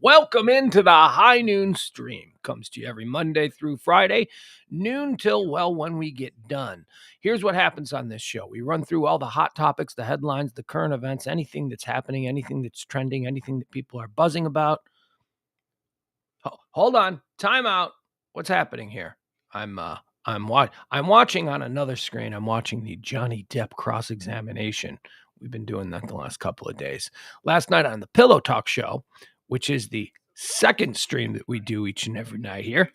Welcome into the High Noon Stream. Comes to you every Monday through Friday, noon till, well, when we get done. Here's what happens on this show. We run through all the hot topics, the headlines, the current events, anything that's happening, anything that's trending, anything that people are buzzing about. Hold on. Time out. What's happening here? I'm watching on another screen. I'm watching the Johnny Depp cross-examination. We've been doing that the last couple of days. Last night on the Pillow Talk show, which is the second stream that we do each and every night here.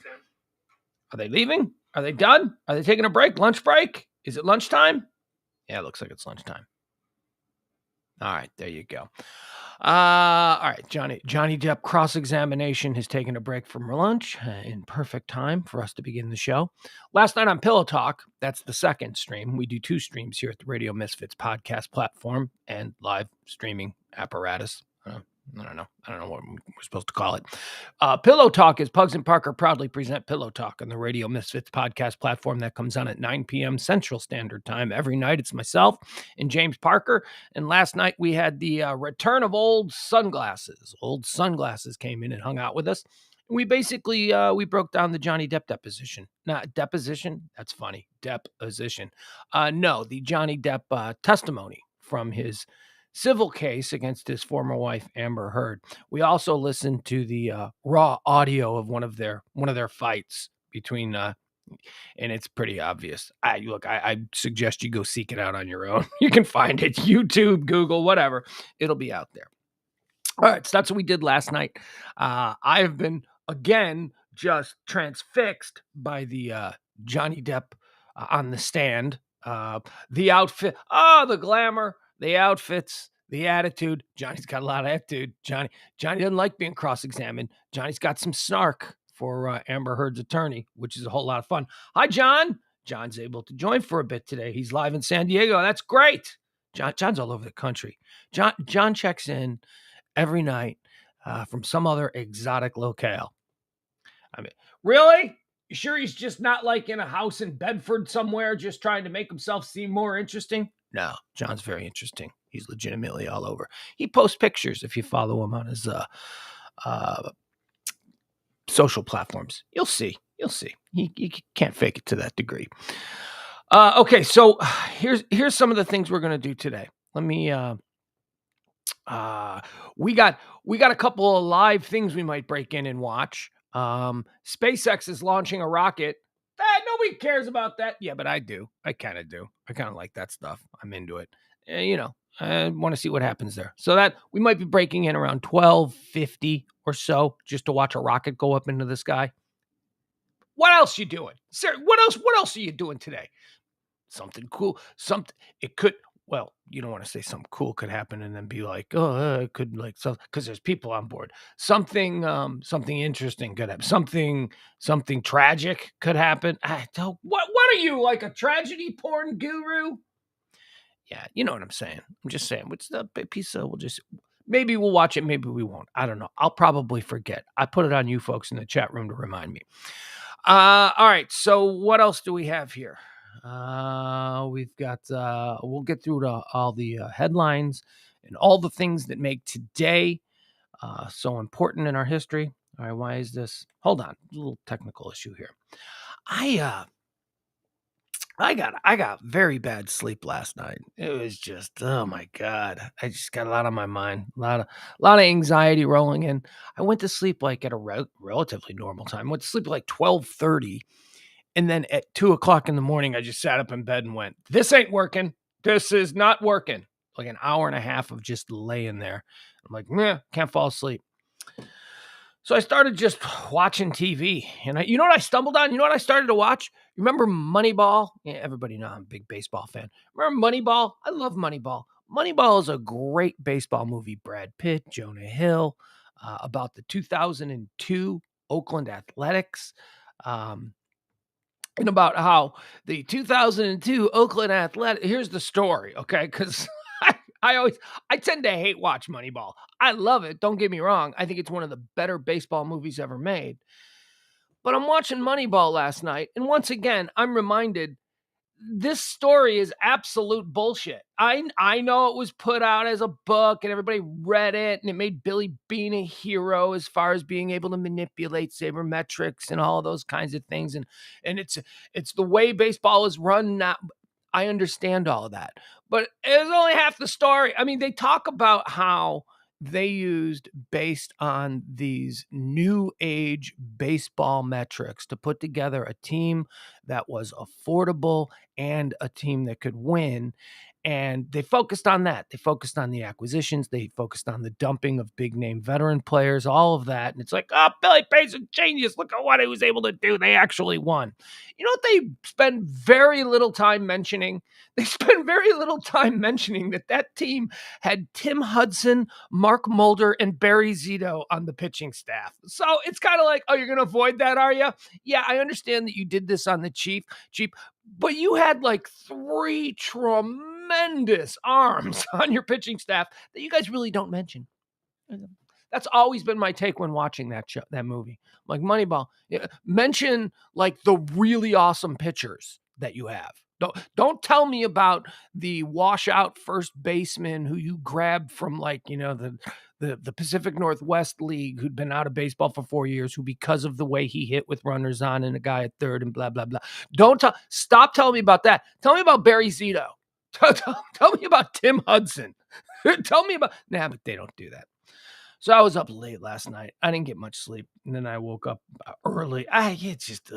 Are they leaving? Are they done? Are they taking a break? Lunch break? Is it lunchtime? Yeah, it looks like it's lunchtime. All right, there you go. All right, Johnny Depp cross-examination has taken a break from lunch in perfect time for us to begin the show. Last night on Pillow Talk, that's the second stream. We do two streams here at the Radio Misfits podcast platform and live streaming apparatus. I don't know what we're supposed to call it. Pillow Talk is Pugs and Parker proudly present Pillow Talk on the Radio Misfits podcast platform that comes on at 9 p.m. Central Standard Time. Every night it's myself and James Parker. And last night we had the return of old sunglasses. Old sunglasses came in and hung out with us. We basically, we broke down the Johnny Depp deposition. Not deposition? That's funny. Deposition. No, the Johnny Depp testimony from his civil case against his former wife, Amber Heard. We also listened to the raw audio of one of their fights between, and it's pretty obvious. I suggest you go seek it out on your own. You can find it, YouTube, Google, whatever. It'll be out there. All right, so that's what we did last night. I've been, again, just transfixed by the Johnny Depp on the stand. The outfit, the glamour, the outfits, the attitude. Johnny's got a lot of attitude. Johnny doesn't like being cross-examined. Johnny's got some snark for Amber Heard's attorney, which is a whole lot of fun. Hi, John. John's able to join for a bit today. He's live in San Diego. That's great. John's all over the country. John checks in every night from some other exotic locale. I mean, really? You sure he's just not like in a house in Bedford somewhere just trying to make himself seem more interesting? No, John's very interesting. He's legitimately all over. He posts pictures if you follow him on his social platforms. You'll see. He can't fake it to that degree. Okay, so here's some of the things we're going to do today. Let me we got a couple of live things we might break in and watch. SpaceX is launching a rocket. Nobody cares about that. Yeah, but I do. I kind of do. I kind of like that stuff. I'm into it. I want to see what happens there. So that we might be breaking in around 12:50 or so just to watch a rocket go up into the sky. What else you doing? Sir, what else are you doing today? Something cool. Well, you don't want to say something cool could happen and then be like, it could like so because there's people on board. Something interesting could happen. Something tragic could happen. What are you, like a tragedy porn guru? Yeah, you know what I'm saying. I'm just saying. What's the piece of? Maybe we'll watch it. Maybe we won't. I don't know. I'll probably forget. I put it on you folks in the chat room to remind me. All right. So what else do we have here? We've got, we'll get through to all the headlines and all the things that make today so important in our history. All right, why is this? Hold on, a little technical issue here. I got very bad sleep last night. It was just, oh my God. I just got a lot on my mind, a lot of anxiety rolling in. I went to sleep like at a relatively normal time. I went to sleep at like 12:30. And then at 2:00 in the morning, I just sat up in bed and went, this ain't working. This is not working. Like an hour and a half of just laying there. I'm like, can't fall asleep. So I started just watching TV. And you know what I stumbled on? You know what I started to watch? You remember Moneyball? Yeah, everybody knows I'm a big baseball fan. Remember Moneyball? I love Moneyball. Moneyball is a great baseball movie. Brad Pitt, Jonah Hill, about the 2002 Oakland Athletics. And about how the 2002 Oakland Athletics, here's the story, okay? Because I tend to hate watch Moneyball. I love it. Don't get me wrong. I think it's one of the better baseball movies ever made. But I'm watching Moneyball last night. And once again, I'm reminded this story is absolute bullshit. I know it was put out as a book and everybody read it and it made Billy Bean a hero as far as being able to manipulate sabermetrics and all those kinds of things. And it's the way baseball is run now. I understand all of that, but it's only half the story. I mean, they talk about how they used based on these new age baseball metrics to put together a team that was affordable and a team that could win. And they focused on that. They focused on the acquisitions. They focused on the dumping of big name veteran players, all of that. And it's like, oh, Billy Payne's a genius. Look at what he was able to do. They actually won. You know what they spend very little time mentioning? They spend very little time mentioning that team had Tim Hudson, Mark Mulder, and Barry Zito on the pitching staff. So it's kind of like, oh, you're going to avoid that, are you? Yeah, I understand that you did this on the cheap, but you had like 3 tremendous arms on your pitching staff that you guys really don't mention. That's always been my take when watching that movie. Like Moneyball, mention like the really awesome pitchers that you have. Don't tell me about the washout first baseman who you grabbed from like, the Pacific Northwest League who'd been out of baseball for 4 years, who because of the way he hit with runners on and a guy at third and blah, blah, blah. Stop telling me about that. Tell me about Barry Zito. Tell me about Tim Hudson. Tell me about, but they don't do that. So I was up late last night. I didn't get much sleep. And then I woke up early. It's just,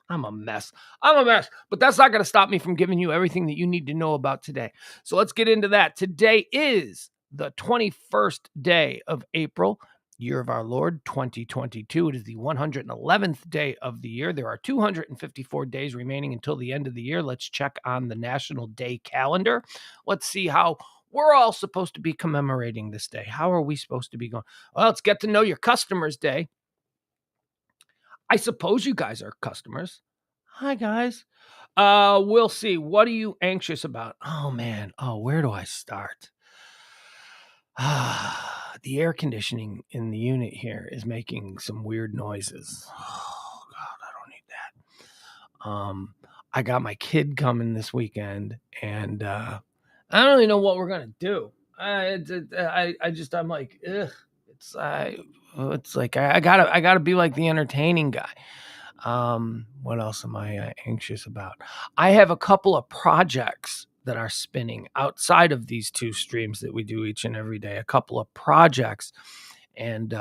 I'm a mess. But that's not going to stop me from giving you everything that you need to know about today. So let's get into that. Today is the 21st day of April, year of our Lord, 2022. It is the 111th day of the year. There are 254 days remaining until the end of the year. Let's check on the National Day calendar. Let's see how we're all supposed to be commemorating this day. How are we supposed to be going? Well, let's get to know your customers day. I suppose you guys are customers. Hi, guys. We'll see. What are you anxious about? Oh, man. Oh, where do I start? The air conditioning in the unit here is making some weird noises. Oh, God, I don't need that. I got my kid coming this weekend, and I don't even know what we're gonna do. I'm like, ugh. It's like I gotta be like the entertaining guy. What else am I anxious about? I have a couple of projects that are spinning outside of these 2 streams that we do each and every day. A couple of projects, and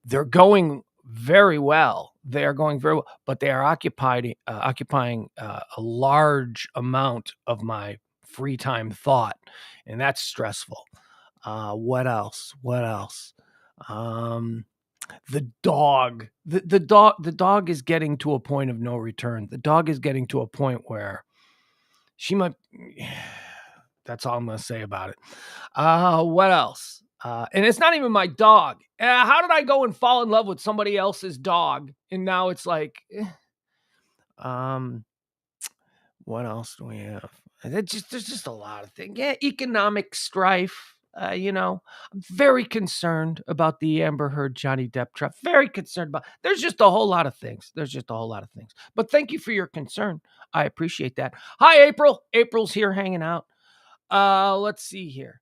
they're going very well. They are going very well, but they are occupying a large amount of my free time thought, and that's stressful. What else? The dog. The dog is getting to a point of no return. The dog is getting to a point where she might. That's all I'm going to say about it. What else? And it's not even my dog. How did I go and fall in love with somebody else's dog? And now it's like, what else do we have? There's just a lot of things. Yeah, economic strife. I'm very concerned about the Amber Heard Johnny Depp trial. Very concerned about. There's just a whole lot of things. But thank you for your concern. I appreciate that. Hi, April. April's here hanging out. Let's see here.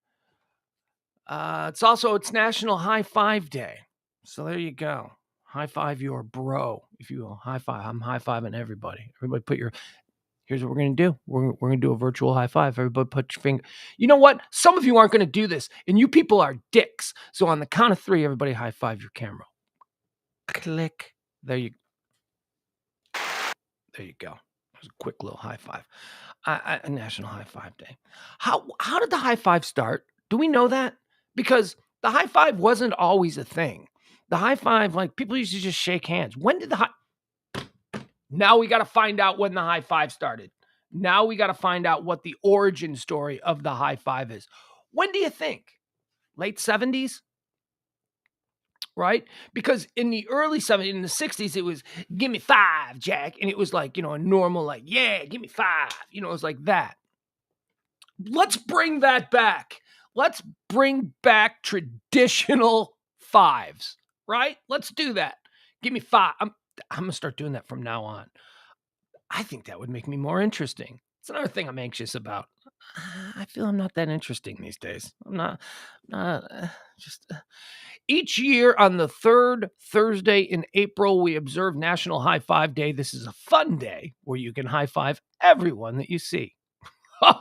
It's National High Five Day. So there you go. High five your bro, if you will. High five. I'm high fiving everybody. Everybody here's what we're going to do. We're going to do a virtual high five. Everybody put your finger. You know what? Some of you aren't going to do this, and you people are dicks. So on the count of 3, everybody high five your camera. Click. There you go. There's a quick little high five. A National High Five Day. How did the high five start? Do we know that? Because the high five wasn't always a thing. The high five, like people used to just shake hands. When did Now we got to find out when the high five started. Now we got to find out what the origin story of the high five is. When do you think? Late 70s? Right? Because in the early 70s, in the 60s, it was, give me 5, Jack. And it was like, a normal, like, yeah, give me 5. It was like that. Let's bring that back. Let's bring back traditional 5s, right? Let's do that. Give me 5. I'm going to start doing that from now on. I think that would make me more interesting. It's another thing I'm anxious about. I feel I'm not that interesting these days. I'm not just each year on the third Thursday in April, we observe National High Five Day. This is a fun day where you can high five everyone that you see. Oh,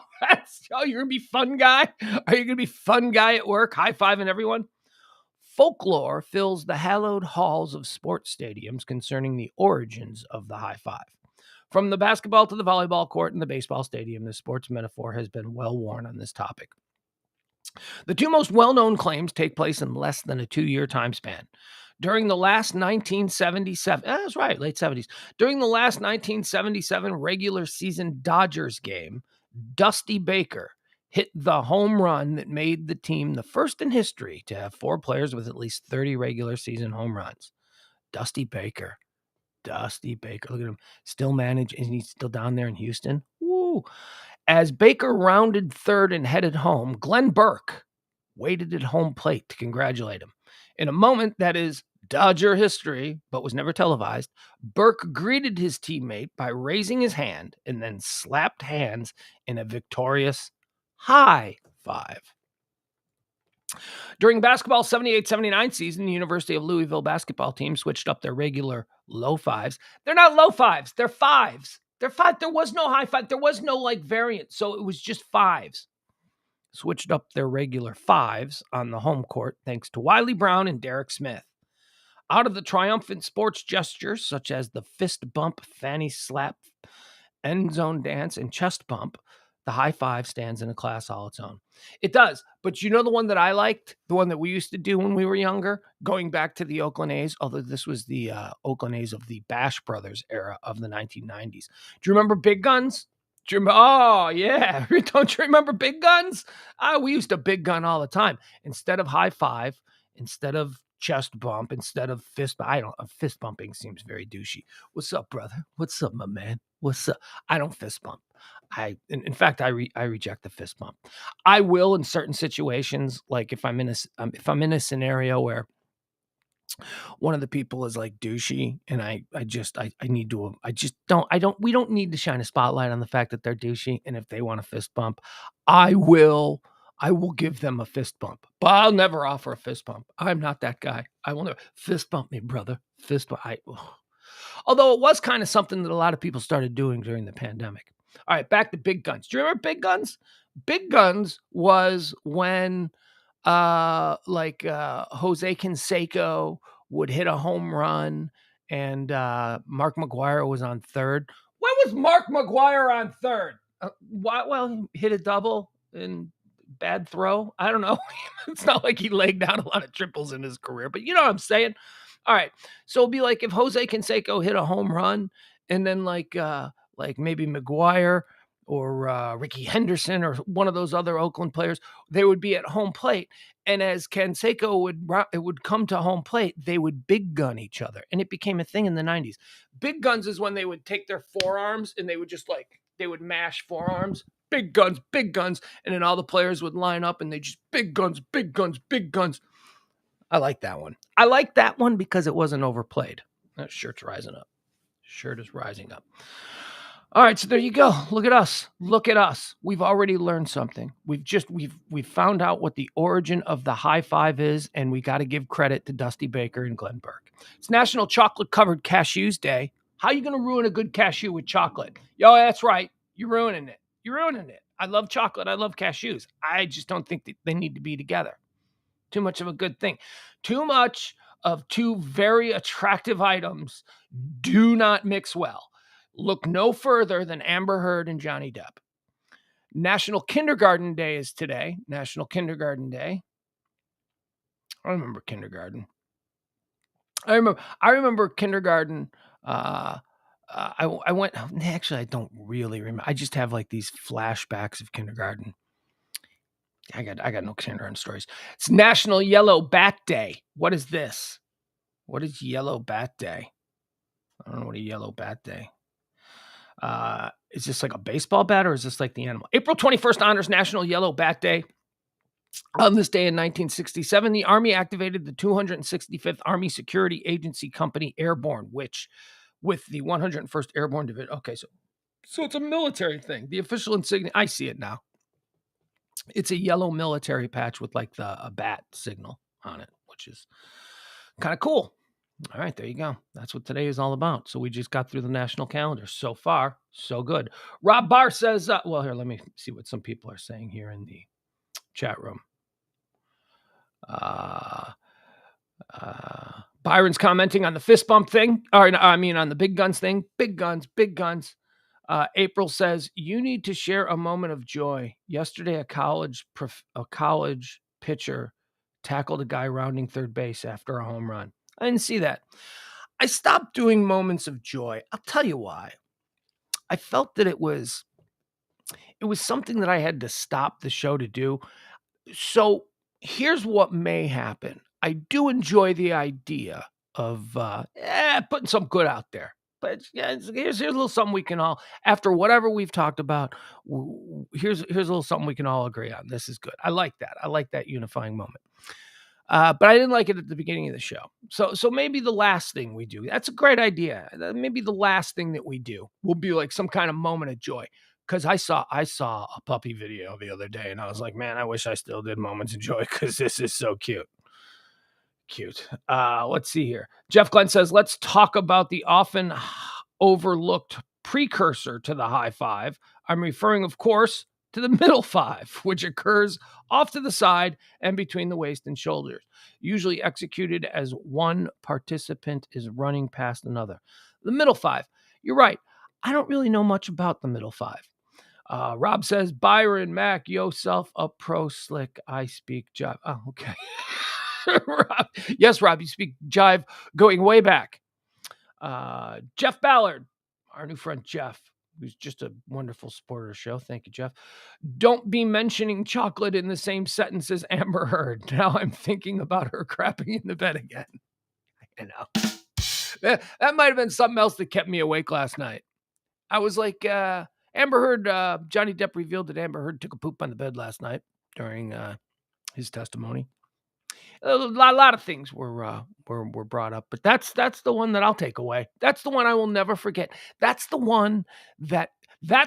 you're going to be fun guy? Are you going to be fun guy at work, high fiving everyone? Folklore fills the hallowed halls of sports stadiums concerning the origins of the high five. From the basketball to the volleyball court and the baseball stadium, the sports metaphor has been well worn on this topic. The two most well-known claims take place in less than a 2-year time span. During the last 1977, that's right, late 70s. During the last 1977 regular season Dodgers game, Dusty Baker hit the home run that made the team the first in history to have 4 players with at least 30 regular season home runs. Dusty Baker. Look at him. Still managed, and he's still down there in Houston. Woo. As Baker rounded third and headed home, Glenn Burke waited at home plate to congratulate him. In a moment that is Dodger history, but was never televised, Burke greeted his teammate by raising his hand and then slapped hands in a victorious high five. During basketball 78-79 season, the University of Louisville basketball team switched up their regular low fives. They're not low fives, they're fives. They're five. There was no high five. There was no variant. So it was just fives. Switched up their regular fives on the home court thanks to Wiley Brown and Derek Smith. Out of the triumphant sports gestures such as the fist bump, fanny slap, end zone dance, and chest bump, the high five stands in a class all its own. It does. But you know the one that I liked? The one that we used to do when we were younger? Going back to the Oakland A's, although this was the Oakland A's of the Bash Brothers era of the 1990s. Do you remember Big Guns? Oh, yeah. Don't you remember Big Guns? We used to big gun all the time. Instead of high five, instead of chest bump, instead of fist bumping seems very douchey. What's up, brother? What's up, my man? What's up? I don't fist bump. In fact, I reject the fist bump. I will in certain situations, like if I'm in a scenario where one of the people is like douchey and we don't need to shine a spotlight on the fact that they're douchey. And if they want a fist bump, I will give them a fist bump, but I'll never offer a fist bump. I'm not that guy. I will never fist bump me, brother. Fist bump. Although it was kind of something that a lot of people started doing during the pandemic. All right, back to Big Guns. Do you remember Big Guns? Big Guns was when Jose Canseco would hit a home run and Mark McGwire was on third. When was Mark McGwire on third? He hit a double and bad throw. I don't know. It's not like he laid down a lot of triples in his career, but you know what I'm saying? All right. So it'll be like if Jose Canseco hit a home run and then like maybe McGwire or Ricky Henderson or one of those other Oakland players, they would be at home plate. And as Canseco would come to home plate, they would big gun each other. And it became a thing in the 90s. Big guns is when they would take their forearms and they would they would mash forearms. Big guns, big guns. And then all the players would line up and they just big guns, big guns, big guns. I like that one. I like that one because it wasn't overplayed. That shirt's rising up. Shirt is rising up. All right, so there you go. Look at us. Look at us. We've already learned something. We've found out what the origin of the high five is, and we got to give credit to Dusty Baker and Glenn Burke. It's National Chocolate Covered Cashews Day. How are you going to ruin a good cashew with chocolate? Yo, that's right. You're ruining it. You're ruining it. I love chocolate. I love cashews. I just don't think that they need to be together. Too much of a good thing. Too much of two very attractive items do not mix well. Look no further than Amber Heard and Johnny Depp. National Kindergarten Day is today. National Kindergarten Day. I remember kindergarten. I remember kindergarten. I went. Actually, I don't really remember. I just have like these flashbacks of kindergarten. I got no kindergarten stories. It's National Yellow Bat Day. What is this? What is Yellow Bat Day? I don't know what a yellow bat day. Is this like a baseball bat or is this like the animal? April 21st honors National Yellow Bat Day. On this day in 1967, the Army activated the 265th Army Security Agency Company Airborne, which with the 101st Airborne Division. Okay, so So it's a military thing. The official insignia, I see it now. It's a yellow military patch with like a bat signal on it, which is kind of cool. All right, there you go. That's what today is all about. So we just got through the national calendar. So far, so good. Rob Barr says, well, here, let me see what some people are saying here in the chat room. Byron's commenting on the fist bump thing, or I mean on the big guns thing. Big guns, big guns. April says, you need to share a moment of joy. Yesterday, a college pitcher tackled a guy rounding third base after a home run. I didn't see that. I stopped doing moments of joy. I'll tell you why. I felt that it was something that I had to stop the show to do. So here's what may happen. I do enjoy the idea of putting some good out there. But yeah, here's a little something we can all, after whatever we've talked about, here's a little something we can all agree on. This is good. I like that. I like that unifying moment. But I didn't like it at the beginning of the show. So maybe the last thing we do, that's a great idea. Maybe the last thing that we do will be like some kind of moment of joy. Because I saw a puppy video the other day, and I was like, man, I wish I still did moments of joy because this is so cute. Cute. Let's see here. Jeff Glenn says, let's talk about the often overlooked precursor to the high five. I'm referring, of course, to the middle five, which occurs off to the side and between the waist and shoulders, usually executed as one participant is running past another. The middle five. You're right. I don't really know much about the middle five. Rob says, Byron, Mac, yourself a pro slick. I speak jive. Oh, okay. Rob. Yes, Rob, you speak jive going way back. Jeff Ballard, our new friend Jeff, who's just a wonderful supporter of the show. Thank you, Jeff. Don't be mentioning chocolate in the same sentence as Amber Heard. Now I'm thinking about her crapping in the bed again. I know. That might have been something else that kept me awake last night. I was like, Amber Heard, Johnny Depp revealed that Amber Heard took a poop on the bed last night during his testimony. A lot of things were brought up, but that's the one that I'll take away. That's the one I will never forget. That's the one that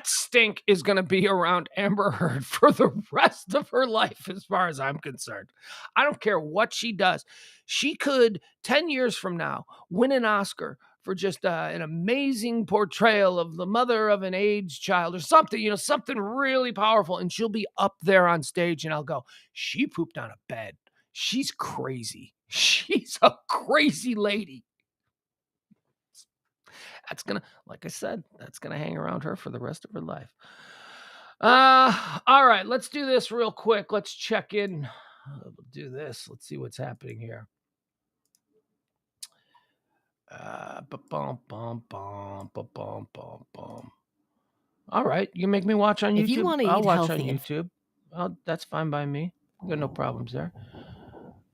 stink is going to be around Amber Heard for the rest of her life, as far as I'm concerned. I don't care what she does. She could 10 years from now win an Oscar for just an amazing portrayal of the mother of an aged child or something, something really powerful. And she'll be up there on stage and I'll go, she pooped on a bed. She's crazy. She's a crazy lady. That's going to, like I said, that's going to hang around her for the rest of her life. All right, let's do this real quick. Let's check in. We'll do this. Let's see what's happening here. All right, you can make me watch on YouTube. If you want to I'll eat watch healthy on YouTube. That's fine by me. Got no problems there.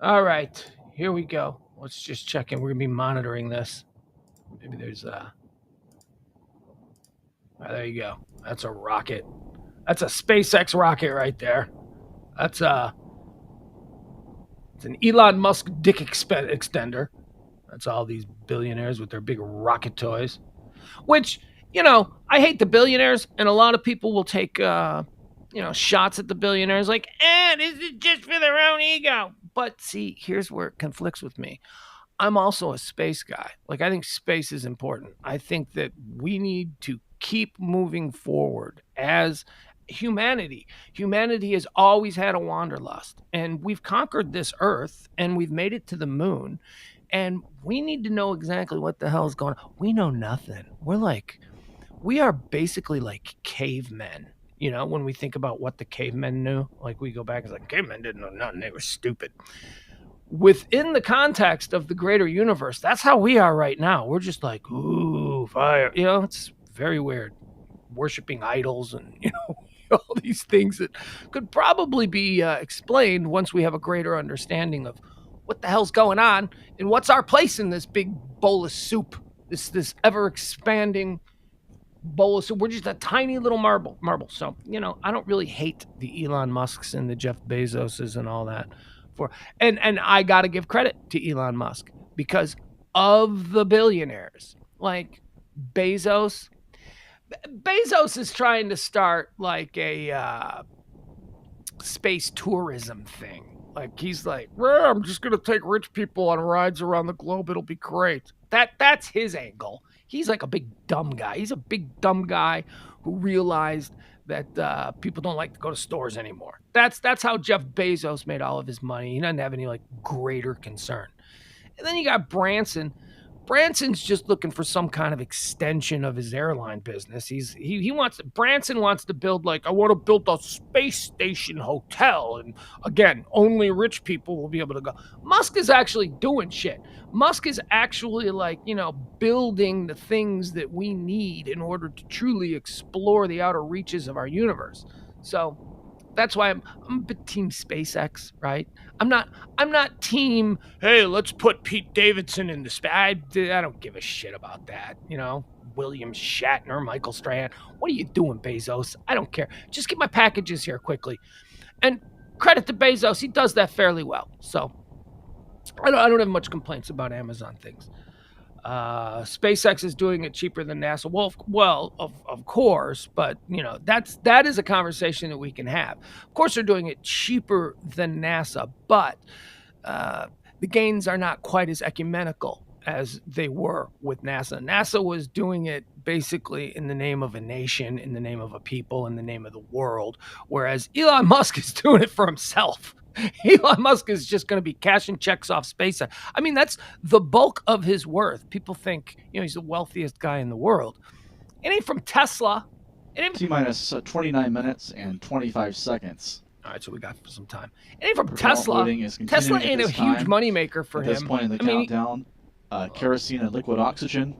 All right, here we go. Let's just check in. We're gonna be monitoring this. Maybe there's there you go. That's a rocket. That's a SpaceX rocket right there. It's an Elon Musk dick extender. That's all these billionaires with their big rocket toys. Which, I hate the billionaires, and a lot of people will take shots at the billionaires like, this is just for their own ego. But see, here's where it conflicts with me. I'm also a space guy. Like, I think space is important. I think that we need to keep moving forward as humanity. Humanity has always had a wanderlust, and we've conquered this Earth, and we've made it to the moon, and we need to know exactly what the hell is going on. We know nothing. We are basically like cavemen. When we think about what the cavemen knew, like we go back and it's like, cavemen didn't know nothing. They were stupid. Within the context of the greater universe, that's how we are right now. We're just like, ooh, fire. It's very weird. Worshiping idols and, all these things that could probably be explained once we have a greater understanding of what the hell's going on and what's our place in this big bowl of soup, this ever-expanding bowl of soup. We're just a tiny little marble. So, I don't really hate the Elon Musks and the Jeff Bezoses and all that. And I got to give credit to Elon Musk because of the billionaires like Bezos. Bezos is trying to start like a space tourism thing. Like he's like, well, I'm just gonna take rich people on rides around the globe. It'll be great. That's his angle. He's like a big dumb guy. He's a big dumb guy who realized that people don't like to go to stores anymore. That's how Jeff Bezos made all of his money. He doesn't have any like greater concern. And then you got Branson. Branson's just looking for some kind of extension of his airline business. Branson wants to build like, I want to build a space station hotel, and again, only rich people will be able to go. Musk is actually doing shit. Musk is actually like, building the things that we need in order to truly explore the outer reaches of our universe. So that's why I'm a bit team SpaceX, right? I'm not team, hey, let's put Pete Davidson in the space. I don't give a shit about that, William Shatner, Michael Strahan. What are you doing, Bezos? I don't care. Just get my packages here quickly. And credit to Bezos, he does that fairly well. So I don't have much complaints about Amazon things. SpaceX is doing it cheaper than NASA. Of course, but that is a conversation that we can have. Of course, they're doing it cheaper than NASA, but the gains are not quite as ecumenical as they were with NASA. NASA was doing it basically in the name of a nation, in the name of a people, in the name of the world, whereas Elon Musk is doing it for himself. Elon Musk is just going to be cashing checks off SpaceX. I mean, that's the bulk of his worth. People think, he's the wealthiest guy in the world. It ain't from Tesla. T-minus 29 minutes and 25 seconds. All right, so we got some time. It ain't from Tesla. Tesla ain't a huge moneymaker for him. At this point in the countdown, kerosene and liquid oxygen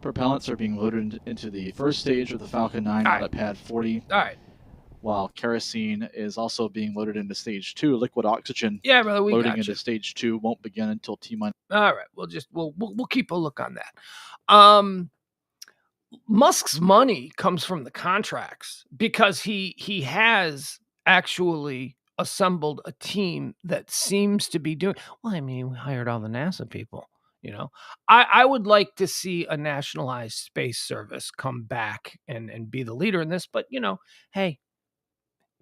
propellants are being loaded into the first stage of the Falcon 9 out at pad 40. All right. While kerosene is also being loaded into stage 2, liquid oxygen loading into stage 2 won't begin until T-minus. All right, we'll keep a look on that. Musk's money comes from the contracts because he has actually assembled a team that seems to be doing well. I mean, we hired all the NASA people. I would like to see a nationalized space service come back and be the leader in this, but hey,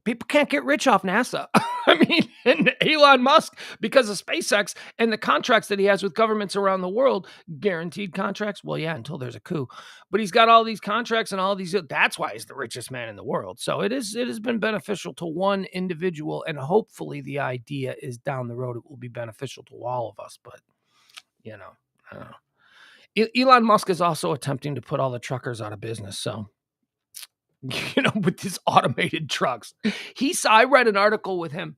people can't get rich off NASA. I mean, and Elon Musk, because of SpaceX and the contracts that he has with governments around the world, guaranteed contracts. Well, yeah, until there's a coup. But he's got all these contracts and all these. That's why he's the richest man in the world. So it has been beneficial to one individual, and hopefully the idea is down the road it will be beneficial to all of us. But I don't know. Elon Musk is also attempting to put all the truckers out of business. So. With his automated trucks. I read an article with him.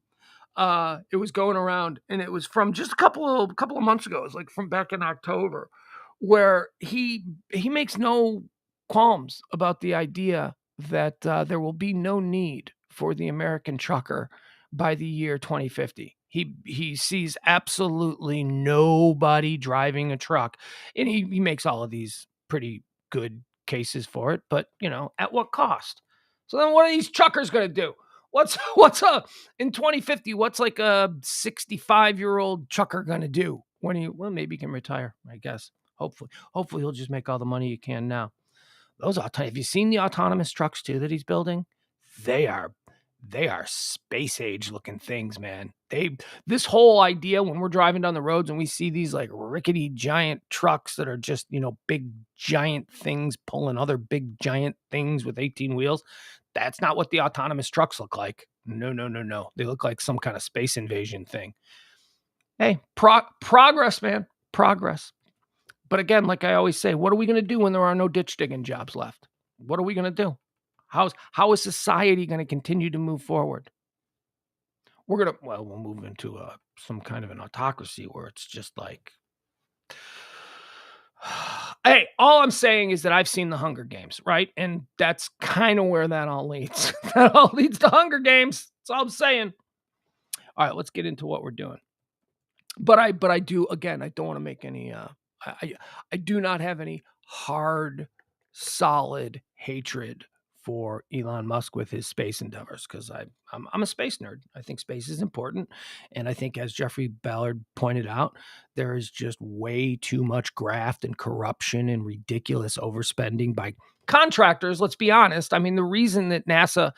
It was going around, and it was from just a couple of months ago. It was like from back in October, where he makes no qualms about the idea that there will be no need for the American trucker by the year 2050. He sees absolutely nobody driving a truck, and he makes all of these pretty good cases for it, but at what cost? So then what are these truckers going to do? What's in 2050, what's like a 65-year-old trucker going to do when maybe he can retire, I guess. Hopefully he'll just make all the money he can now. Have you seen the autonomous trucks too that he's building? They are space age looking things, man. This whole idea when we're driving down the roads and we see these like rickety giant trucks that are just, big giant things pulling other big giant things with 18 wheels. That's not what the autonomous trucks look like. No. They look like some kind of space invasion thing. Hey, progress, man. Progress. But again, like I always say, what are we going to do when there are no ditch digging jobs left? What are we going to do? How is society going to continue to move forward? We'll move into some kind of an autocracy where it's just like, hey, all I'm saying is that I've seen the Hunger Games, right? And that's kind of where that all leads. That all leads to Hunger Games. That's all I'm saying. All right, let's get into what we're doing. But I do, again, I don't want to make any, I do not have any hard, solid hatred for Elon Musk with his space endeavors, because I'm a space nerd. I think space is important. And I think, as Jeffrey Ballard pointed out, there is just way too much graft and corruption and ridiculous overspending by contractors. Let's be honest. I mean, the reason that NASA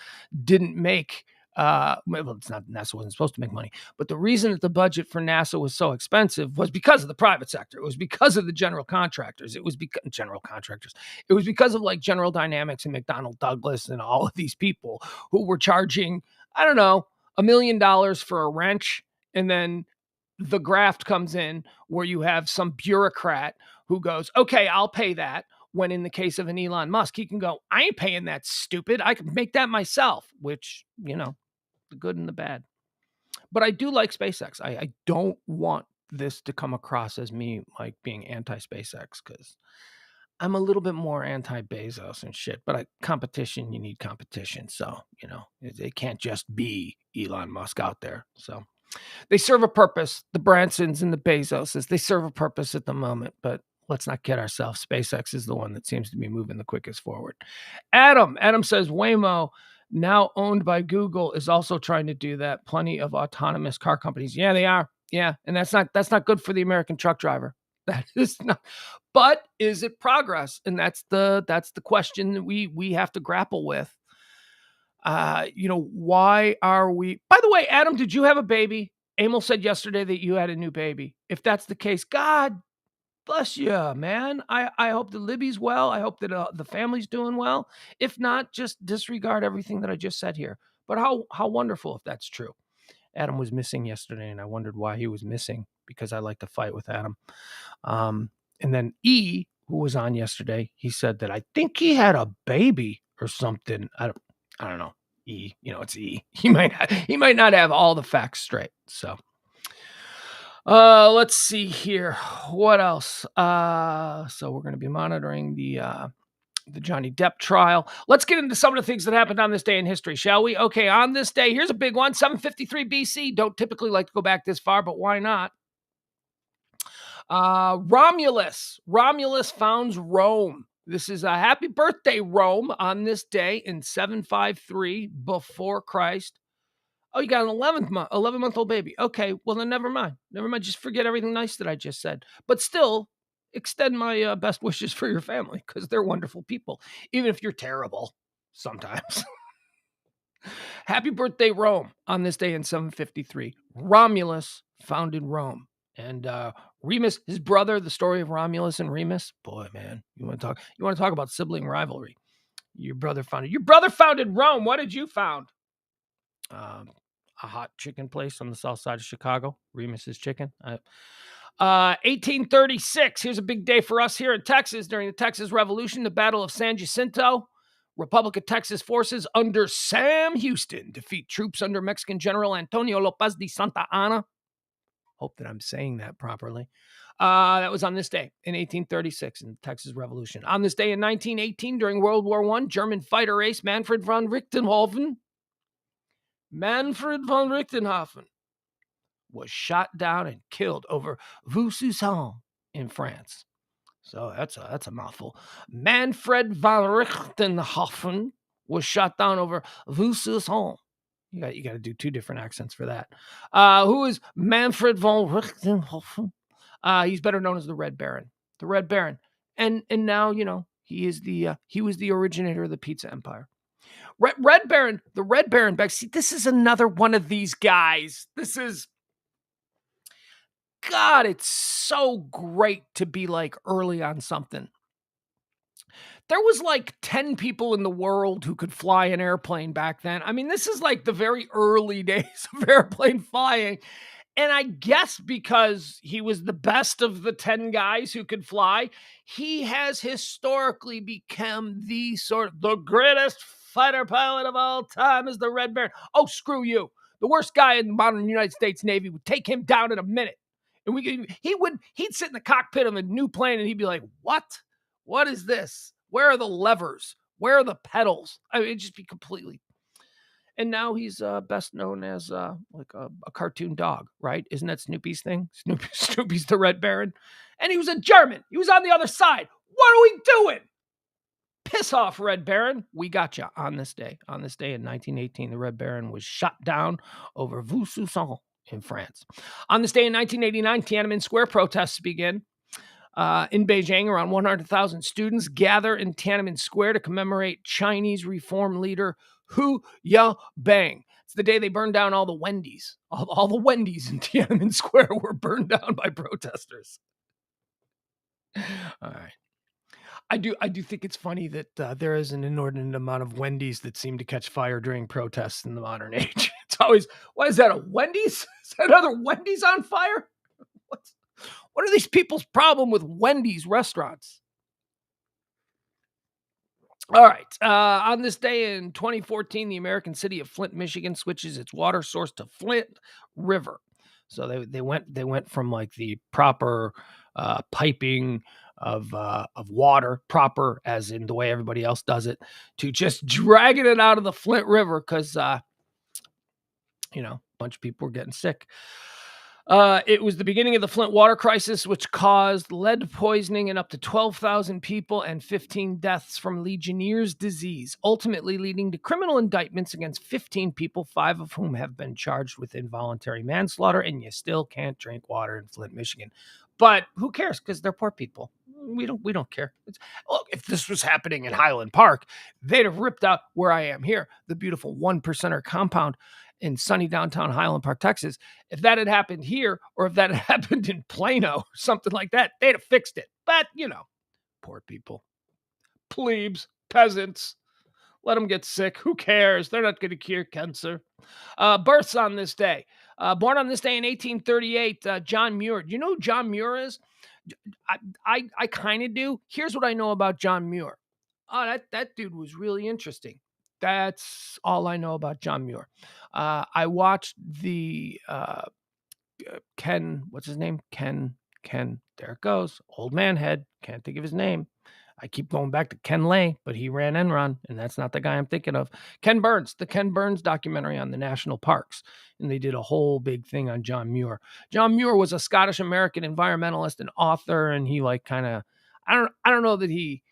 didn't make well, it's not, NASA wasn't supposed to make money, but the reason that the budget for NASA was so expensive was because of the private sector. It was because of the general contractors. It was because It was because of like General Dynamics and McDonnell Douglas and all of these people who were charging, I don't know, $1 million for a wrench. And then the graft comes in where you have some bureaucrat who goes, okay, I'll pay that. When in the case of an Elon Musk, he can go, I ain't paying that, stupid. I can make that myself, which, the good and the bad. But I do like SpaceX. I don't want this to come across as me like being anti-SpaceX, because I'm a little bit more anti-Bezos and shit. But competition, you need competition. So, it can't just be Elon Musk out there. So they serve a purpose. The Bransons and the Bezoses, they serve a purpose at the moment. But let's not kid ourselves. SpaceX is the one that seems to be moving the quickest forward. Adam says Waymo, now owned by Google, is also trying to do that. Plenty of autonomous car companies. Yeah, they are. Yeah, and that's not good for the American truck driver. That is not. But is it progress? And that's the question that we have to grapple with. Why are we? By the way, Adam, did you have a baby? Emil said yesterday that you had a new baby. If that's the case, God bless you, man. I hope that Libby's well. I hope that the family's doing well. If not, just disregard everything that I just said here. But how wonderful if that's true. Adam was missing yesterday, and I wondered why he was missing, because I like to fight with Adam. And then E, who was on yesterday, he said that I think he had a baby or something. I don't know. E, it's E. He might not have all the facts straight. So. Let's see here. What else? So we're going to be monitoring the Johnny Depp trial. Let's get into some of the things that happened on this day in history, shall we? Okay, on this day, here's a big one, 753 BC. Don't typically like to go back this far, but why not? Romulus founds Rome. This is a happy birthday, Rome, on this day in 753 before Christ. Oh, you got an 11-month-old baby. Okay, well then never mind. Just forget everything nice that I just said. But still, extend my best wishes for your family, because they're wonderful people, even if you're terrible sometimes. Happy birthday, Rome, on this day in 753. Romulus founded Rome. And Remus, his brother, the story of Romulus and Remus. Boy, man, you want to talk about sibling rivalry. Your brother founded Rome. What did you found? A hot chicken place on the south side of Chicago, Remus's Chicken. 1836. Here's a big day for us here in Texas. During the Texas Revolution, the Battle of San Jacinto, Republic of Texas forces under Sam Houston defeat troops under Mexican General Antonio Lopez de Santa Anna. Hope that I'm saying that properly. That was on this day in 1836 in the Texas Revolution. On this day in 1918, during World War I, German fighter ace Manfred von Richthofen was shot down and killed over Vaucluse in France. So that's a mouthful. Manfred von Richthofen was shot down over Vaucluse. You got to do two different accents for that. Who is Manfred von Richthofen? He's better known as the Red Baron. The Red Baron. And now, he was the originator of the pizza empire. Red Baron, the Red Baron back. See, this is another one of these guys. God, it's so great to be like early on something. There was like 10 people in the world who could fly an airplane back then. I mean, this is like the very early days of airplane flying. And I guess because he was the best of the 10 guys who could fly, he has historically become the greatest fighter pilot of all time, is the Red Baron. Oh, screw you. The worst guy in the modern United States Navy would take him down in a minute. And he'd sit in the cockpit of a new plane and he'd be like, what? What is this? Where are the levers? Where are the pedals? I mean, it'd just be completely. And now he's best known as like a cartoon dog, right? Isn't that Snoopy's thing? Snoopy's the Red Baron. And he was a German. He was on the other side. What are we doing? Piss off, Red Baron. We got you on this day. On this day in 1918, the Red Baron was shot down over Vaux-sous-St in France. On this day in 1989, Tiananmen Square protests begin. In Beijing, around 100,000 students gather in Tiananmen Square to commemorate Chinese reform leader Hu Yaobang. It's the day they burned down all the Wendy's. All the Wendy's in Tiananmen Square were burned down by protesters. All right. I do think it's funny that there is an inordinate amount of Wendy's that seem to catch fire during protests in the modern age. It's always, why is that, a Wendy's? Is that another Wendy's on fire? What are these people's problem with Wendy's restaurants? All right. On this day in 2014, the American city of Flint, Michigan, switches its water source to Flint River. So they went from like the proper piping of water, proper as in the way everybody else does it, to just dragging it out of the Flint River because a bunch of people were getting sick. It was the beginning of the Flint water crisis, which caused lead poisoning in up to 12,000 people and 15 deaths from Legionnaire's disease, ultimately leading to criminal indictments against 15 people, 5 of whom have been charged with involuntary manslaughter, and you still can't drink water in Flint, Michigan. But who cares? Because they're poor people. We don't care. Look, if this was happening in Highland Park, they'd have ripped out where I am here, the beautiful 1%er compound in sunny downtown Highland Park, Texas. If that had happened here, or if that had happened in Plano or something like that, they'd have fixed it. But, poor people, plebes, peasants, let them get sick. Who cares? They're not going to cure cancer. Births on this day. Born on this day in 1838, John Muir. Do you know who John Muir is? I kind of do. Here's what I know about John Muir. Oh, that dude was really interesting. That's all I know about John Muir. I watched the Ken, what's his name? Ken, there it goes. Old man head. Can't think of his name. I keep going back to Ken Lay, but he ran Enron, and that's not the guy I'm thinking of. Ken Burns, the Ken Burns documentary on the national parks. And they did a whole big thing on John Muir. John Muir was a Scottish-American environmentalist and author, and he I don't know that he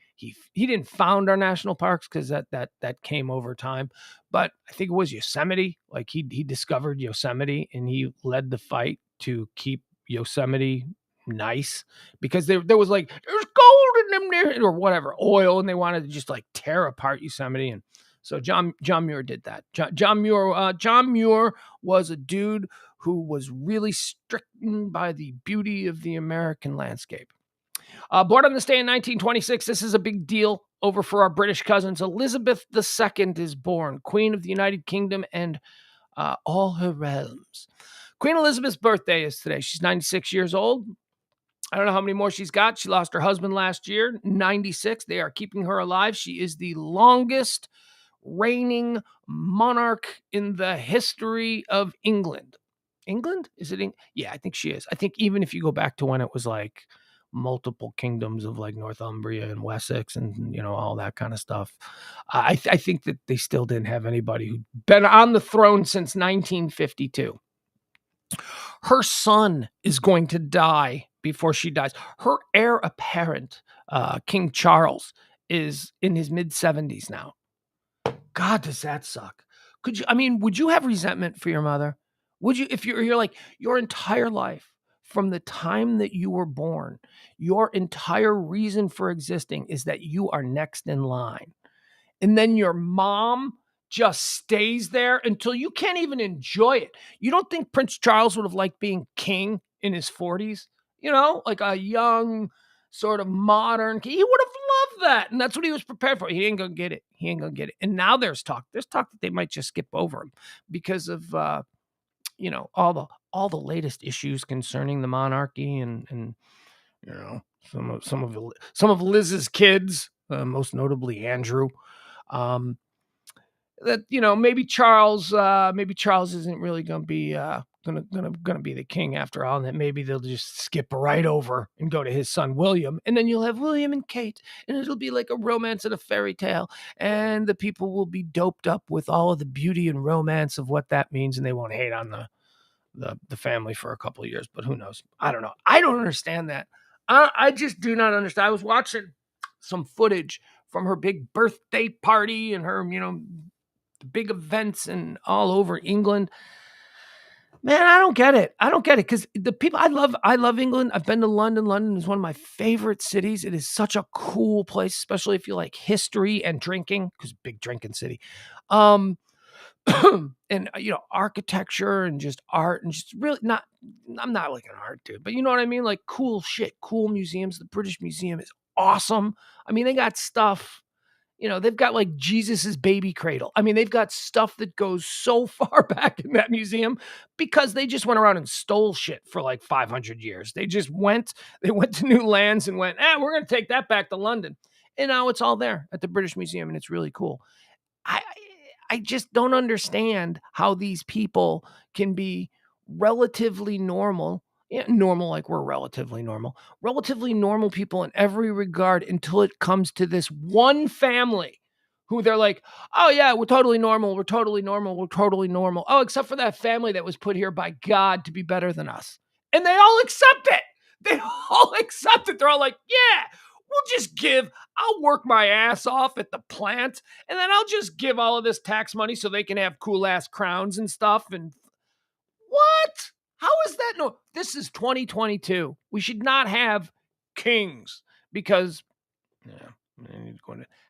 didn't found our national parks because that came over time, but I think it was Yosemite. Like he discovered Yosemite, and he led the fight to keep Yosemite nice because there was like, there's gold in them there or whatever, oil, and they wanted to just like tear apart Yosemite. And so John Muir did that. John Muir was a dude who was really stricken by the beauty of the American landscape. Born on this day in 1926, this is a big deal over for our British cousins. Elizabeth II is born, Queen of the United Kingdom and all her realms. Queen Elizabeth's birthday is today. She's 96 years old. I don't know how many more she's got. She lost her husband last year, 96. They are keeping her alive. She is the longest reigning monarch in the history of England. England? Is it? Yeah, I think she is. I think even if you go back to when it was like multiple kingdoms of like Northumbria and Wessex and, all that kind of stuff, I think that they still didn't have anybody who'd been on the throne since 1952. Her son is going to die before she dies. Her heir apparent, King Charles, is in his mid-70s now. God, does that suck? Would you have resentment for your mother? Would you, if you're like your entire life, from the time that you were born, your entire reason for existing is that you are next in line. And then your mom just stays there until you can't even enjoy it. You don't think Prince Charles would have liked being king in his 40s? Like a young, sort of modern king. He would have loved that. And that's what he was prepared for. He ain't going to get it. And now there's talk that they might just skip over him because of, all the latest issues concerning the monarchy and some of Liz's kids, most notably Andrew. That maybe Charles isn't really going to be gonna be the king after all, and that maybe they'll just skip right over and go to his son William, and then you'll have William and Kate, and it'll be like a romance and a fairy tale, and the people will be doped up with all of the beauty and romance of what that means, and they won't hate on the family for a couple of years. But who knows? I don't know. I don't understand that. I just do not understand. I was watching some footage from her big birthday party and her, big events and all over England. Man, I don't get it. I don't get it because the people I love England. I've been to London. London is one of my favorite cities. It is such a cool place, especially if you like history and drinking, because big drinking city. Um, and architecture and just art and just really not. I'm not like an art dude, but you know what I mean. Like cool shit, cool museums. The British Museum is awesome. I mean, they got stuff. They've got like Jesus's baby cradle. I mean, they've got stuff that goes so far back in that museum because they just went around and stole shit for like 500 years. They went to new lands and went, we're going to take that back to London. And now it's all there at the British Museum and it's really cool. I I just don't understand how these people can be relatively normal. Yeah, normal, like we're relatively normal people in every regard until it comes to this one family who they're like, oh, yeah, we're totally normal. We're totally normal. We're totally normal. Oh, except for that family that was put here by God to be better than us. And they all accept it. They all accept it. They're all like, yeah, I'll work my ass off at the plant and then I'll just give all of this tax money so they can have cool ass crowns and stuff. And what? How is that? No, this is 2022. We should not have kings because,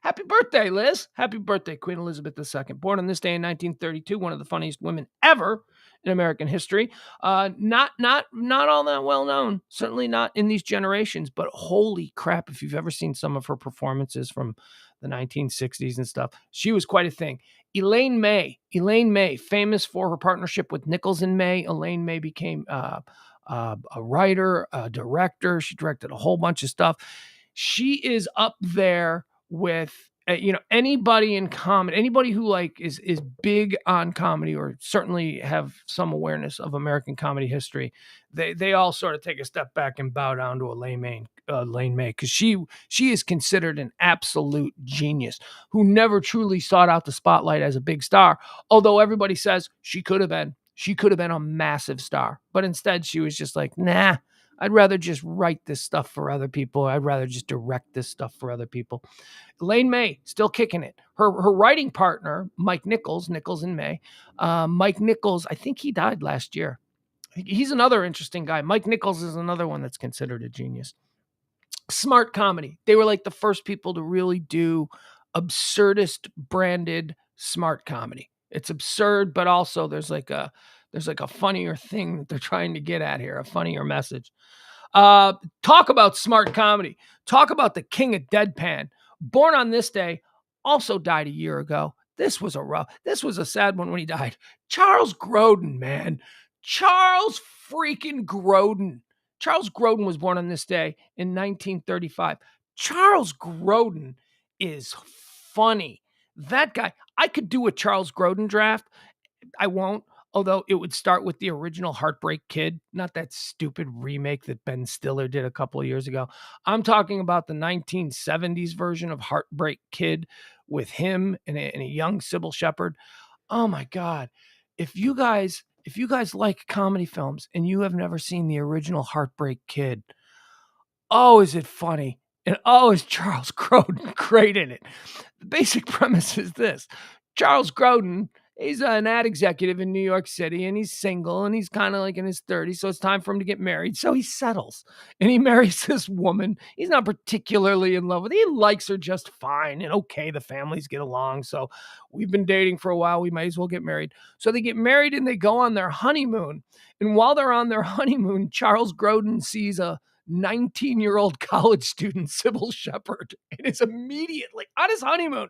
happy birthday, Liz. Happy birthday, Queen Elizabeth II. Born on this day in 1932, one of the funniest women ever in American history. Not all that well known. Certainly not in these generations, but holy crap, if you've ever seen some of her performances from the 1960s and stuff, she was quite a thing. Elaine May, famous for her partnership with Nichols and May. Elaine May became a writer, a director. She directed a whole bunch of stuff. She is up there with anybody in comedy, anybody who like is big on comedy or certainly have some awareness of American comedy history. They all sort of take a step back and bow down to Elaine May because she is considered an absolute genius who never truly sought out the spotlight as a big star. Although everybody says she could have been a massive star, but instead she was just like, nah. I'd rather just write this stuff for other people. I'd rather just direct this stuff for other people. Elaine May, still kicking it. Her writing partner, Mike Nichols and May. Mike Nichols, I think he died last year. He's another interesting guy. Mike Nichols is another one that's considered a genius. Smart comedy. They were like the first people to really do absurdist branded smart comedy. It's absurd, but also there's like a funnier thing that they're trying to get at here, a funnier message. Talk about smart comedy. Talk about the king of deadpan. Born on this day, also died a year ago. This was a sad one when he died. Charles Grodin, man. Charles freaking Grodin. Charles Grodin was born on this day in 1935. Charles Grodin is funny. That guy, I could do a Charles Grodin draft. I won't. Although it would start with the original Heartbreak Kid, not that stupid remake that Ben Stiller did a couple of years ago. I'm talking about the 1970s version of Heartbreak Kid with him and a young Sybil Shepherd. Oh my God. If you guys like comedy films and you have never seen the original Heartbreak Kid, oh, is it funny? And oh, is Charles Grodin great in it? The basic premise is this. Charles Grodin, he's an ad executive in New York City and he's single and he's kind of like in his 30s. So it's time for him to get married. So he settles and he marries this woman. He's not particularly in love with her. He likes her just fine. And okay, the families get along. So we've been dating for a while. We might as well get married. So they get married and they go on their honeymoon. And while they're on their honeymoon, Charles Grodin sees a 19-year-old college student, Sybil Shepherd, and is immediately on his honeymoon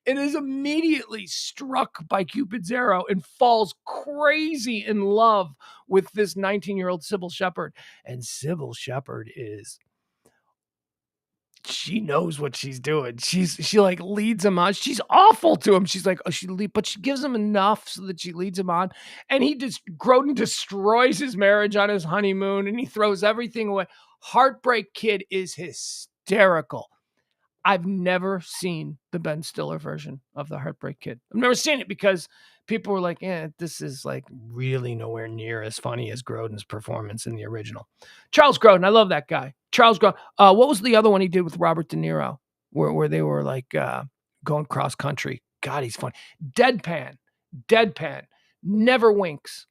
and is immediately struck by Cupid's arrow and falls crazy in love with this 19-year-old Sybil Shepherd. And Sybil Shepherd she knows what she's doing. She like leads him on. She's awful to him. She's like, but she gives him enough so that she leads him on. And Grodin destroys his marriage on his honeymoon and he throws everything away. Heartbreak Kid is hysterical. I've never seen the Ben Stiller version of the Heartbreak Kid. I've never seen it because people were like, this is like really nowhere near as funny as Grodin's performance in the original. Charles Grodin, I love that guy. Charles Grodin. What was the other one he did with Robert De Niro? where they were like going cross country. God, he's funny. Deadpan, never winks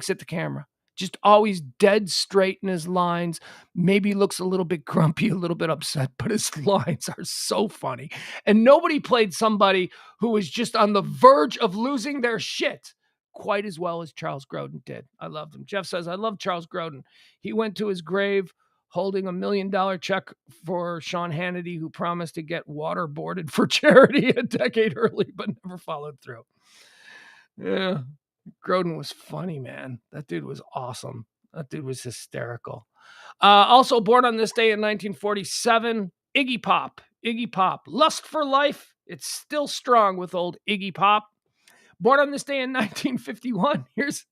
at the camera. Just always dead straight in his lines. Maybe looks a little bit grumpy, a little bit upset, but his lines are so funny. And nobody played somebody who was just on the verge of losing their shit quite as well as Charles Grodin did. I loved him. Jeff says, I love Charles Grodin. He went to his grave holding $1 million check for Sean Hannity, who promised to get waterboarded for charity a decade early, but never followed through. Yeah. Grodin was funny, man. That dude was awesome. That dude was hysterical. Also born on this day in 1947, Iggy Pop. Lust for life. It's still strong with old Iggy Pop. Born on this day in 1951. Here's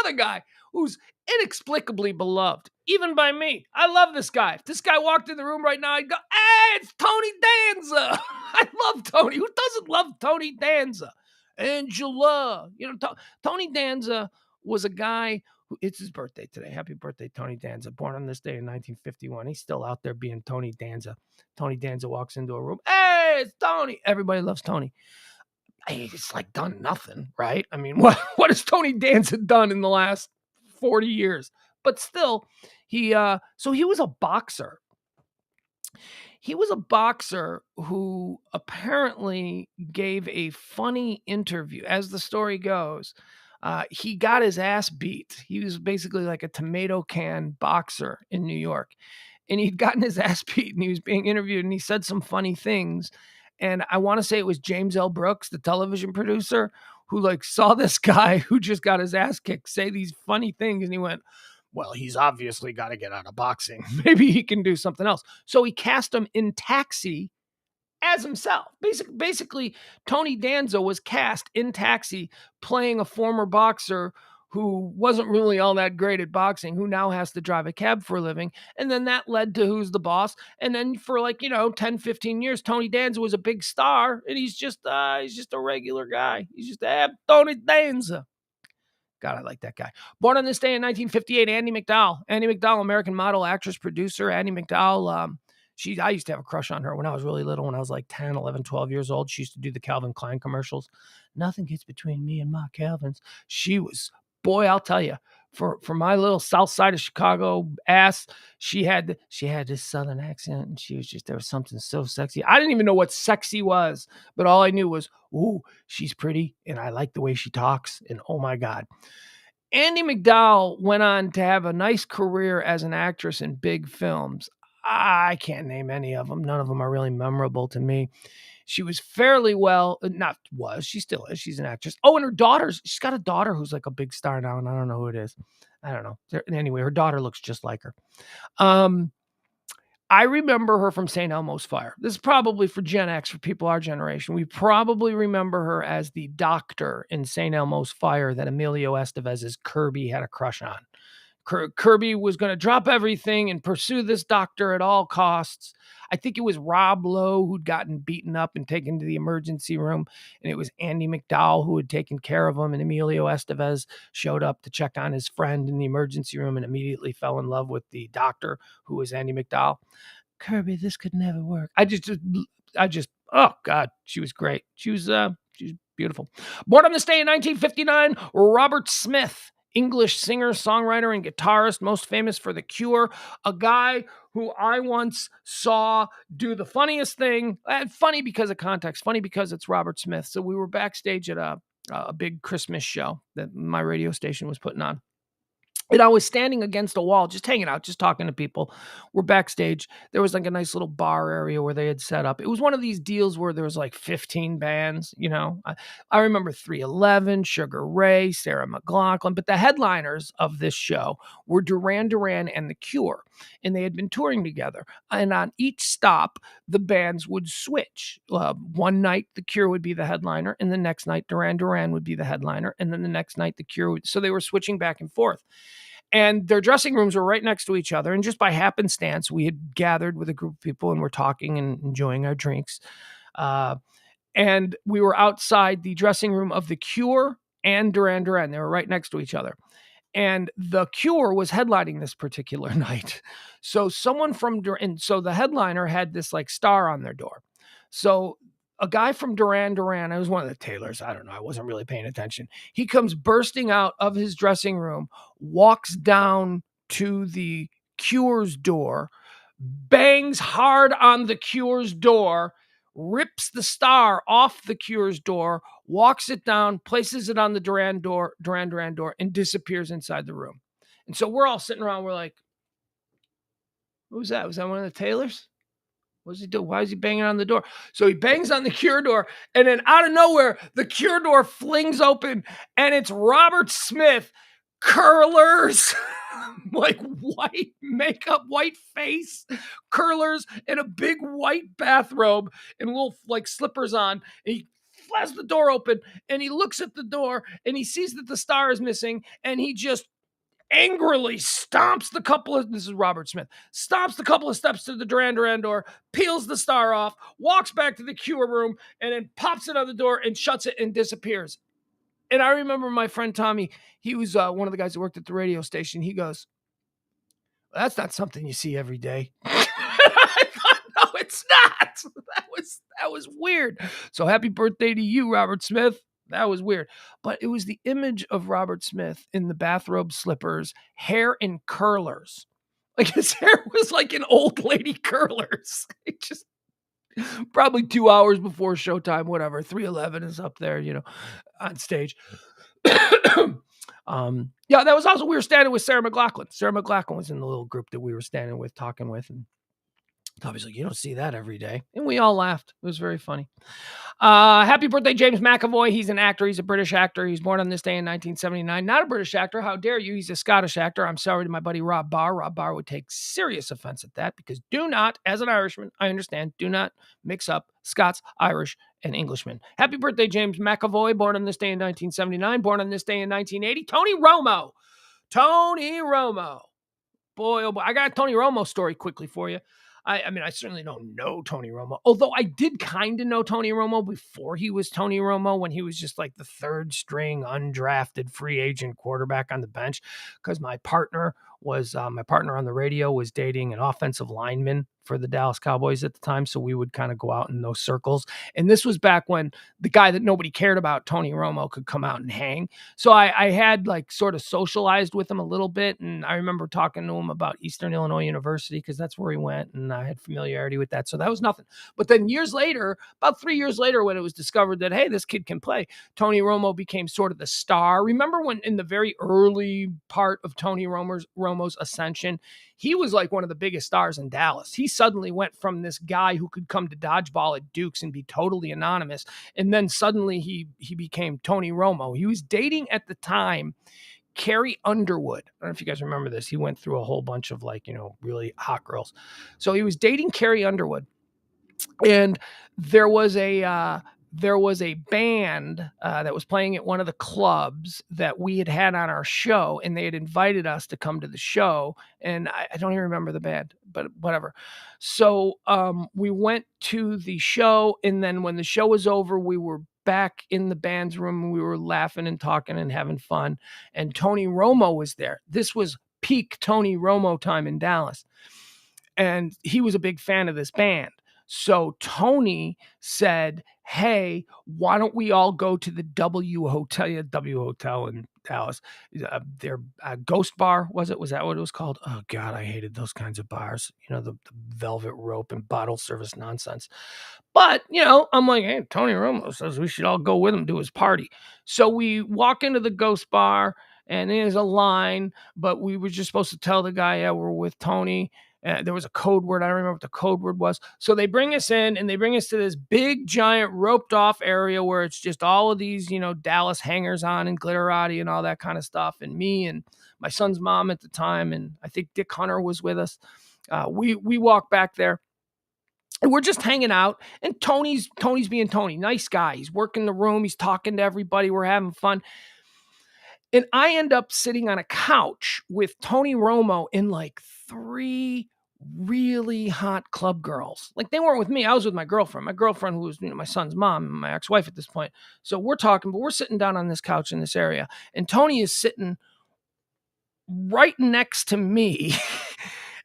another guy who's inexplicably beloved, even by me. I love this guy. If this guy walked in the room right now, I'd go, hey, it's Tony Danza. I love Tony. Who doesn't love Tony Danza? Angela. Tony Danza was a guy who, it's his birthday today. Happy birthday, Tony Danza. Born on this day in 1951. He's still out there being Tony Danza. Tony Danza walks into a room. Hey, it's Tony. Everybody loves Tony. He's like done nothing, right? I mean, what has Tony Danza done in the last 40 years? But still, he was a boxer. He was a boxer who apparently gave a funny interview. As the story goes, he got his ass beat. He was basically like a tomato can boxer in New York. And he'd gotten his ass beat and he was being interviewed and he said some funny things. And I want to say it was James L. Brooks, the television producer, who like saw this guy who just got his ass kicked say these funny things. And he went, well, he's obviously got to get out of boxing. Maybe he can do something else. So he cast him in Taxi as himself. Basically, Tony Danza was cast in Taxi playing a former boxer who wasn't really all that great at boxing, who now has to drive a cab for a living. And then that led to Who's the Boss. And then for 10, 15 years, Tony Danza was a big star. And he's just a regular guy. He's just Tony Danza. God, I like that guy. Born on this day in 1958, Andie MacDowell. Andie MacDowell, American model, actress, producer. Andie MacDowell, I used to have a crush on her when I was really little, when I was like 10, 11, 12 years old. She used to do the Calvin Klein commercials. Nothing gets between me and my Calvins. She was, boy, I'll tell you, for my little south side of Chicago ass, she had this southern accent, and there was something so sexy. I didn't even know what sexy was, but all I knew was, ooh, she's pretty, and I like the way she talks, and oh my God. Andie MacDowell went on to have a nice career as an actress in big films. I can't name any of them. None of them are really memorable to me. She was fairly she still is. She's an actress. Oh, and she's got a daughter who's like a big star now, and I don't know who it is. I don't know. Anyway, her daughter looks just like her. I remember her from St. Elmo's Fire. This is probably for Gen X, for people our generation. We probably remember her as the doctor in St. Elmo's Fire that Emilio Estevez's Kirby had a crush on. Kirby was going to drop everything and pursue this doctor at all costs. I think it was Rob Lowe who'd gotten beaten up and taken to the emergency room, and it was Andie MacDowell who had taken care of him, and Emilio Estevez showed up to check on his friend in the emergency room and immediately fell in love with the doctor, who was Andie MacDowell. Kirby, this could never work. Oh God, she was great. She was beautiful. Born on this day in 1959, Robert Smith, English singer, songwriter, and guitarist, most famous for The Cure, a guy who I once saw do the funniest thing. Funny because of context, funny because it's Robert Smith. So we were backstage at a big Christmas show that my radio station was putting on. And I was standing against a wall, just hanging out, just talking to people. We're backstage. There was like a nice little bar area where they had set up. It was one of these deals where there was like 15 bands, I remember 311, Sugar Ray, Sarah McLachlan. But the headliners of this show were Duran Duran and The Cure. And they had been touring together. And on each stop, the bands would switch. One night, The Cure would be the headliner. And the next night, Duran Duran would be the headliner. And then the next night, The Cure would. So they were switching back and forth. And their dressing rooms were right next to each other. And just by happenstance, we had gathered with a group of people and were talking and enjoying our drinks. And we were outside the dressing room of The Cure and Duran Duran. They were right next to each other. And The Cure was headlining this particular night. So someone from, and so the headliner had this like star on their door. So a guy from Duran Duran, it was one of the Taylors, I don't know, I wasn't really paying attention. He comes bursting out of his dressing room, walks down to the Cure's door, bangs hard on the Cure's door, rips the star off the Cure's door, walks it down, places it on the Duran Duran door, and disappears inside the room. And so we're all sitting around, we're like, what was that? Was that one of the Taylors? What does he do? Why is he banging on the door? So he bangs on the Cure door, and then out of nowhere, the Cure door flings open, and it's Robert Smith, curlers, like white makeup, white face, curlers, and a big white bathrobe, and little like slippers on. And he flashes the door open, and he looks at the door, and he sees that the star is missing, and he just angrily stomps the couple of, this is Robert Smith, stomps the couple of steps to the Duran Duran door, peels the star off, walks back to the Cure room, and then pops it on the door and shuts it and disappears. And I remember my friend Tommy, he was one of the guys that worked at the radio station. He goes, well, that's not something you see every day. I thought, no, it's not. That was weird. So happy birthday to you, Robert Smith. That was weird. But it was the image of Robert Smith in the bathrobe slippers, hair in curlers. Like his hair was like an old lady curlers. It just probably 2 hours before showtime, whatever. 311 is up there, on stage. Yeah, that was also, we were standing with Sarah McLachlan. Sarah McLachlan was in the little group that we were standing with, talking with, and Tommy's like, you don't see that every day. And we all laughed. It was very funny. Happy birthday, James McAvoy. He's an actor. He's a British actor. He's born on this day in 1979. Not a British actor. How dare you? He's a Scottish actor. I'm sorry to my buddy Rob Barr. Rob Barr would take serious offense at that, because do not, as an Irishman, I understand, do not mix up Scots, Irish, and Englishmen. Happy birthday, James McAvoy. Born on this day in 1979. Born on this day in 1980. Tony Romo. Tony Romo. Boy, oh boy. I got a Tony Romo story quickly for you. I mean, I certainly don't know Tony Romo, although I did kind of know Tony Romo before he was Tony Romo, when he was just like the third string undrafted free agent quarterback on the bench, because my partner on the radio was dating an offensive lineman for the Dallas Cowboys at the time. So we would kind of go out in those circles. And this was back when the guy that nobody cared about, Tony Romo, could come out and hang. So I had like sort of socialized with him a little bit. And I remember talking to him about Eastern Illinois University, because that's where he went. And I had familiarity with that. So that was nothing. But then years later, about 3 years later, when it was discovered that, hey, this kid can play, Tony Romo became sort of the star. Remember when in the very early part of Tony Romo's ascension, he was like one of the biggest stars in Dallas. He suddenly went from this guy who could come to dodgeball at Duke's and be totally anonymous, and then suddenly he became Tony Romo. He was dating at the time Carrie Underwood. I don't know if you guys remember this. He went through a whole bunch of really hot girls. So he was dating Carrie Underwood, and there was a band that was playing at one of the clubs that we had on our show, and they had invited us to come to the show. And I don't even remember the band, but whatever. So we went to the show, and then when the show was over, we were back in the band's room, and we were laughing and talking and having fun. And Tony Romo was there. This was peak Tony Romo time in Dallas. And he was a big fan of this band. So Tony said, hey, why don't we all go to the W Hotel in Dallas? Their Ghost Bar, was it? Was that what it was called? Oh, God, I hated those kinds of bars. The velvet rope and bottle service nonsense. But, I'm like, hey, Tony Romo says we should all go with him to his party. So we walk into the Ghost Bar, and there's a line, but we were just supposed to tell the guy, yeah, we're with Tony. There was a code word. I don't remember what the code word was. So they bring us in, and they bring us to this big, giant, roped off area where it's just all of these, Dallas hangers on and glitterati and all that kind of stuff. And me and my son's mom at the time, and I think Dick Hunter was with us. We walk back there, and we're just hanging out. And Tony's being Tony, nice guy. He's working the room. He's talking to everybody. We're having fun. And I end up sitting on a couch with Tony Romo and like 3 really hot club girls. Like, they weren't with me. I was with my girlfriend who was my son's mom and my ex-wife at this point. So we're talking, but we're sitting down on this couch in this area. And Tony is sitting right next to me.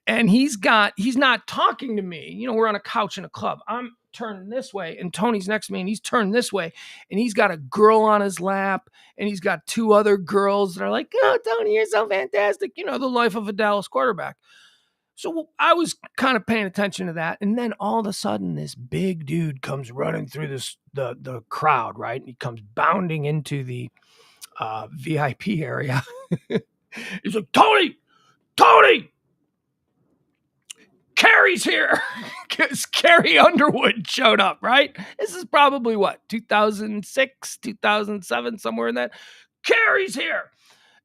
And he's not talking to me. We're on a couch in a club. I'm turning this way and Tony's next to me and he's turned this way and he's got a girl on his lap and he's got two other girls that are like, oh, Tony, you're so fantastic. The life of a Dallas quarterback. So I was kind of paying attention to that. And then all of a sudden, this big dude comes running through the crowd, right? And he comes bounding into the VIP area. He's like, Tony, Carrie's here. Because Carrie Underwood showed up, right? This is probably 2006, 2007, somewhere in that. Carrie's here.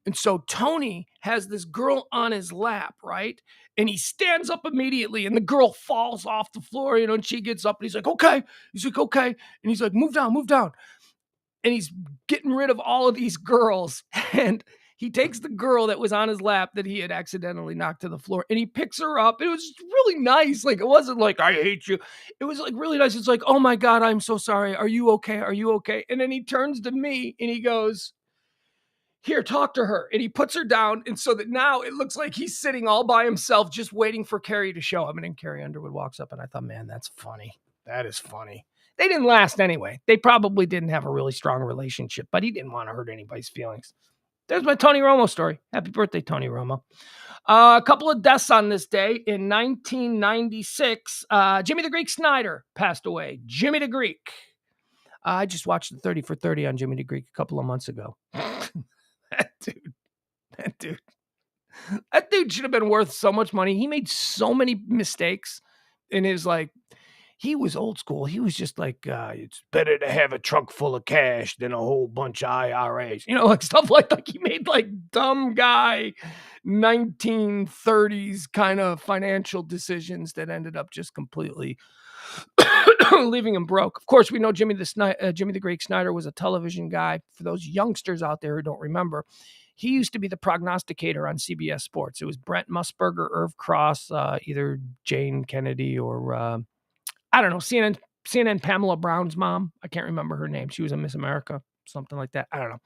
And so Tony has this girl on his lap, right? And he stands up immediately and the girl falls off the floor, and she gets up and he's like, okay. And he's like, move down. And he's getting rid of all of these girls. And he takes the girl that was on his lap that he had accidentally knocked to the floor and he picks her up. It was really nice. Like, it wasn't like, I hate you. It was like really nice. It's like, oh my God, I'm so sorry. Are you okay? And then he turns to me and he goes, here, talk to her. And he puts her down. And so that now it looks like he's sitting all by himself, just waiting for Carrie to show up. And then Carrie Underwood walks up and I thought, man, that's funny. That is funny. They didn't last anyway. They probably didn't have a really strong relationship, but he didn't want to hurt anybody's feelings. There's my Tony Romo story. Happy birthday, Tony Romo. A couple of deaths on this day. In 1996, Jimmy the Greek Snyder passed away. Jimmy the Greek. I just watched the 30 for 30 on Jimmy the Greek a couple of months ago. That dude should have been worth so much money. He made so many mistakes in his, he was old school. He was just like, it's better to have a trunk full of cash than a whole bunch of IRAs. Stuff like he made dumb guy 1930s kind of financial decisions that ended up just completely leaving him broke. Of course, we know Jimmy the Greek Snyder was a television guy. For those youngsters out there who don't remember, he used to be the prognosticator on CBS Sports. It was Brent Musburger, Irv Cross, either Jane Kennedy or I don't know, CNN Pamela Brown's mom. I can't remember her name. She was a Miss America, something like that. I don't know.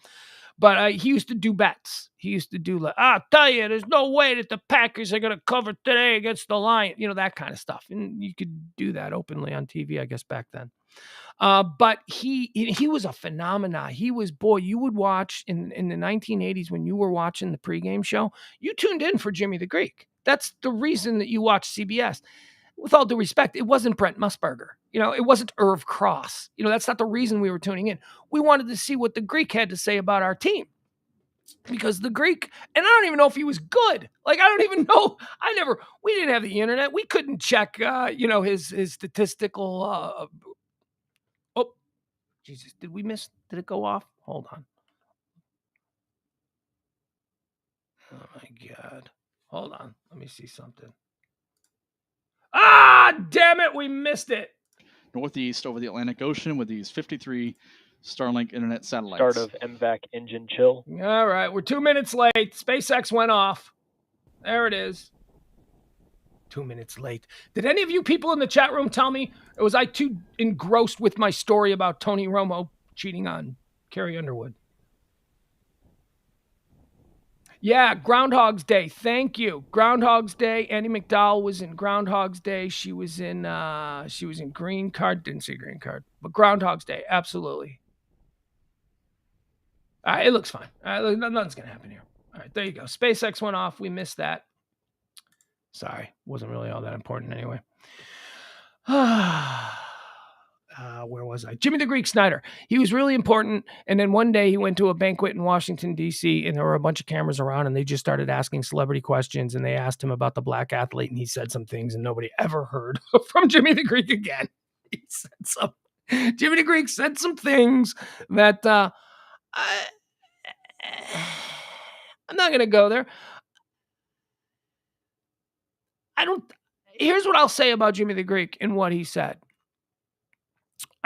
But he used to do bets. He used to do I'll tell you, there's no way that the Packers are going to cover today against the Lions. That kind of stuff. And you could do that openly on TV, I guess, back then. But he was a phenomenon. He was, you would watch in the 1980s when you were watching the pregame show, you tuned in for Jimmy the Greek. That's the reason that you watched CBS. With all due respect, it wasn't Brent Musburger. It wasn't Irv Cross. That's not the reason we were tuning in. We wanted to see what the Greek had to say about our team. Because the Greek, and I don't even know if he was good. I don't even know. We didn't have the internet. We couldn't check, his statistical. Oh, Jesus, did it go off? Hold on. Oh my God. Hold on. Let me see something. Ah, damn it. We missed it. Northeast over the Atlantic Ocean with these 53 Starlink internet satellites. Start of MVAC engine chill. All right. We're 2 minutes late. SpaceX went off. There it is. 2 minutes late. Did any of you people in the chat room tell me, or was I too engrossed with my story about Tony Romo cheating on Carrie Underwood? Yeah, Groundhog's Day. Thank you. Groundhog's Day. Andy McDowell was in Groundhog's Day. She was in Green Card. Didn't see Green Card, but Groundhog's Day. Absolutely. All right, it looks fine. Nothing's gonna happen here. All right, there you go. SpaceX went off. We missed that. Sorry, wasn't really all that important anyway. Where was I? Jimmy the Greek Snyder. He was really important. And then one day he went to a banquet in Washington, D.C., and there were a bunch of cameras around, and they just started asking celebrity questions, and they asked him about the black athlete, and he said some things, and nobody ever heard from Jimmy the Greek again. Jimmy the Greek said some things that I'm not going to go there. Here's what I'll say about Jimmy the Greek and what he said.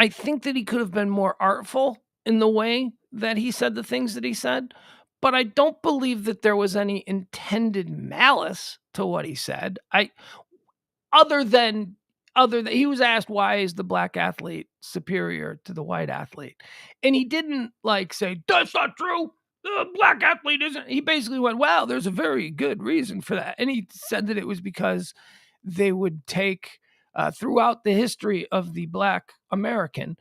I think that he could have been more artful in the way that he said the things that he said, but I don't believe that there was any intended malice to what he said. Other than he was asked, why is the black athlete superior to the white athlete? And he didn't say, that's not true. the black athlete isn't. He basically went, well, there's a very good reason for that. And he said that it was because they would take, throughout the history of the black American,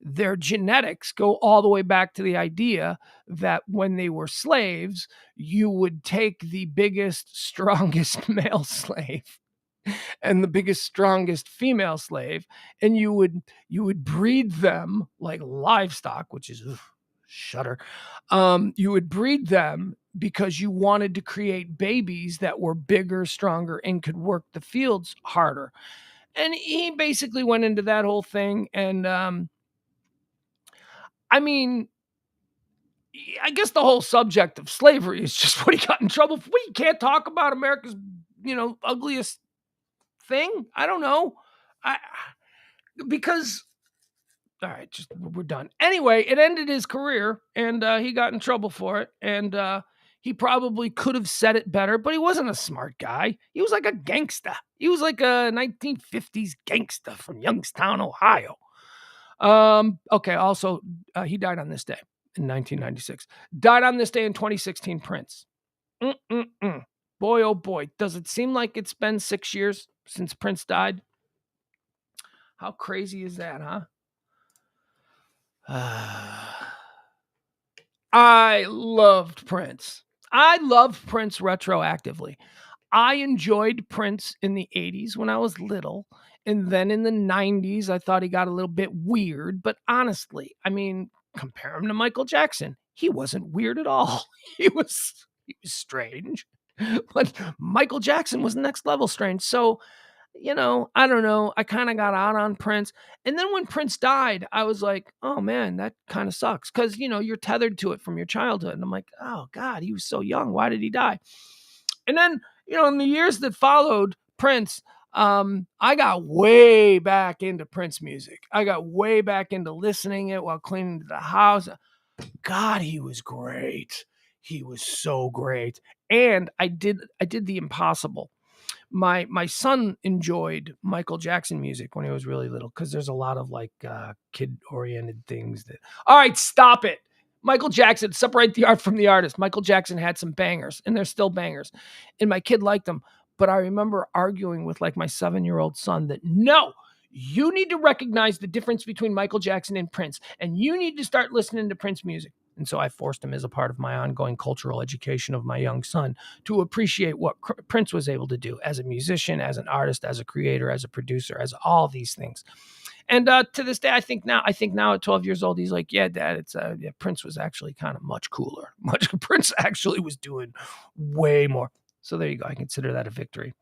their genetics go all the way back to the idea that when they were slaves, you would take the biggest, strongest male slave and the biggest, strongest female slave, and you would breed them like livestock, which is shudder. You would breed them because you wanted to create babies that were bigger, stronger, and could work the fields harder. And he basically went into that whole thing. And I mean, I guess the whole subject of slavery is just what he got in trouble for. We can't talk about America's, ugliest thing. I don't know. Because all right, just we're done. Anyway, it ended his career, and he got in trouble for it. And he probably could have said it better, but he wasn't a smart guy. He was like a gangster. He was like a 1950s gangster from Youngstown, Ohio. Okay. Also, he died on this day in 1996. Died on this day in 2016. Prince. Boy, oh boy, does it seem like it's been 6 years since Prince died? How crazy is that, huh? I loved Prince. I loved Prince retroactively. I enjoyed Prince in the 80s when I was little. And then in the 90s, I thought he got a little bit weird. But honestly, I mean, compare him to Michael Jackson. He wasn't weird at all. He was strange. But Michael Jackson was next level strange. So, I don't know. I kind of got out on Prince. And then when Prince died, I was like, oh man, that kind of sucks. Because, you're tethered to it from your childhood. And I'm like, oh God, he was so young. Why did he die? And then, in the years that followed Prince, I got way back into Prince music. I got way back into listening it while cleaning the house. God, he was great. He was so great. And I did the impossible. My son enjoyed Michael Jackson music when he was really little because there's a lot of like kid-oriented things that. All right, stop it. Michael Jackson, separate the art from the artist. Michael Jackson had some bangers, and they're still bangers. And my kid liked them. But I remember arguing with like my 7-year-old son that no, you need to recognize the difference between Michael Jackson and Prince, and you need to start listening to Prince music. And so I forced him as a part of my ongoing cultural education of my young son to appreciate what Prince was able to do as a musician, as an artist, as a creator, as a producer, as all these things. And to this day, I think now at 12 years old, he's like, yeah, Dad, Prince was actually kind of much cooler. Prince actually was doing way more. So there you go. I consider that a victory.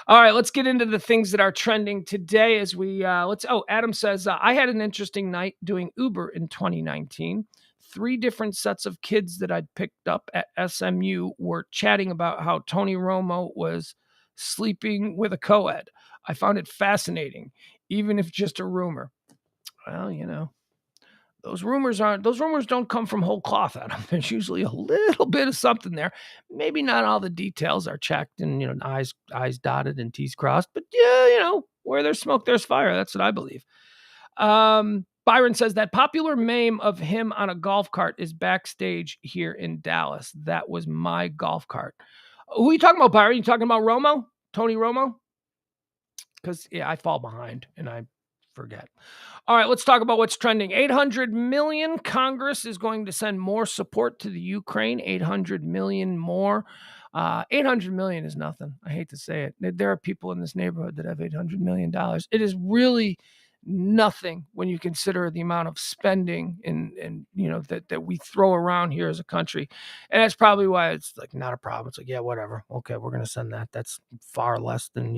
All right, let's get into the things that are trending today as we Adam says, I had an interesting night doing Uber in 2019. 3 different sets of kids that I'd picked up at SMU were chatting about how Tony Romo was sleeping with a co-ed. I found it fascinating, even if just a rumor. Well, those rumors don't come from whole cloth, Adam. There's usually a little bit of something there. Maybe not all the details are checked and, I's dotted and T's crossed, but yeah, where there's smoke, there's fire. That's what I believe. Byron says that popular meme of him on a golf cart is backstage here in Dallas. That was my golf cart. Who are you talking about, Byron? You talking about Romo? Tony Romo? Because, yeah, I fall behind and I forget. All right, let's talk about what's trending. 800 million. Congress is going to send more support to the Ukraine. 800 million more. 800 million is nothing. I hate to say it. There are people in this neighborhood that have $800 million. It is really nothing when you consider the amount of spending and that we throw around here as a country. And that's probably why it's like not a problem. It's like, yeah, whatever. Okay, we're going to send that. That's far less than,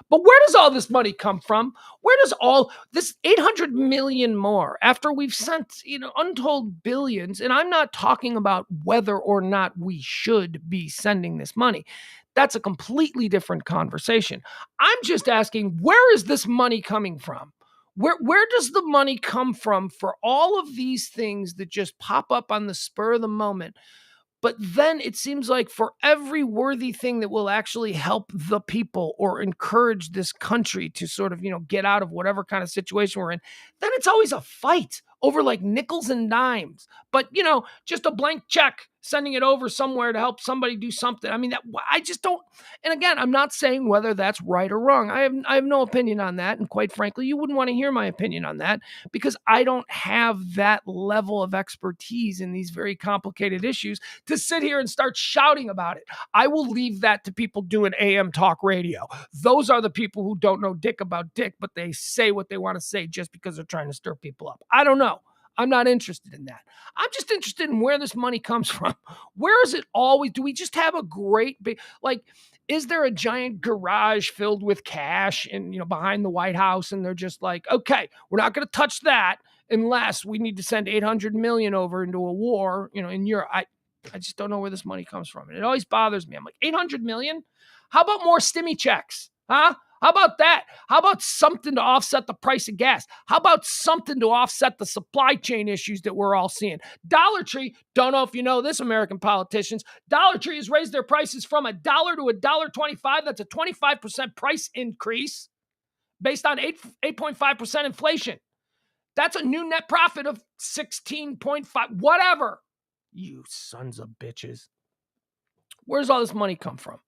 but where does all this money come from? Where does all this 800 million more after we've sent, untold billions? And I'm not talking about whether or not we should be sending this money. That's a completely different conversation. I'm just asking, where is this money coming from? Where does the money come from for all of these things that just pop up on the spur of the moment? But then it seems like for every worthy thing that will actually help the people or encourage this country to sort of, get out of whatever kind of situation we're in, then it's always a fight over like nickels and dimes, but just a blank check, sending it over somewhere to help somebody do something. I mean, I just don't. And again, I'm not saying whether that's right or wrong. I have no opinion on that. And quite frankly, you wouldn't want to hear my opinion on that because I don't have that level of expertise in these very complicated issues to sit here and start shouting about it. I will leave that to people doing AM talk radio. Those are the people who don't know dick about dick, but they say what they want to say just because they're trying to stir people up. I don't know. I'm not interested in that. I'm just interested in where this money comes from. Where is it always? Do we just have a great big, like, is there a giant garage filled with cash and, behind the White House? And they're just like, okay, we're not going to touch that unless we need to send 800 million over into a war, in Europe. I just don't know where this money comes from. And it always bothers me. I'm like, 800 million? How about more stimmy checks? Huh? How about that? How about something to offset the price of gas? How about something to offset the supply chain issues that we're all seeing? Dollar Tree, don't know if you know this, American politicians, Dollar Tree has raised their prices from $1 to $1.25. That's a 25% price increase based on 8.5% inflation. That's a new net profit of 16.5, whatever. You sons of bitches. Where's all this money come from?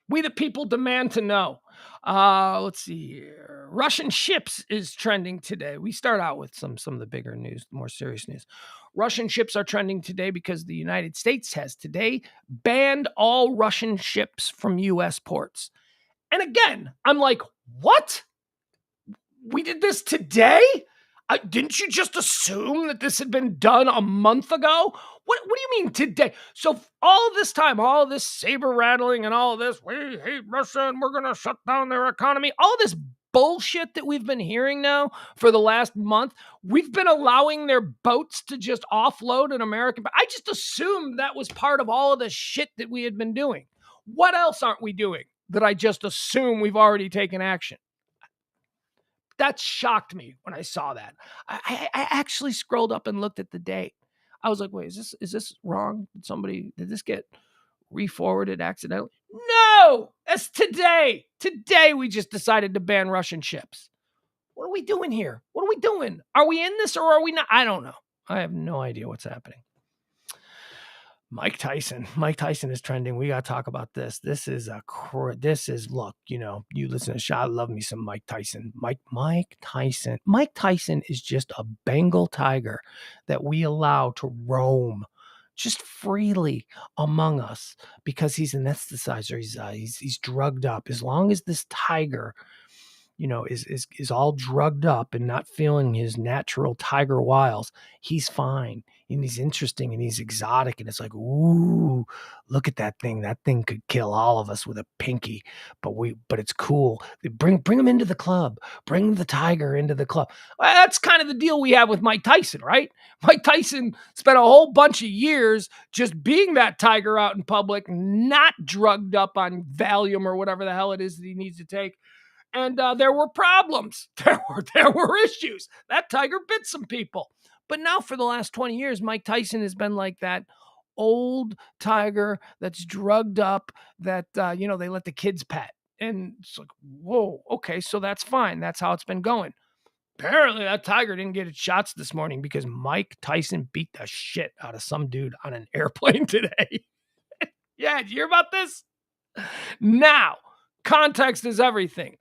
We the people demand to know. Let's see here. Russian ships is trending today. We start out with some of the bigger news, more serious news. Russian ships are trending today because the United States has today banned all Russian ships from U.S. ports. And again, I'm like, what? We did this today? Didn't you just assume that this had been done a month ago? What do you mean today? So all this time, all this saber rattling and all this, we hate Russia and we're going to shut down their economy, all this bullshit that we've been hearing now for the last month, we've been allowing their boats to just offload an American. I just assumed that was part of all of the shit that we had been doing. What else aren't we doing that I just assume we've already taken action? That shocked me when I saw that. I actually scrolled up and looked at the date. I was like, wait, is this wrong? Did this get re-forwarded accidentally? No, it's today. Today we just decided to ban Russian ships. What are we doing here? What are we doing? Are we in this or are we not? I don't know. I have no idea what's happening. Mike Tyson is trending. We got to talk about this. Look, you listen to the show. I love me some Mike Tyson. Mike Tyson is just a Bengal tiger that we allow to roam just freely among us because he's an anesthetizer. He's drugged up. As long as this tiger, is all drugged up and not feeling his natural tiger wiles, he's fine. And he's interesting and he's exotic. And it's like, ooh, look at that thing. That thing could kill all of us with a pinky, but it's cool. Bring him into the club. Bring the tiger into the club. Well, that's kind of the deal we have with Mike Tyson, right? Mike Tyson spent a whole bunch of years just being that tiger out in public, not drugged up on Valium or whatever the hell it is that he needs to take. And there were problems. There were issues. That tiger bit some people. But now for the last 20 years, Mike Tyson has been like that old tiger that's drugged up that, they let the kids pet. And it's like, whoa, okay, so that's fine. That's how it's been going. Apparently that tiger didn't get its shots this morning because Mike Tyson beat the shit out of some dude on an airplane today. Yeah, did you hear about this? Now, context is everything.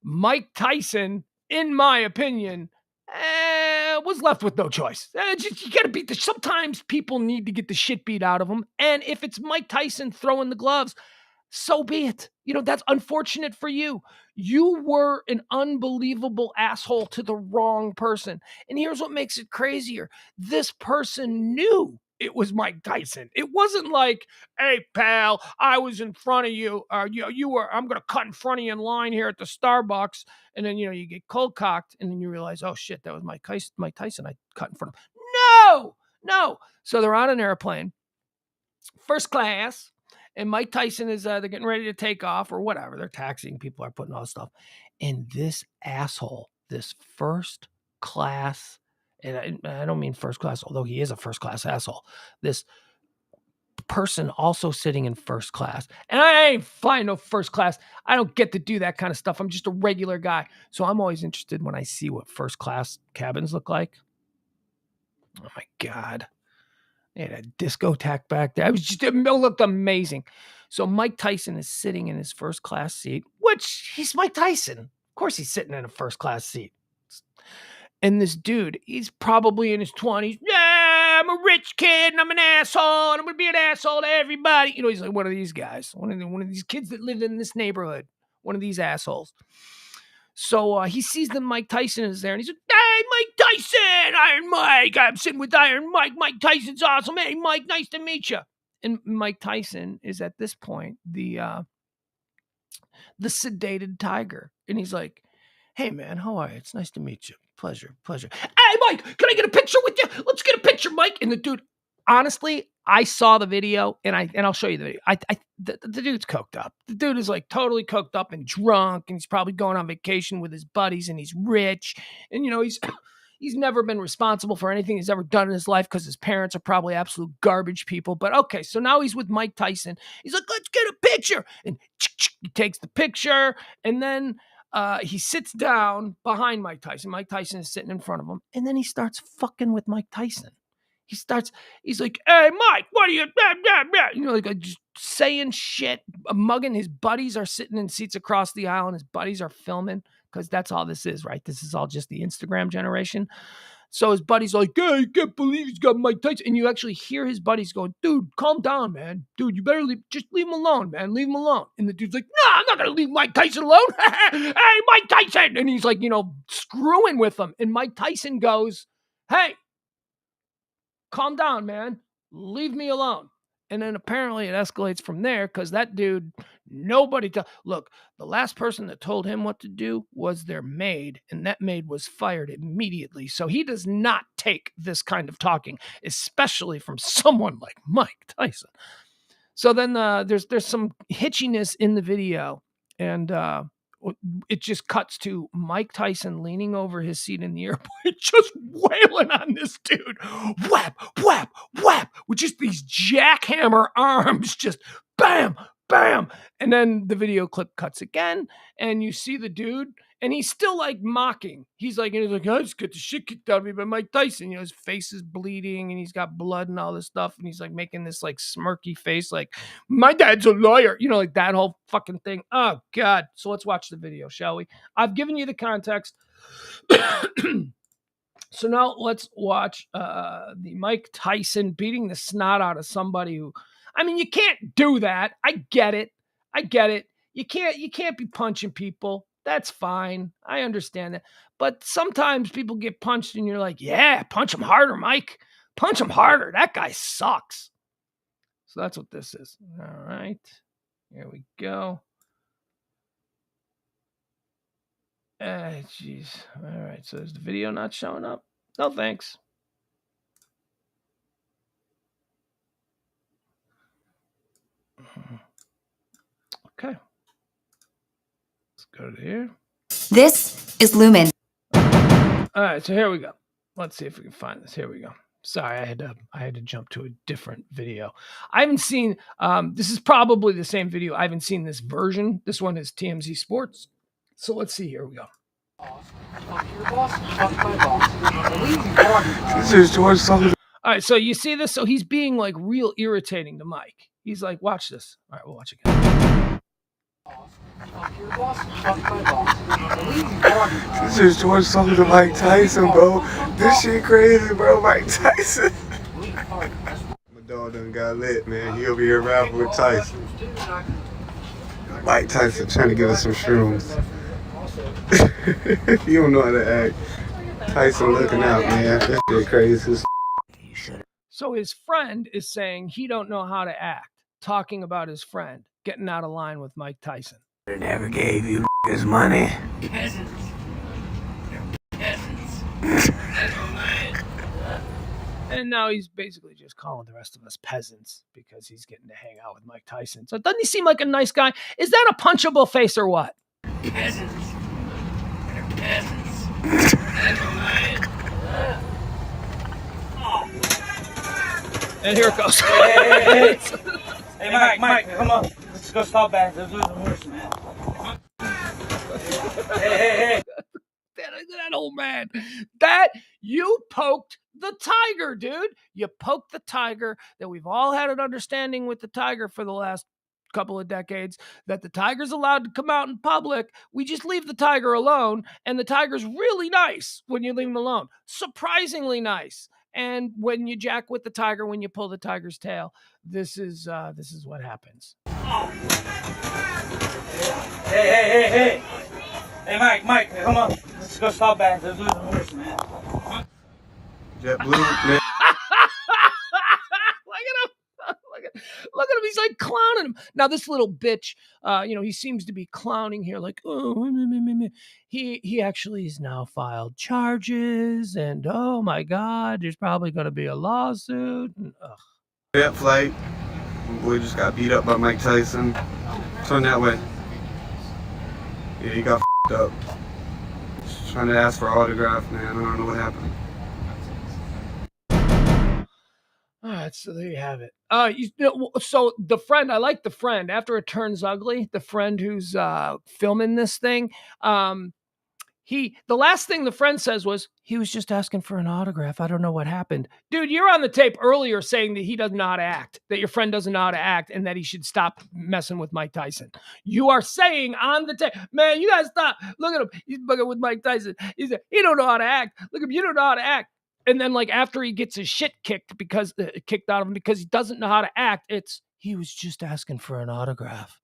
Mike Tyson, in my opinion, was left with no choice. You got to beat sometimes people need to get the shit beat out of them. And if it's Mike Tyson throwing the gloves, so be it. That's unfortunate for you. You were an unbelievable asshole to the wrong person. And here's what makes it crazier. This person knew it was Mike Tyson. It wasn't like, hey, pal, I was in front of you. You were, I'm going to cut in front of you in line here at the Starbucks. And then, you get cold cocked and then you realize, oh shit, that was Mike Tyson. I cut in front of him. No. So they're on an airplane, first class. And Mike Tyson is, they're getting ready to take off or whatever. They're taxiing. People are putting all this stuff. And this asshole, this first class, and I don't mean first class, although he is a first class asshole. This person also sitting in first class. And I ain't flying no first class. I don't get to do that kind of stuff. I'm just a regular guy. So I'm always interested when I see what first class cabins look like. Oh my God. They had a discotheque back there. It looked amazing. So Mike Tyson is sitting in his first class seat, which he's Mike Tyson. Of course he's sitting in a first class seat. And this dude, he's probably in his 20s. Yeah, I'm a rich kid and I'm an asshole and I'm going to be an asshole to everybody. You know, he's like one of these guys, one of these kids that live in this neighborhood, one of these assholes. So he sees that Mike Tyson is there and he's like, hey, Mike Tyson, Iron Mike. I'm sitting with Iron Mike. Mike Tyson's awesome. Hey, Mike, nice to meet you. And Mike Tyson is at this point the sedated tiger. And he's like, hey, man, how are you? It's nice to meet you. Pleasure. Hey, Mike, can I get a picture with you? Let's get a picture, Mike. And the dude, honestly, I saw the video and I'll show you the video. The dude's coked up. The dude is like totally coked up and drunk, and he's probably going on vacation with his buddies, and he's rich. And, you know, he's never been responsible for anything he's ever done in his life because his parents are probably absolute garbage people. But okay, so now he's with Mike Tyson. He's like, let's get a picture. And he takes the picture, and then he sits down behind Mike Tyson. Mike Tyson is sitting in front of him. And then he starts fucking with Mike Tyson. He's like, hey, Mike, what are you, you know, like just saying shit, mugging. His buddies are sitting in seats across the aisle and his buddies are filming because that's all this is, right? This is all just the Instagram generation. So his buddy's like, hey, I can't believe he's got Mike Tyson. And you actually hear his buddies going, dude, calm down, man. Dude, you better just leave him alone, man. Leave him alone. And the dude's like, no, I'm not going to leave Mike Tyson alone. Hey, Mike Tyson. And he's like, you know, screwing with him. And Mike Tyson goes, hey, calm down, man. Leave me alone. And then apparently it escalates from there because that dude, look, the last person that told him what to do was their maid, and that maid was fired immediately. So he does not take this kind of talking, especially from someone like Mike Tyson. So then there's some hitchiness in the video, and it just cuts to Mike Tyson leaning over his seat in the airplane, just wailing on this dude. Whap, whap, whap, with just these jackhammer arms, just bam, bam. And then the video clip cuts again, and you see the dude, and he's still like mocking. He's like, I just get the shit kicked out of me by Mike Tyson. You know, his face is bleeding and he's got blood and all this stuff. And he's like making this like smirky face, like, my dad's a lawyer, you know, like that whole fucking thing. Oh God. So let's watch the video, shall we? I've given you the context. So now let's watch the Mike Tyson beating the snot out of somebody who, I mean, you can't do that. I get it. You can't be punching people. That's fine. I understand that. But sometimes people get punched and you're like, yeah, punch him harder, Mike. Punch him harder. That guy sucks. So that's what this is. All right. Here we go. Jeez. All right. So is the video not showing up? No, thanks. Okay. Let's go to here. This is Lumen. All right, so here we go. Let's see if we can find this. Here we go. Sorry, I had to jump to a different video. I haven't seen. This is probably the same video. I haven't seen this version. This one is TMZ Sports. So let's see. Here we go. This is George Sullivan. All right, so you see this. So he's being like real irritating to Mike. He's like, watch this. All right, we'll watch again. This is George Sullivan, Mike Tyson, bro. This shit crazy, bro. Mike Tyson. My dog done got lit, man. He over here rapping with Tyson. Mike Tyson trying to get us some shrooms. You don't know how to act. Tyson looking out, man. That shit crazy. So his friend is saying he don't know how to act, talking about his friend getting out of line with Mike Tyson. I never gave you his money. Peasants. And now he's basically just calling the rest of us peasants because he's getting to hang out with Mike Tyson. So doesn't he seem like a nice guy? Is that a punchable face or what? Peasants. And here it goes. Hey, Mike, come on. Let's go stop back. Let's lose the horse, man. Hey. That old man. That you poked the tiger, dude. You poked the tiger that we've all had an understanding with the tiger for the last couple of decades that the tiger's allowed to come out in public. We just leave the tiger alone, and the tiger's really nice when you leave him alone. Surprisingly nice. And when you jack with the tiger, when you pull the tiger's tail, this is what happens. Hey. Hey, Mike, come on. Let's go stop back. Let's lose the horse, man. JetBlue, man. Look at him. He's like clowning him. Now, this little bitch, he seems to be clowning here like, he actually has now filed charges, and oh my God, there's probably going to be a lawsuit. And, That flight, boy just got beat up by Mike Tyson. Turn that way. Yeah, he got f***ed up. Just trying to ask for an autograph, man. I don't know what happened. all right, so there you have it. So the friend, I like the friend. After it turns ugly, the friend who's filming this thing, the last thing the friend says was, he was just asking for an autograph. I don't know what happened. Dude, you're on the tape earlier saying that he doesn't know how to act, that your friend doesn't know how to act, and that he should stop messing with Mike Tyson. You are saying on the tape, man, you guys stop. Look at him. He's bugging with Mike Tyson. He don't know how to act. Look at him. You don't know how to act. And then like after he gets his shit kicked out of him because he doesn't know how to act, he was just asking for an autograph.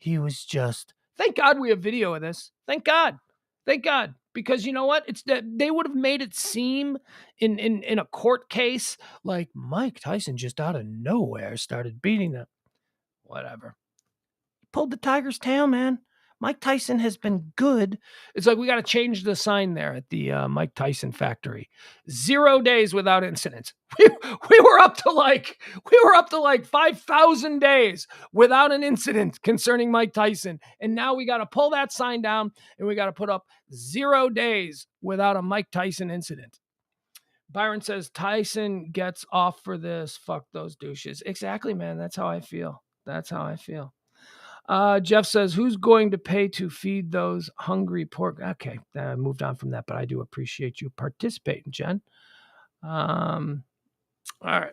Thank God we have video of this. Thank God. Because you know what? It's that they would have made it seem in a court case like Mike Tyson just out of nowhere started beating them. Whatever. Pulled the tiger's tail, man. Mike Tyson has been good. It's like we got to change the sign there at the Mike Tyson factory. 0 days without incidents. We were up to like 5,000 days without an incident concerning Mike Tyson, and now we got to pull that sign down and we got to put up 0 days without a Mike Tyson incident. Byron says Tyson gets off for this. Fuck those douches. Exactly, man. That's how I feel. Jeff says, who's going to pay to feed those hungry pork? Okay, I moved on from that, but I do appreciate you participating, Jen. All right.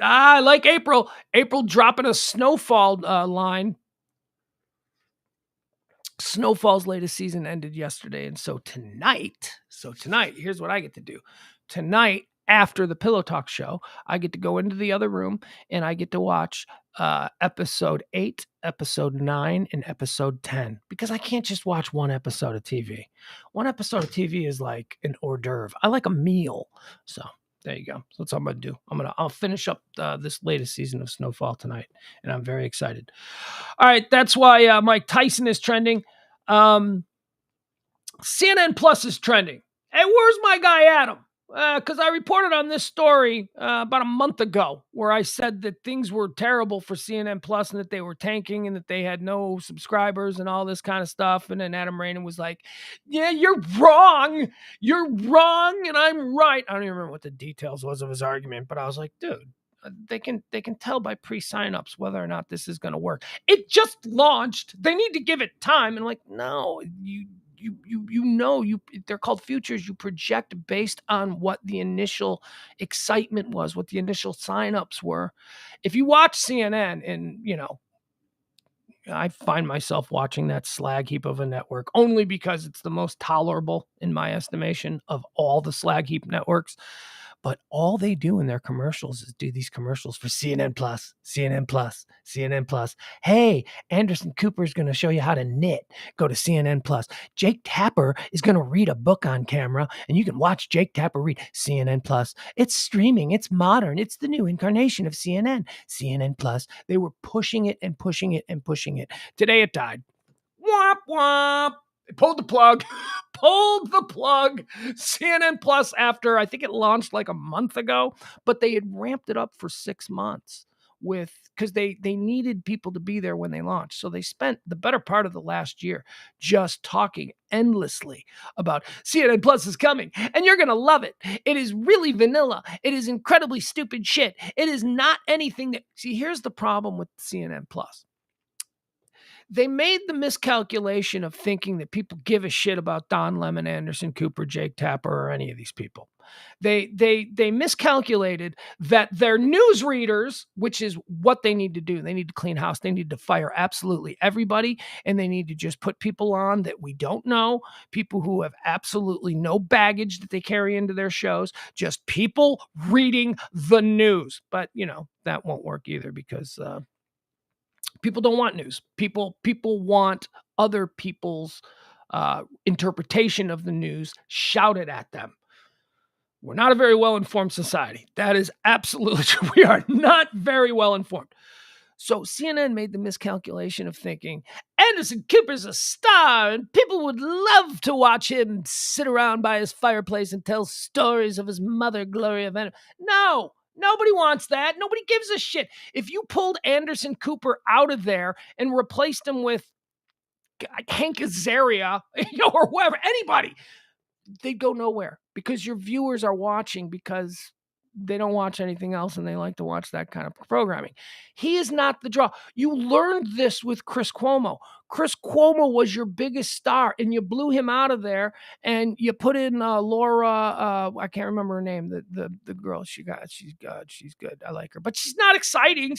I like April. April dropping a Snowfall line. Snowfall's latest season ended yesterday, and so tonight, here's what I get to do. Tonight, after the Pillow Talk show, I get to go into the other room and I get to watch episode 8, episode 9, and episode 10, because I can't just watch one episode of TV. One episode of TV is like an hors d'oeuvre. I like a meal. So there you go. So that's what I'm going to do. I'll finish up this latest season of Snowfall tonight, and I'm very excited. All right. That's why Mike Tyson is trending. CNN Plus is trending. Hey, where's my guy Adam? Because I reported on this story about a month ago where I said that things were terrible for CNN Plus and that they were tanking and that they had no subscribers and all this kind of stuff. And then Adam Rainen was like, yeah, you're wrong. You're wrong and I'm right. I don't even remember what the details was of his argument, but I was like, dude, they can tell by pre-signups whether or not this is going to work. It just launched. They need to give it time. And I'm like, no, they're called futures. You project based on what the initial excitement was, what the initial signups were. If you watch CNN, and I find myself watching that slag heap of a network only because it's the most tolerable in my estimation of all the slag heap networks. But all they do in their commercials is do these commercials for CNN Plus, CNN Plus, CNN Plus. Hey, Anderson Cooper is going to show you how to knit. Go to CNN Plus. Jake Tapper is going to read a book on camera, and you can watch Jake Tapper read. CNN Plus. It's streaming. It's modern. It's the new incarnation of CNN. CNN Plus. They were pushing it and pushing it and pushing it. Today it died. Womp womp. They pulled the plug. CNN Plus, after I think it launched like a month ago, but they had ramped it up for 6 months. because they needed people to be there when they launched. So they spent the better part of the last year just talking endlessly about CNN Plus is coming and you're going to love it. It is really vanilla. It is incredibly stupid shit. It is not anything that, see, here's the problem with CNN Plus. They made the miscalculation of thinking that people give a shit about Don Lemon, Anderson Cooper, Jake Tapper, or any of these people. They miscalculated that their news readers, which is what they need to do, they need to clean house, they need to fire absolutely everybody, and they need to just put people on that we don't know, people who have absolutely no baggage that they carry into their shows, just people reading the news. But, that won't work either because people don't want news. People want other people's interpretation of the news shouted at them. We're not a very well-informed society. That is absolutely true. We are not very well-informed. So CNN made the miscalculation of thinking Anderson Cooper's a star and people would love to watch him sit around by his fireplace and tell stories of his mother, Gloria Vanderbilt. No, nobody wants that. Nobody gives a shit. If you pulled Anderson Cooper out of there and replaced him with Hank Azaria, or whoever, anybody, they'd go nowhere because your viewers are watching because they don't watch anything else and they like to watch that kind of programming. He is not the draw. You learned this with Chris Cuomo. Chris Cuomo was your biggest star and you blew him out of there and you put in Laura, I can't remember her name, the girl she's good. I like her, but she's not exciting.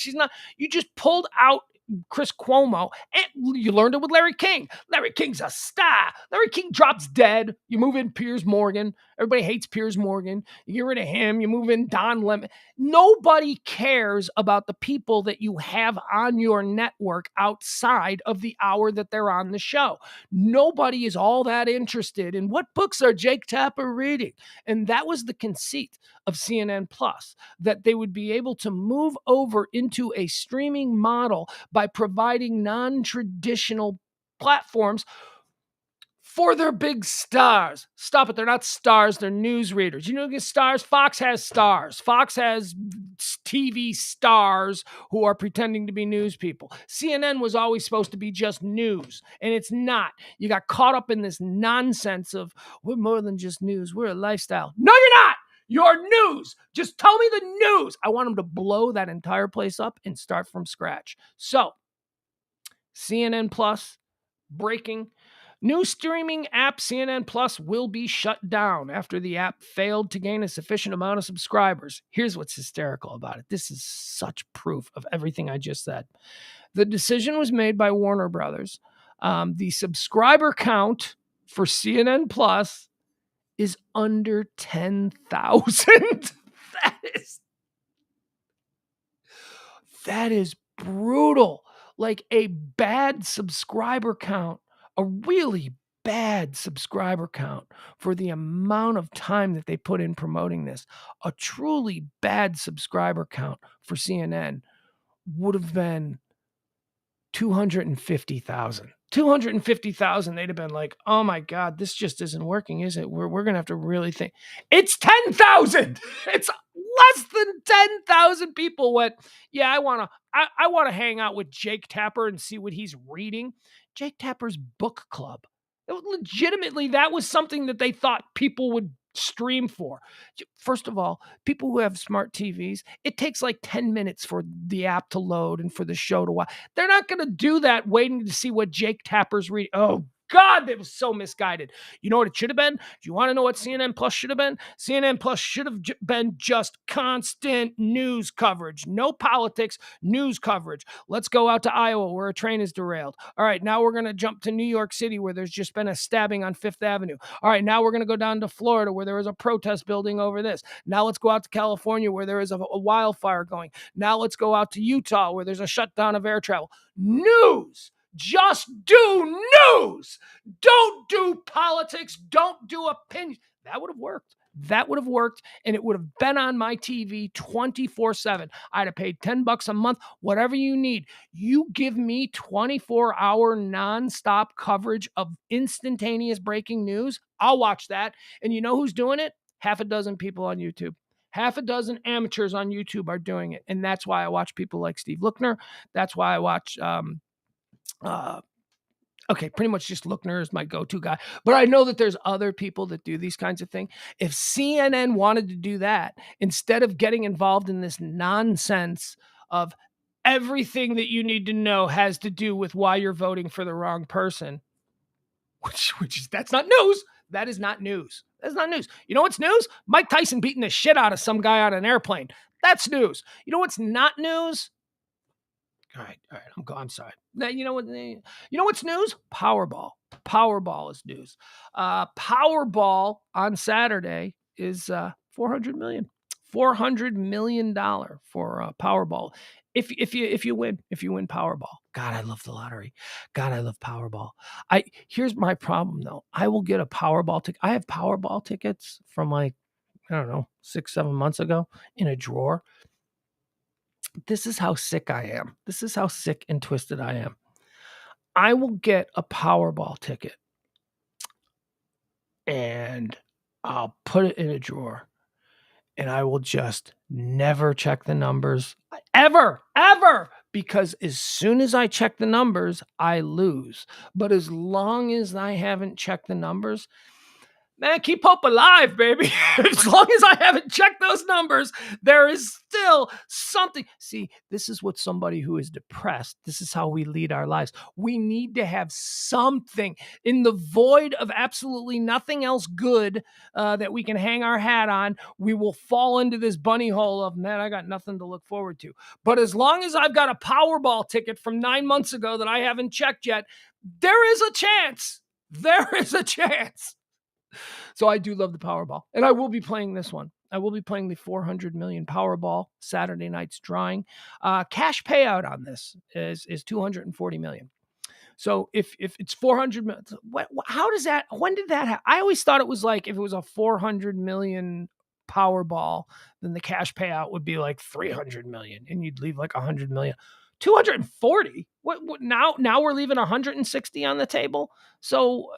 You just pulled out Chris Cuomo, and you learned it with Larry King. Larry King's a star. Larry King drops dead. You move in Piers Morgan. Everybody hates Piers Morgan. You get rid of him. You move in Don Lemon. Nobody cares about the people that you have on your network outside of the hour that they're on the show. Nobody is all that interested in what books are Jake Tapper reading. And that was the conceit of CNN Plus, that they would be able to move over into a streaming model by providing non-traditional platforms for their big stars. Stop it. They're not stars. They're news readers. You know, stars. Fox has stars. Fox has TV stars who are pretending to be news people. CNN was always supposed to be just news, and it's not. You got caught up in this nonsense of we're more than just news. We're a lifestyle. No, you're not. You're news. Just tell me the news. I want them to blow that entire place up and start from scratch. So, CNN Plus, breaking. New streaming app CNN Plus will be shut down after the app failed to gain a sufficient amount of subscribers. Here's what's hysterical about it. This is such proof of everything I just said. The decision was made by Warner Brothers. The subscriber count for CNN Plus is under 10,000. That is brutal. Like a bad subscriber count, a really bad subscriber count for the amount of time that they put in promoting this. A truly bad subscriber count for CNN would have been 250,000. 250,000, they'd have been like, oh my God, this just isn't working, is it? We're going to have to really think. It's 10,000. It's less than 10,000 people went, yeah, I want to hang out with Jake Tapper and see what he's reading. Jake Tapper's book club. Legitimately, that was something that they thought people would stream for. First of all, people who have smart TVs, it takes like 10 minutes for the app to load and for the show to watch. They're not going to do that waiting to see what Jake Tapper's reading. Oh, God, that was so misguided. You know what it should have been? Do you want to know what CNN Plus should have been? CNN Plus should have been just constant news coverage. No politics, news coverage. Let's go out to Iowa where a train is derailed. All right, now we're going to jump to New York City where there's just been a stabbing on Fifth Avenue. All right, now we're going to go down to Florida where there was a protest building over this. Now let's go out to California where there is a wildfire going. Now let's go out to Utah where there's a shutdown of air travel. News! Just do news. Don't do politics. Don't do opinions. That would have worked. That would have worked, and it would have been on my TV 24/7. I'd have paid $10 a month, whatever you need. You give me 24-hour nonstop coverage of instantaneous breaking news. I'll watch that. And you know who's doing it? Half a dozen people on YouTube. Half a dozen amateurs on YouTube are doing it. And that's why I watch people like Steve Lookner. That's why I watch, pretty much just Lookner is my go-to guy. But I know that there's other people that do these kinds of things. If CNN wanted to do that, instead of getting involved in this nonsense of everything that you need to know has to do with why you're voting for the wrong person, which is, that's not news. That is not news. That's not news. You know what's news? Mike Tyson beating the shit out of some guy on an airplane. That's news. You know what's not news? All right. I'm sorry. Now, you know what's news? Powerball. Powerball is news. Powerball on Saturday is $400 million. $400 million for Powerball. If you win Powerball. God, I love the lottery. God, I love Powerball. Here's my problem though. I will get a Powerball ticket. I have Powerball tickets from like, I don't know, 6-7 months ago in a drawer. This is how sick I am. This is how sick and twisted I am. I will get a Powerball ticket and I'll put it in a drawer and I will just never check the numbers ever, because as soon as I check the numbers, I lose. But as long as I haven't checked the numbers, man, keep hope alive, baby. As long as I haven't checked those numbers, there is still something. See, this is what somebody who is depressed, this is how we lead our lives. We need to have something in the void of absolutely nothing else good that we can hang our hat on. We will fall into this bunny hole of, man, I got nothing to look forward to. But as long as I've got a Powerball ticket from 9 months ago that I haven't checked yet, there is a chance. There is a chance. So I do love the Powerball, and I will be playing this one. I will be playing the 400 million Powerball Saturday night's drawing. Cash payout on this is 240 million. So if it's 400 million, how does that? When did that happen? I always thought it was like if it was a 400 million Powerball, then the cash payout would be like 300 million, and you'd leave like 100 million. 240. What now we're leaving 160 on the table. So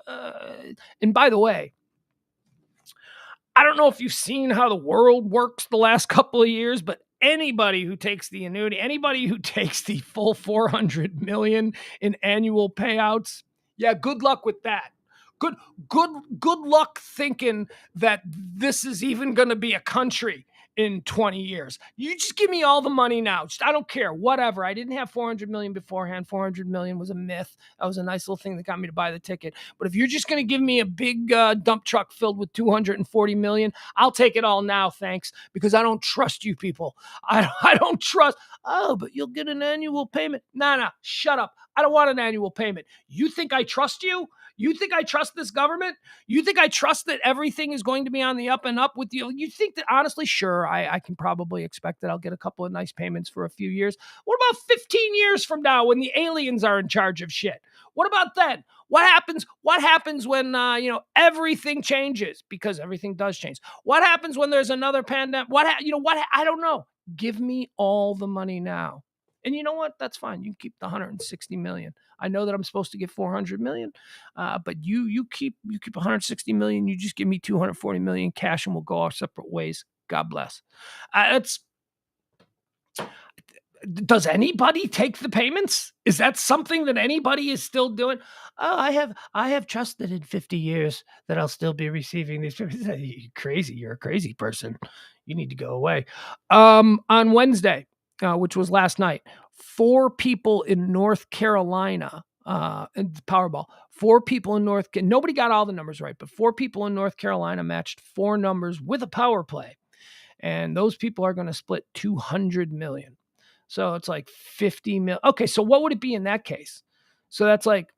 and by the way, I don't know if you've seen how the world works the last couple of years, but anybody who takes the annuity, anybody who takes the full 400 million in annual payouts, yeah, good luck with that. Good luck thinking that this is even going to be a country in 20 years. You just give me all the money now. I don't care, whatever. I didn't have 400 million beforehand. 400 million was a myth. That was a nice little thing that got me to buy the ticket. But if you're just going to give me a big dump truck filled with 240 million, I'll take it all now, thanks, because I don't trust you people. I don't trust. Oh, but you'll get an annual payment. Nah, shut up. I don't want an annual payment. You think I trust you? You think I trust this government? You think I trust that everything is going to be on the up and up with you? You think that, honestly, sure, I can probably expect that I'll get a couple of nice payments for a few years. What about 15 years from now when the aliens are in charge of shit? What about then? What happens when, everything changes? Because everything does change. What happens when there's another pandemic? I don't know. Give me all the money now. And you know what? That's fine. You can keep the 160 million. I know that I'm supposed to get 400 million, but you keep 160 million. You just give me 240 million cash, and we'll go our separate ways. God bless. Does anybody take the payments? Is that something that anybody is still doing? Oh, I have trusted in 50 years that I'll still be receiving these payments. You're crazy. You're a crazy person. You need to go away. On Wednesday, which was last night, 4 people in North Carolina, in Powerball, 4 people in nobody got all the numbers right, but 4 people in North Carolina matched 4 numbers with a power play. And those people are going to split 200 million. So it's like 50 million. Okay, so what would it be in that case? So it's like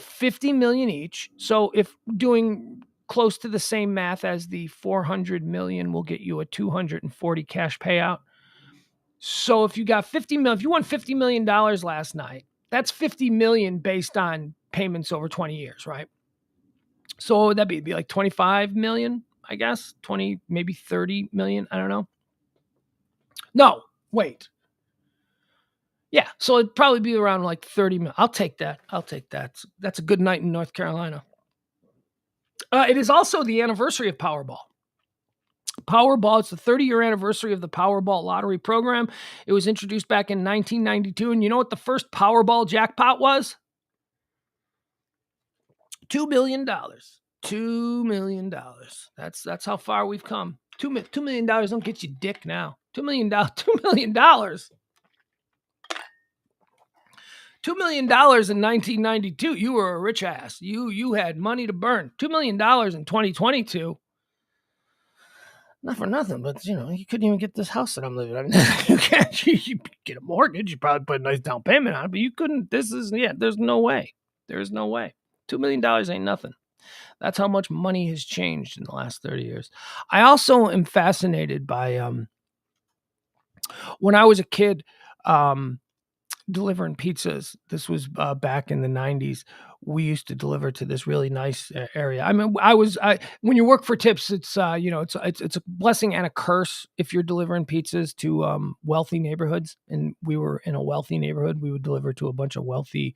50 million each. So if doing close to the same math as the 400 million will get you a 240 cash payout. So if you got 50 million, if you won $50 million last night, that's 50 million based on payments over 20 years, right? So what would that be? It'd be like 25 million, I guess, 20, maybe 30 million. I don't know. No, wait. Yeah. So it'd probably be around like 30 million. I'll take that. That's a good night in North Carolina. It is also the anniversary of Powerball. Powerball, it's the 30-year anniversary of the Powerball lottery program. It was introduced back in 1992. And you know what the first Powerball jackpot was? $2 million. $2 million. That's how far we've come. $2 million don't get you dick now. $2 million. $2 million. $2 million in 1992. You were a rich ass. You had money to burn. $2 million in 2022. Not for nothing, but you couldn't even get this house that I'm living in. You can't. You get a mortgage. You probably put a nice down payment on it, but you couldn't. There's no way. There's no way. $2 million ain't nothing. That's how much money has changed in the last 30 years. I also am fascinated by when I was a kid delivering pizzas. This was back in the 90s. We used to deliver to this really nice area. I mean, when you work for tips, it's it's a blessing and a curse if you're delivering pizzas to wealthy neighborhoods. And we were in a wealthy neighborhood. We would deliver to a bunch of wealthy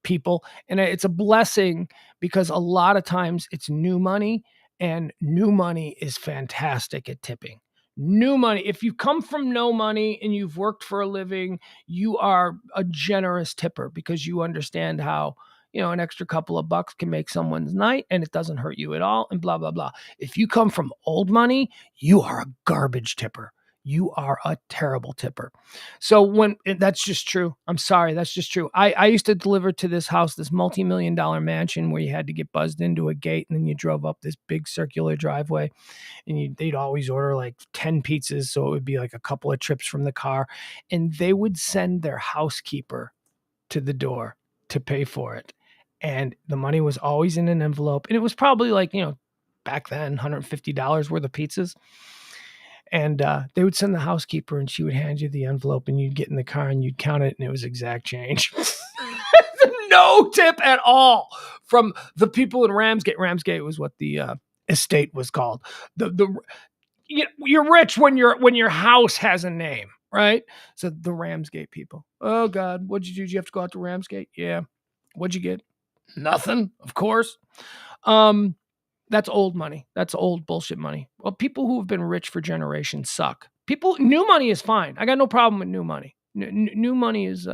people, and it's a blessing because a lot of times it's new money, and new money is fantastic at tipping. New money, if you come from no money and you've worked for a living, you are a generous tipper because you understand how an extra couple of bucks can make someone's night and it doesn't hurt you at all, and blah blah blah. If you come from old money, you are a garbage tipper. You are a terrible tipper. So that's just true. I'm sorry. That's just true. I used to deliver to this house, this multi-million-dollar mansion where you had to get buzzed into a gate and then you drove up this big circular driveway, and they'd always order like 10 pizzas. So it would be like a couple of trips from the car, and they would send their housekeeper to the door to pay for it. And the money was always in an envelope. And it was probably like, back then, $150 worth of pizzas. And they would send the housekeeper and she would hand you the envelope and you'd get in the car and you'd count it and it was exact change. No tip at all from the people in Ramsgate. Ramsgate was what the estate was called. You're rich when your house has a name, right? So the Ramsgate people. Oh God, what'd you do? Did you have to go out to Ramsgate? Yeah. What'd you get? Nothing, of course. That's old money. That's old bullshit money. Well, people who have been rich for generations suck. New money is fine. I got no problem with new money. New money's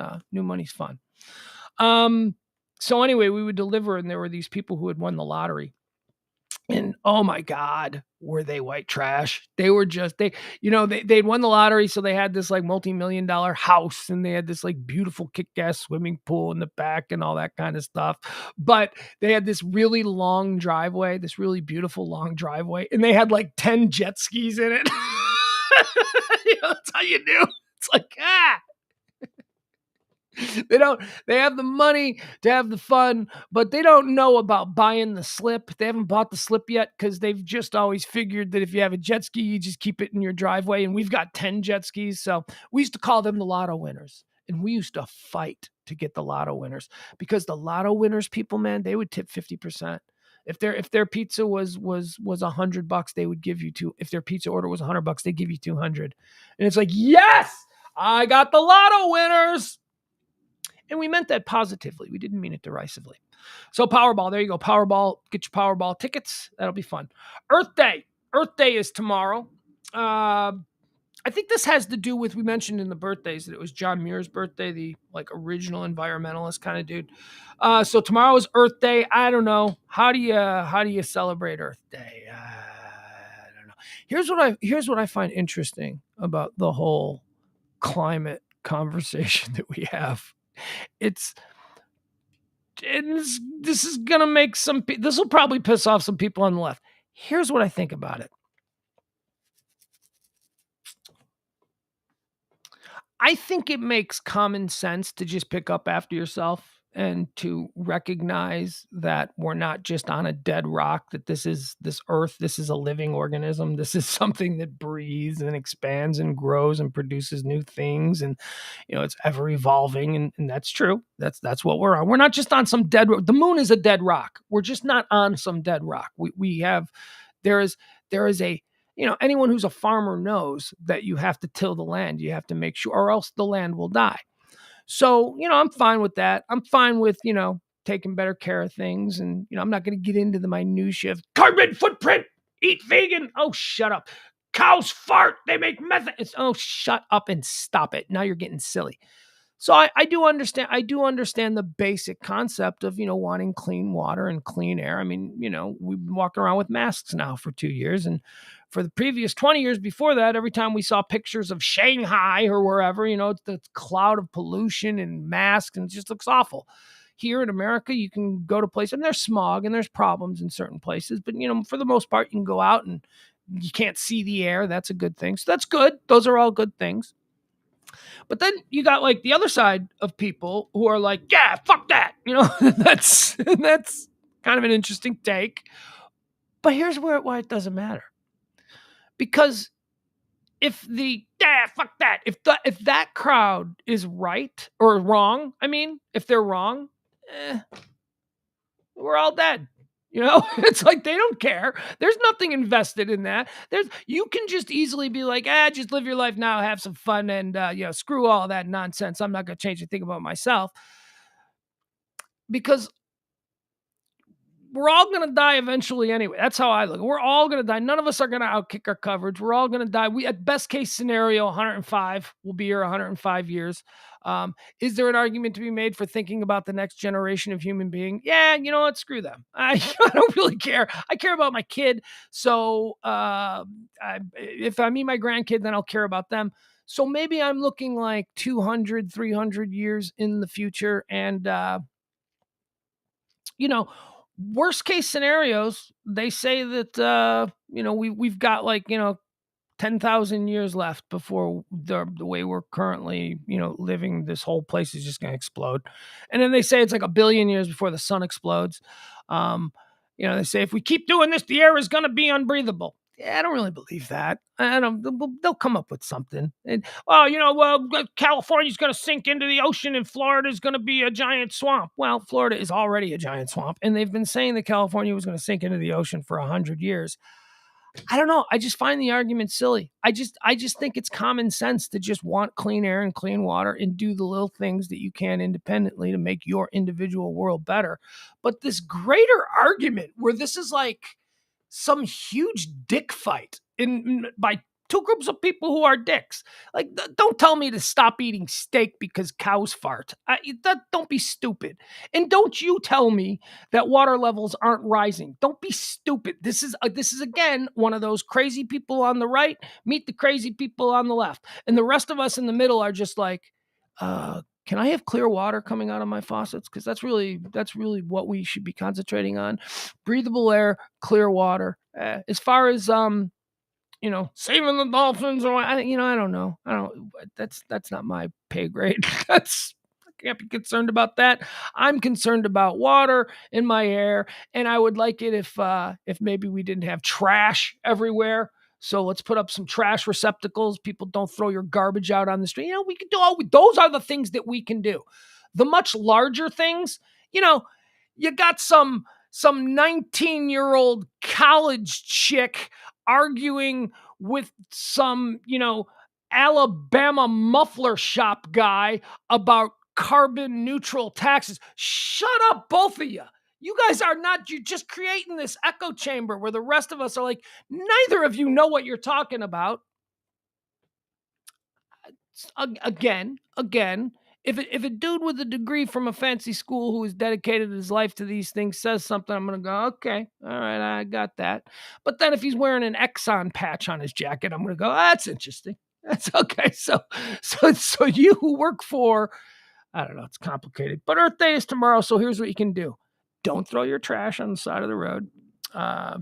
fun. So anyway, we would deliver, and there were these people who had won the lottery. And oh my God, were they white trash? They were just, they'd won the lottery. So they had this like multi-million-dollar house, and they had this like beautiful kick-ass swimming pool in the back and all that kind of stuff. But they had this really long driveway, this really beautiful long driveway. And they had like 10 jet skis in it. That's how you do. It's like, they have the money to have the fun, but they don't know about buying the slip. They haven't bought the slip yet because they've just always figured that if you have a jet ski, you just keep it in your driveway. And we've got 10 jet skis. So we used to call them the lotto winners. And we used to fight to get the lotto winners because the lotto winners, people, man, they would tip 50%. If their pizza was $100, they would give you if their pizza order was $100, they give you 200. And it's like, yes, I got the lotto winners. And we meant that positively. We didn't mean it derisively. So Powerball, there you go. Powerball, get your Powerball tickets. That'll be fun. Earth Day. Earth Day is tomorrow. I think this has to do with, we mentioned in the birthdays that it was John Muir's birthday, the like original environmentalist kind of dude. So tomorrow is Earth Day. I don't know. How do you celebrate Earth Day? I don't know. Here's what I find interesting about the whole climate conversation that we have. This is gonna make this will probably piss off some people on the left. Here's what I think about it. I think it makes common sense to just pick up after yourself and to recognize that we're not just on a dead rock, that this earth, this is a living organism. This is something that breathes and expands and grows and produces new things. And, it's ever evolving. And that's true. That's what we're on. We're not just on some dead rock. The moon is a dead rock. We're just not on some dead rock. There is a, anyone who's a farmer knows that you have to till the land. You have to make sure, or else the land will die. So, I'm fine with that. I'm fine with, taking better care of things. And, I'm not going to get into the minutiae of carbon footprint Eat vegan. Oh, shut up. Cows fart. They make methane. Oh, shut up and stop it. Now you're getting silly. So I do understand. I do understand the basic concept of, wanting clean water and clean air. I mean, we've been walking around with masks now for 2 years. And for the previous 20 years before that, every time we saw pictures of Shanghai or wherever, it's the cloud of pollution and masks, and it just looks awful. Here in America, you can go to places and there's smog and there's problems in certain places. But, for the most part, you can go out and you can't see the air. That's a good thing. So that's good. Those are all good things. But then you got like the other side of people who are like, yeah, fuck that. That's kind of an interesting take. But here's why it doesn't matter. Because if fuck that, if that crowd is right or wrong, if they're wrong, we're all dead. It's like they don't care. There's nothing invested in that. You can just easily be like, just live your life now, have some fun, and screw all that nonsense. I'm not going to change a thing about myself, because we're all going to die eventually anyway. That's how I look. We're all going to die. None of us are going to outkick our coverage. We're all going to die. We, at best case scenario, 105. We'll be here 105 years. Is there an argument to be made for thinking about the next generation of human being? Yeah, you know what? Screw them. I don't really care. I care about my kid. So if I meet my grandkid, then I'll care about them. So maybe I'm looking like 200, 300 years in the future. And, worst case scenarios, they say that, we've got like, 10,000 years left before the way we're currently, living. This whole place is just going to explode. And then they say it's like 1 billion years before the sun explodes. They say if we keep doing this, the air is going to be unbreathable. Yeah, I don't really believe that. They'll come up with something. And, California's going to sink into the ocean and Florida's going to be a giant swamp. Well, Florida is already a giant swamp. And they've been saying that California was going to sink into the ocean for 100 years. I don't know. I just find the argument silly. I just think it's common sense to just want clean air and clean water and do the little things that you can independently to make your individual world better. But this greater argument where this is like some huge dick fight by two groups of people who are dicks. Like, don't tell me to stop eating steak because cows fart. Don't be stupid. And don't you tell me that water levels aren't rising. Don't be stupid. This is again one of those crazy people on the right meet the crazy people on the left, and the rest of us in the middle are just like, can I have clear water coming out of my faucets? Because that's really what we should be concentrating on. Breathable air, clear water. As far as saving the dolphins, or I don't know. That's not my pay grade. I can't be concerned about that. I'm concerned about water in my air, and I would like it if maybe we didn't have trash everywhere. So let's put up some trash receptacles. People don't throw your garbage out on the street. We can do those are the things that we can do. The much larger things, you got some 19-year-old college chick arguing with some, Alabama muffler shop guy about carbon neutral taxes. Shut up, both of you. You guys are not, you're just creating this echo chamber where the rest of us are like, neither of you know what you're talking about. Again, if a dude with a degree from a fancy school who has dedicated his life to these things says something, I'm going to go, okay, all right, I got that. But then if he's wearing an Exxon patch on his jacket, I'm going to go, that's interesting. That's okay. So you who work for, I don't know, it's complicated, but Earth Day is tomorrow. So here's what you can do. Don't throw your trash on the side of the road. I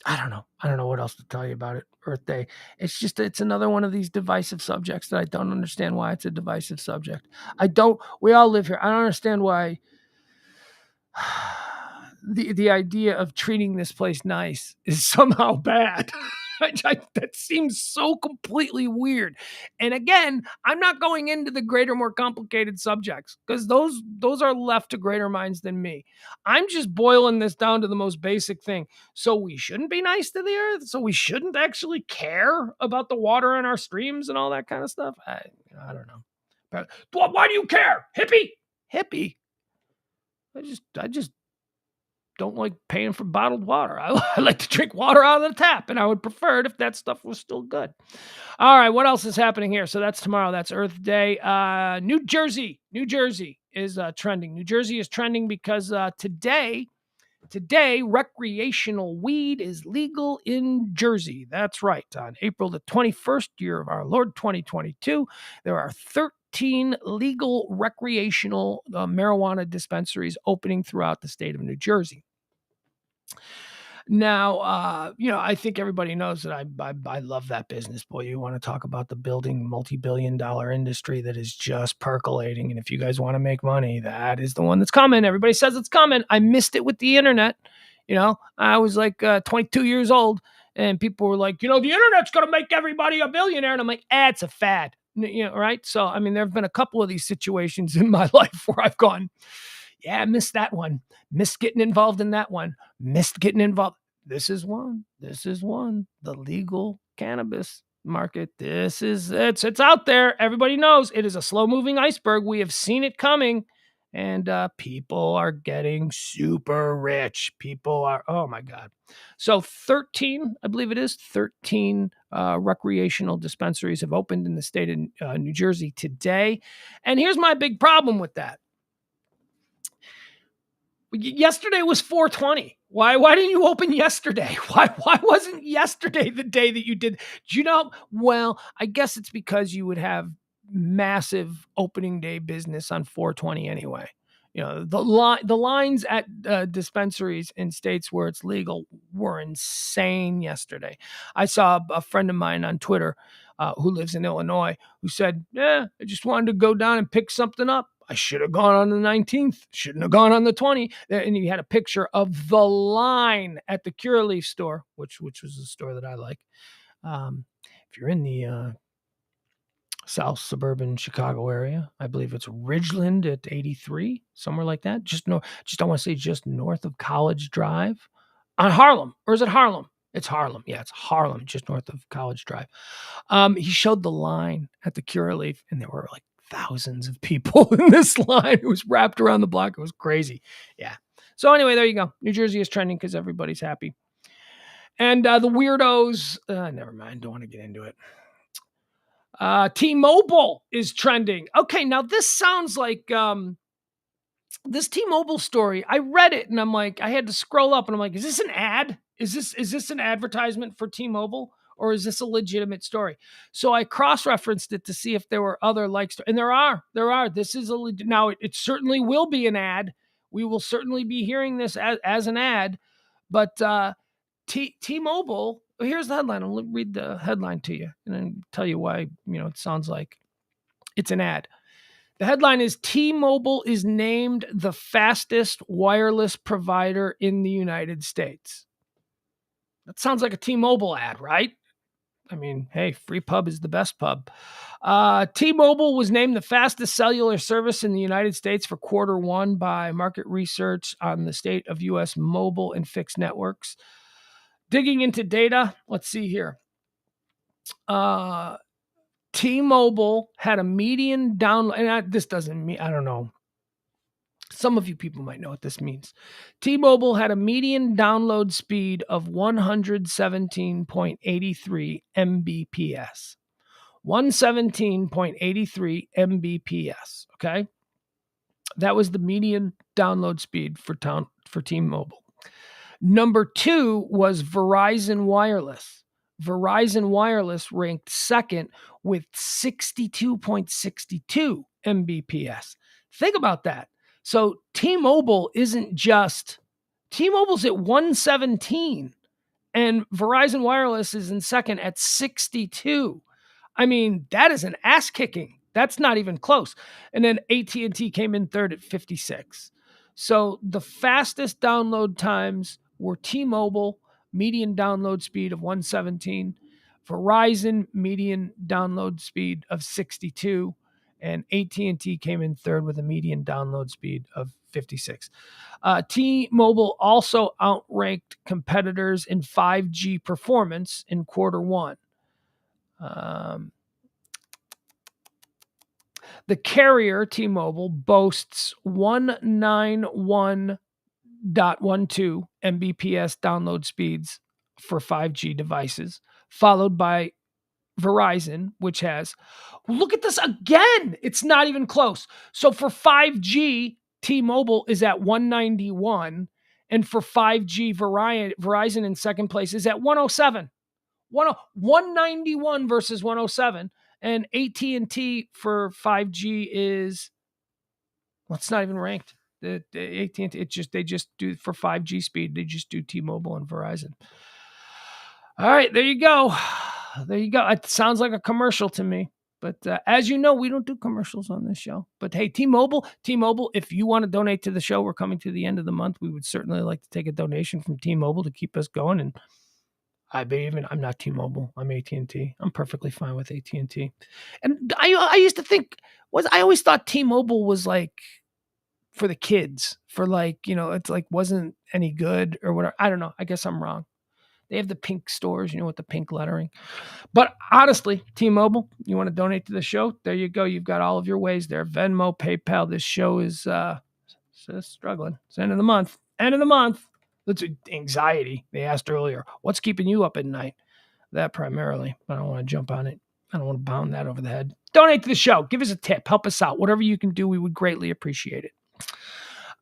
don't know what else to tell you about it. Earth Day. It's another one of these divisive subjects that I don't understand why it's a divisive subject. We all live here. I don't understand why the idea of treating this place nice is somehow bad. That seems so completely weird. And again, I'm not going into the greater, more complicated subjects because those are left to greater minds than me. I'm just boiling this down to the most basic thing. So we shouldn't be nice to the earth. So we shouldn't actually care about the water in our streams and all that kind of stuff. I don't know. But why do you care? Hippie? I just don't like paying for bottled water. I like to drink water out of the tap, and I would prefer it if that stuff was still good. All right, what else is happening here? So that's tomorrow. That's Earth Day. New Jersey is trending. New Jersey is trending because today, recreational weed is legal in Jersey. That's right. On April the 21st, year of our Lord 2022, there are 13 legal recreational marijuana dispensaries opening throughout the state of New Jersey. Now, I think everybody knows that I love that business. Boy, you want to talk about the building multi-billion-dollar industry that is just percolating. And if you guys want to make money, that is the one that's coming. Everybody says it's coming. I missed it with the internet. I was like 22 years old, and people were like, the internet's going to make everybody a billionaire. And I'm like, it's a fad. Right? So, I mean, there have been a couple of these situations in my life where I've gone, yeah, I missed that one. Missed getting involved in that one. Missed getting involved. This is one. The legal cannabis market. It's out there. Everybody knows it is a slow moving iceberg. We have seen it coming, and people are getting super rich. People are, oh my God. So 13, I believe it is 13 recreational dispensaries have opened in the state of New Jersey today. And here's my big problem with that. Yesterday was 420. Why didn't you open yesterday? Why wasn't yesterday the day that you did? Do you know? Well, I guess it's because you would have massive opening day business on 420 anyway. The lines at dispensaries in states where it's legal were insane yesterday. I saw a friend of mine on Twitter who lives in Illinois who said, I just wanted to go down and pick something up. I should have gone on the 19th. Shouldn't have gone on the 20th. And he had a picture of the line at the Curaleaf store, which was a store that I like. If you're in the South suburban Chicago area, I believe it's Ridgeland at 83, somewhere like that. I want to say just north of College Drive on Harlem. Or is it Harlem? It's Harlem. Yeah, it's Harlem, just north of College Drive. He showed the line at the Curaleaf, and there were like thousands of people in this line. It was wrapped around the block. It was crazy. Yeah. So anyway, there you go. New Jersey is trending because everybody's happy. And the weirdos, never mind. Don't want to get into it. T-Mobile is trending. Okay, now this sounds like this T-Mobile story. I read it and I'm like, I had to scroll up and I'm like, is this an ad? Is this an advertisement for T-Mobile? Or is this a legitimate story? So I cross-referenced it to see if there were other likes. And there are. This is now it certainly will be an ad. We will certainly be hearing this as an ad. But T-Mobile, here's the headline. I'll read the headline to you and then tell you why, it sounds like it's an ad. The headline is T-Mobile is named the fastest wireless provider in the United States. That sounds like a T-Mobile ad, right? I mean, hey, free pub is the best pub. T-Mobile was named the fastest cellular service in the United States for Q1 by market research on the state of U.S. mobile and fixed networks. Digging into data, let's see here. T-Mobile had a median download, and this doesn't mean, I don't know. Some of you people might know what this means. T-Mobile had a median download speed of 117.83 Mbps. 117.83 Mbps, okay? That was the median download speed for T-Mobile. Number 2 was Verizon Wireless. Verizon Wireless ranked second with 62.62 Mbps. Think about that. So T-Mobile's at 117 and Verizon Wireless is in second at 62. I mean, that is an ass kicking. That's not even close. And then AT&T came in third at 56. So the fastest download times were T-Mobile, median download speed of 117, Verizon, median download speed of 62, and AT&T came in third with a median download speed of 56. T-Mobile also outranked competitors in 5G performance in Q1. The carrier, T-Mobile, boasts 191 Mbps download speeds for 5G devices, followed by Verizon, which has, look at this again. It's not even close. So for 5G, T-Mobile is at 191. And for 5G, Verizon in second place is at 107. 191 versus 107. And AT&T for 5G is, well, it's not even ranked. The AT&T, they just do for 5G speed. They just do T-Mobile and Verizon. All right, there you go. There you go. It sounds like a commercial to me. But as you know, we don't do commercials on this show. But hey, T-Mobile, if you want to donate to the show, we're coming to the end of the month. We would certainly like to take a donation from T-Mobile to keep us going. And I'm not T-Mobile. I'm AT&T. I'm perfectly fine with AT&T. And I used to think, I always thought T-Mobile was like for the kids, for like, it's like wasn't any good or whatever. I don't know. I guess I'm wrong. They have the pink stores, with the pink lettering. But honestly, T-Mobile, you want to donate to the show? There you go. You've got all of your ways there. Venmo, PayPal. This show is struggling. It's end of the month. End of the month. That's anxiety. They asked earlier, what's keeping you up at night? That primarily. But I don't want to jump on it. I don't want to pound that over the head. Donate to the show. Give us a tip. Help us out. Whatever you can do, we would greatly appreciate it.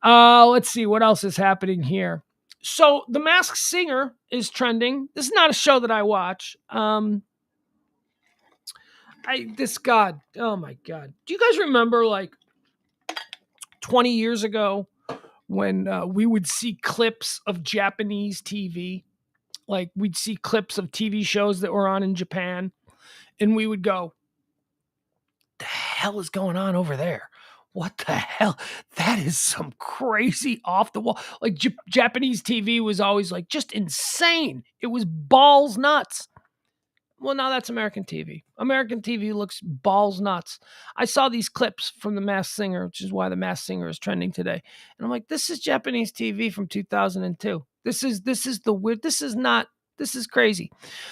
Let's see what else is happening here. So The Masked Singer is trending. This is not a show that I watch. Oh my God. Do you guys remember like 20 years ago when we would see clips of Japanese TV? Like we'd see clips of TV shows that were on in Japan and we would go, the hell is going on over there? What the hell? That is some crazy off the wall. Like Japanese TV was always like just insane. It was balls nuts. Well, now that's American TV. American TV looks balls nuts. I saw these clips from The Masked Singer, which is why The Masked Singer is trending today. And I'm like, this is Japanese TV from 2002. This is the weird. This is crazy.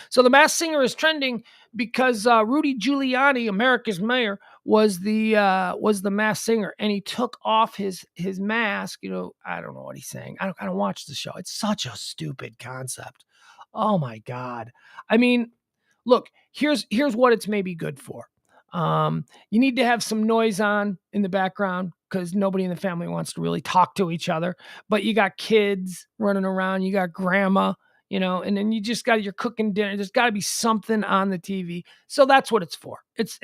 So The Masked Singer is trending because Rudy Giuliani, America's mayor, was the Masked Singer, and he took off his mask. I don't know what he's saying. I don't watch the show. It's such a stupid concept. Oh my God. I mean, look, here's what it's maybe good for. You need to have some noise on in the background because nobody in the family wants to really talk to each other. But you got kids running around. You got grandma. And then you're cooking dinner. There's got to be something on the TV. So that's what it's for. That's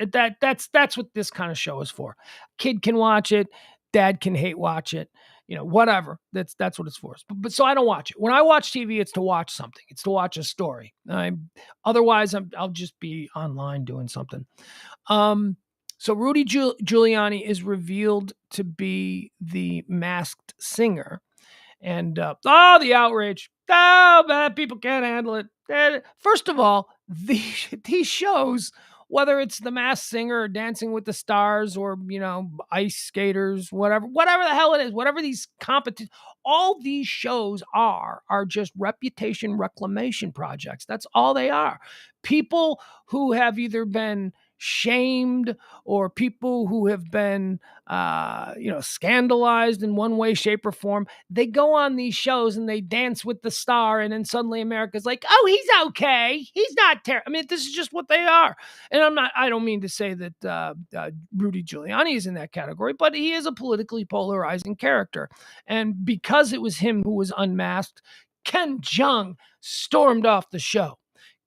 what this kind of show is for. Kid can watch it. Dad can hate watch it. Whatever. That's what it's for. But so I don't watch it. When I watch TV, it's to watch something. It's to watch a story. Otherwise, I'll just be online doing something. So Rudy Giuliani is revealed to be the Masked Singer. And the outrage. Oh, bad people can't handle it. First of all, these shows, whether it's The Masked Singer or Dancing with the Stars or, ice skaters, whatever the hell it is, whatever these competitions, all these shows are just reputation reclamation projects. That's all they are. People who have either been shamed or people who have been, scandalized in one way, shape, or form. They go on these shows and they dance with the star, and then suddenly America's like, oh, he's okay. He's not terrible. I mean, this is just what they are. And I don't mean to say that Rudy Giuliani is in that category, but he is a politically polarizing character. And because it was him who was unmasked, Ken Jeong stormed off the show.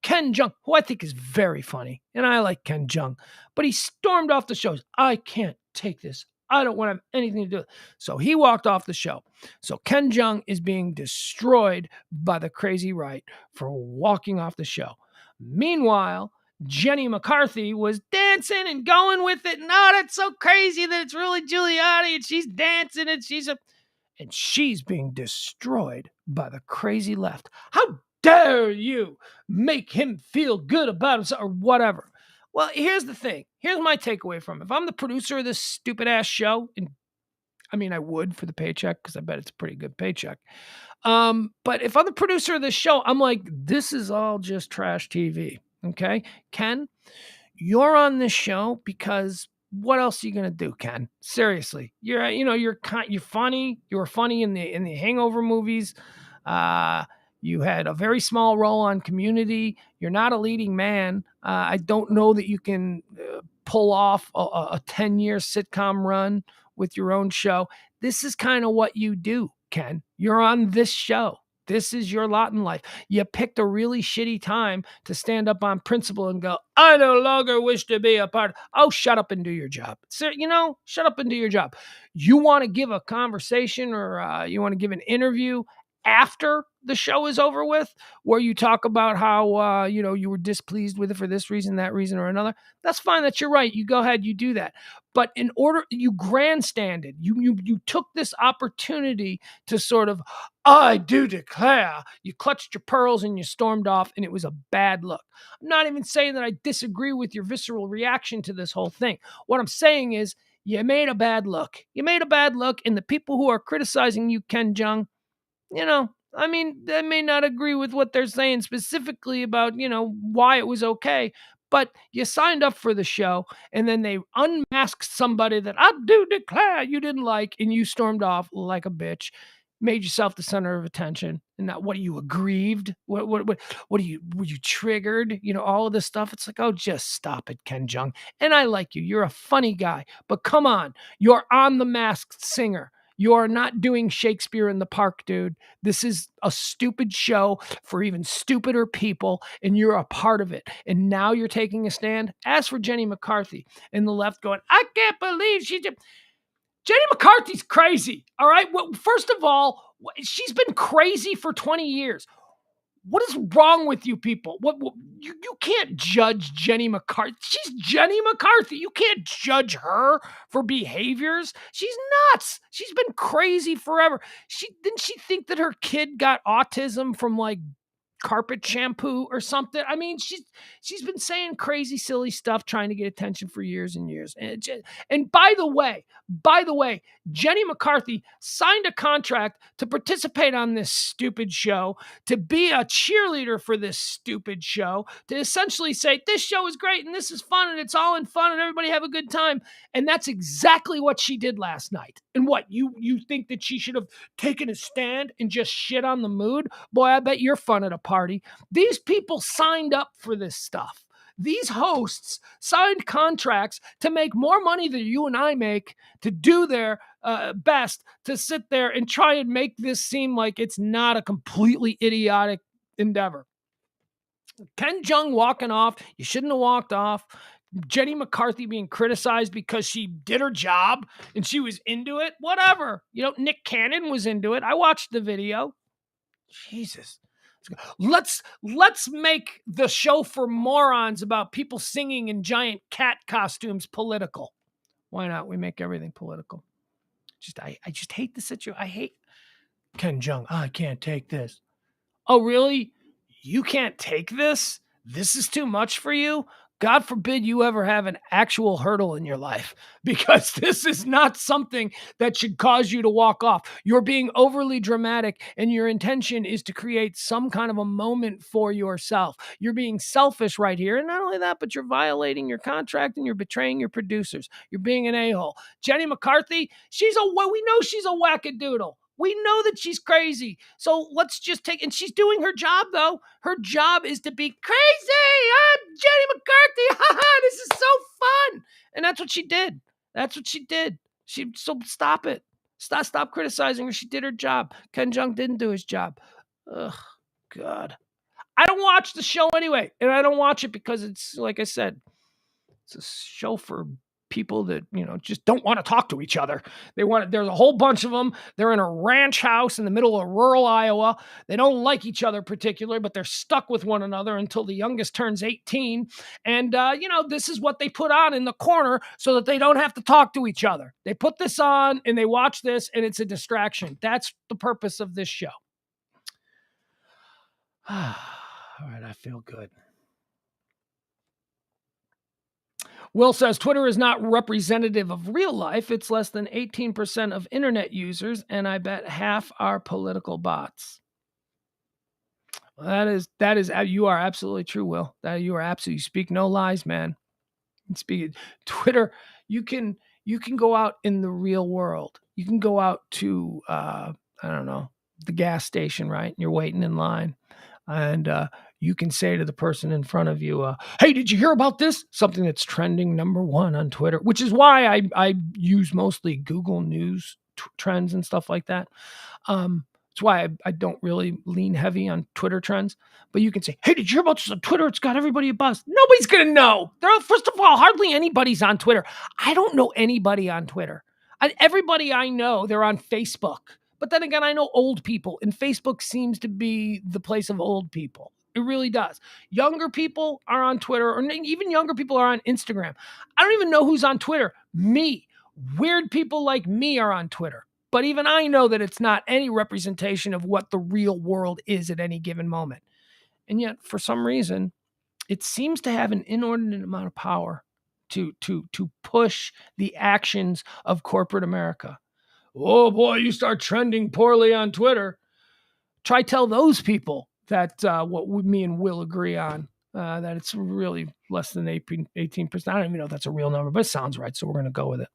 Ken Jeong, who I think is very funny, and I like Ken Jeong, but he stormed off the show. I can't take this. I don't want to have anything to do with it. So he walked off the show. So Ken Jeong is being destroyed by the crazy right for walking off the show. Meanwhile, Jenny McCarthy was dancing and going with it. And that's so crazy that it's really Giuliani and she's dancing and she's being destroyed by the crazy left. How dare you make him feel good about himself or whatever? Well, here's the thing. Here's my takeaway from it. If I'm the producer of this stupid ass show, and I mean, I would for the paycheck because I bet it's a pretty good paycheck. But if I'm the producer of this show, I'm like, this is all just trash TV. Okay, Ken, you're on this show because what else are you gonna do, Ken? Seriously, you're funny. You were funny in the Hangover movies. You had a very small role on Community. You're not a leading man. I don't know that you can pull off a 10-year sitcom run with your own show. This is kind of what you do, Ken. You're on this show. This is your lot in life. You picked a really shitty time to stand up on principle and go, I no longer wish to be a part. Oh, shut up and do your job. So, shut up and do your job. You want to give a conversation or you want to give an interview after the show is over with, where you talk about how, you were displeased with it for this reason, that reason, or another. That's fine. That's your right. You go ahead, you do that. But in order, you grandstanded, you took this opportunity to sort of, I do declare, you clutched your pearls and you stormed off, and it was a bad look. I'm not even saying that I disagree with your visceral reaction to this whole thing. What I'm saying is you made a bad look. You made a bad look, and the people who are criticizing you, Ken Jeong, they may not agree with what they're saying specifically about, why it was okay, but you signed up for the show and then they unmasked somebody that I do declare you didn't like, and you stormed off like a bitch, made yourself the center of attention. And now, what are you, aggrieved? What were you triggered? All of this stuff. It's like, oh, just stop it, Ken Jeong. And I like you. You're a funny guy, but come on, you're on The Masked Singer. You're not doing Shakespeare in the Park, dude. This is a stupid show for even stupider people, and you're a part of it. And now you're taking a stand. As for Jenny McCarthy and the left going, I can't believe she did. Jenny McCarthy's crazy, all right? Well, first of all, she's been crazy for 20 years. What is wrong with you people? You can't judge Jenny McCarthy. She's Jenny McCarthy. You can't judge her for behaviors. She's nuts. She's been crazy forever. Didn't she think that her kid got autism from like carpet shampoo or something? I mean, she's been saying crazy, silly stuff, trying to get attention for years and years. And by the way, Jenny McCarthy signed a contract to participate on this stupid show, to be a cheerleader for this stupid show, to essentially say this show is great and this is fun and it's all in fun and everybody have a good time. And that's exactly what she did last night. And what, you think that she should have taken a stand and just shit on the mood? Boy, I bet you're fun at a party. These people signed up for this stuff. These hosts signed contracts to make more money than you and I make, to do their best, to sit there and try and make this seem like it's not a completely idiotic endeavor. Ken Jeong walking off, you shouldn't have walked off. Jenny McCarthy being criticized because she did her job and she was into it, whatever. Nick Cannon was into it. I watched the video. Jesus. Let's make the show for morons about people singing in giant cat costumes political. Why not? We make everything political. I just hate the situation. I hate Ken Jeong. I can't take this. Oh, really? You can't take this? This is too much for you? God forbid you ever have an actual hurdle in your life, because this is not something that should cause you to walk off. You're being overly dramatic, and your intention is to create some kind of a moment for yourself. You're being selfish right here. And not only that, but you're violating your contract and you're betraying your producers. You're being an a-hole. Jenny McCarthy, we know she's a wackadoodle. We know that she's crazy. So let's just and she's doing her job, though. Her job is to be crazy. I'm Jenny McCarthy. This is so fun. And that's what she did. So stop it. Stop criticizing her. She did her job. Ken Jeong didn't do his job. Ugh, God. I don't watch the show anyway. And I don't watch it because it's, like I said, it's a show for people that, just don't want to talk to each other. There's a whole bunch of them. They're in a ranch house in the middle of rural Iowa. They don't like each other particularly, but they're stuck with one another until the youngest turns 18. And, this is what they put on in the corner so that they don't have to talk to each other. They put this on and they watch this, and it's a distraction. That's the purpose of this show. All right, I feel good. Will says, Twitter is not representative of real life. It's less than 18% of internet users, and I bet half are political bots. Well, that is, you are absolutely true, Will. You speak no lies, man. Speaking Twitter, you can go out in the real world. You can go out to I don't know, the gas station, right? And you're waiting in line, and you can say to the person in front of you, "Hey, did you hear about this?" Something that's trending #1 on Twitter, which is why I use mostly Google News trends and stuff like that. That's why I don't really lean heavy on Twitter trends. But you can say, "Hey, did you hear about this on Twitter? It's got everybody a buzz." Nobody's gonna know. First of all, hardly anybody's on Twitter. I don't know anybody on Twitter. Everybody I know, they're on Facebook. But then again, I know old people, and Facebook seems to be the place of old people. It really does. Younger people are on Twitter, or even younger people are on Instagram. I don't even know who's on Twitter. Me. Weird people like me are on Twitter. But even I know that it's not any representation of what the real world is at any given moment. And yet, for some reason, it seems to have an inordinate amount of power to push the actions of corporate America. Oh boy, you start trending poorly on Twitter. Try tell those people that what me and Will agree on, that it's really less than 18%. I don't even know if that's a real number, but it sounds right, so we're going to go with it.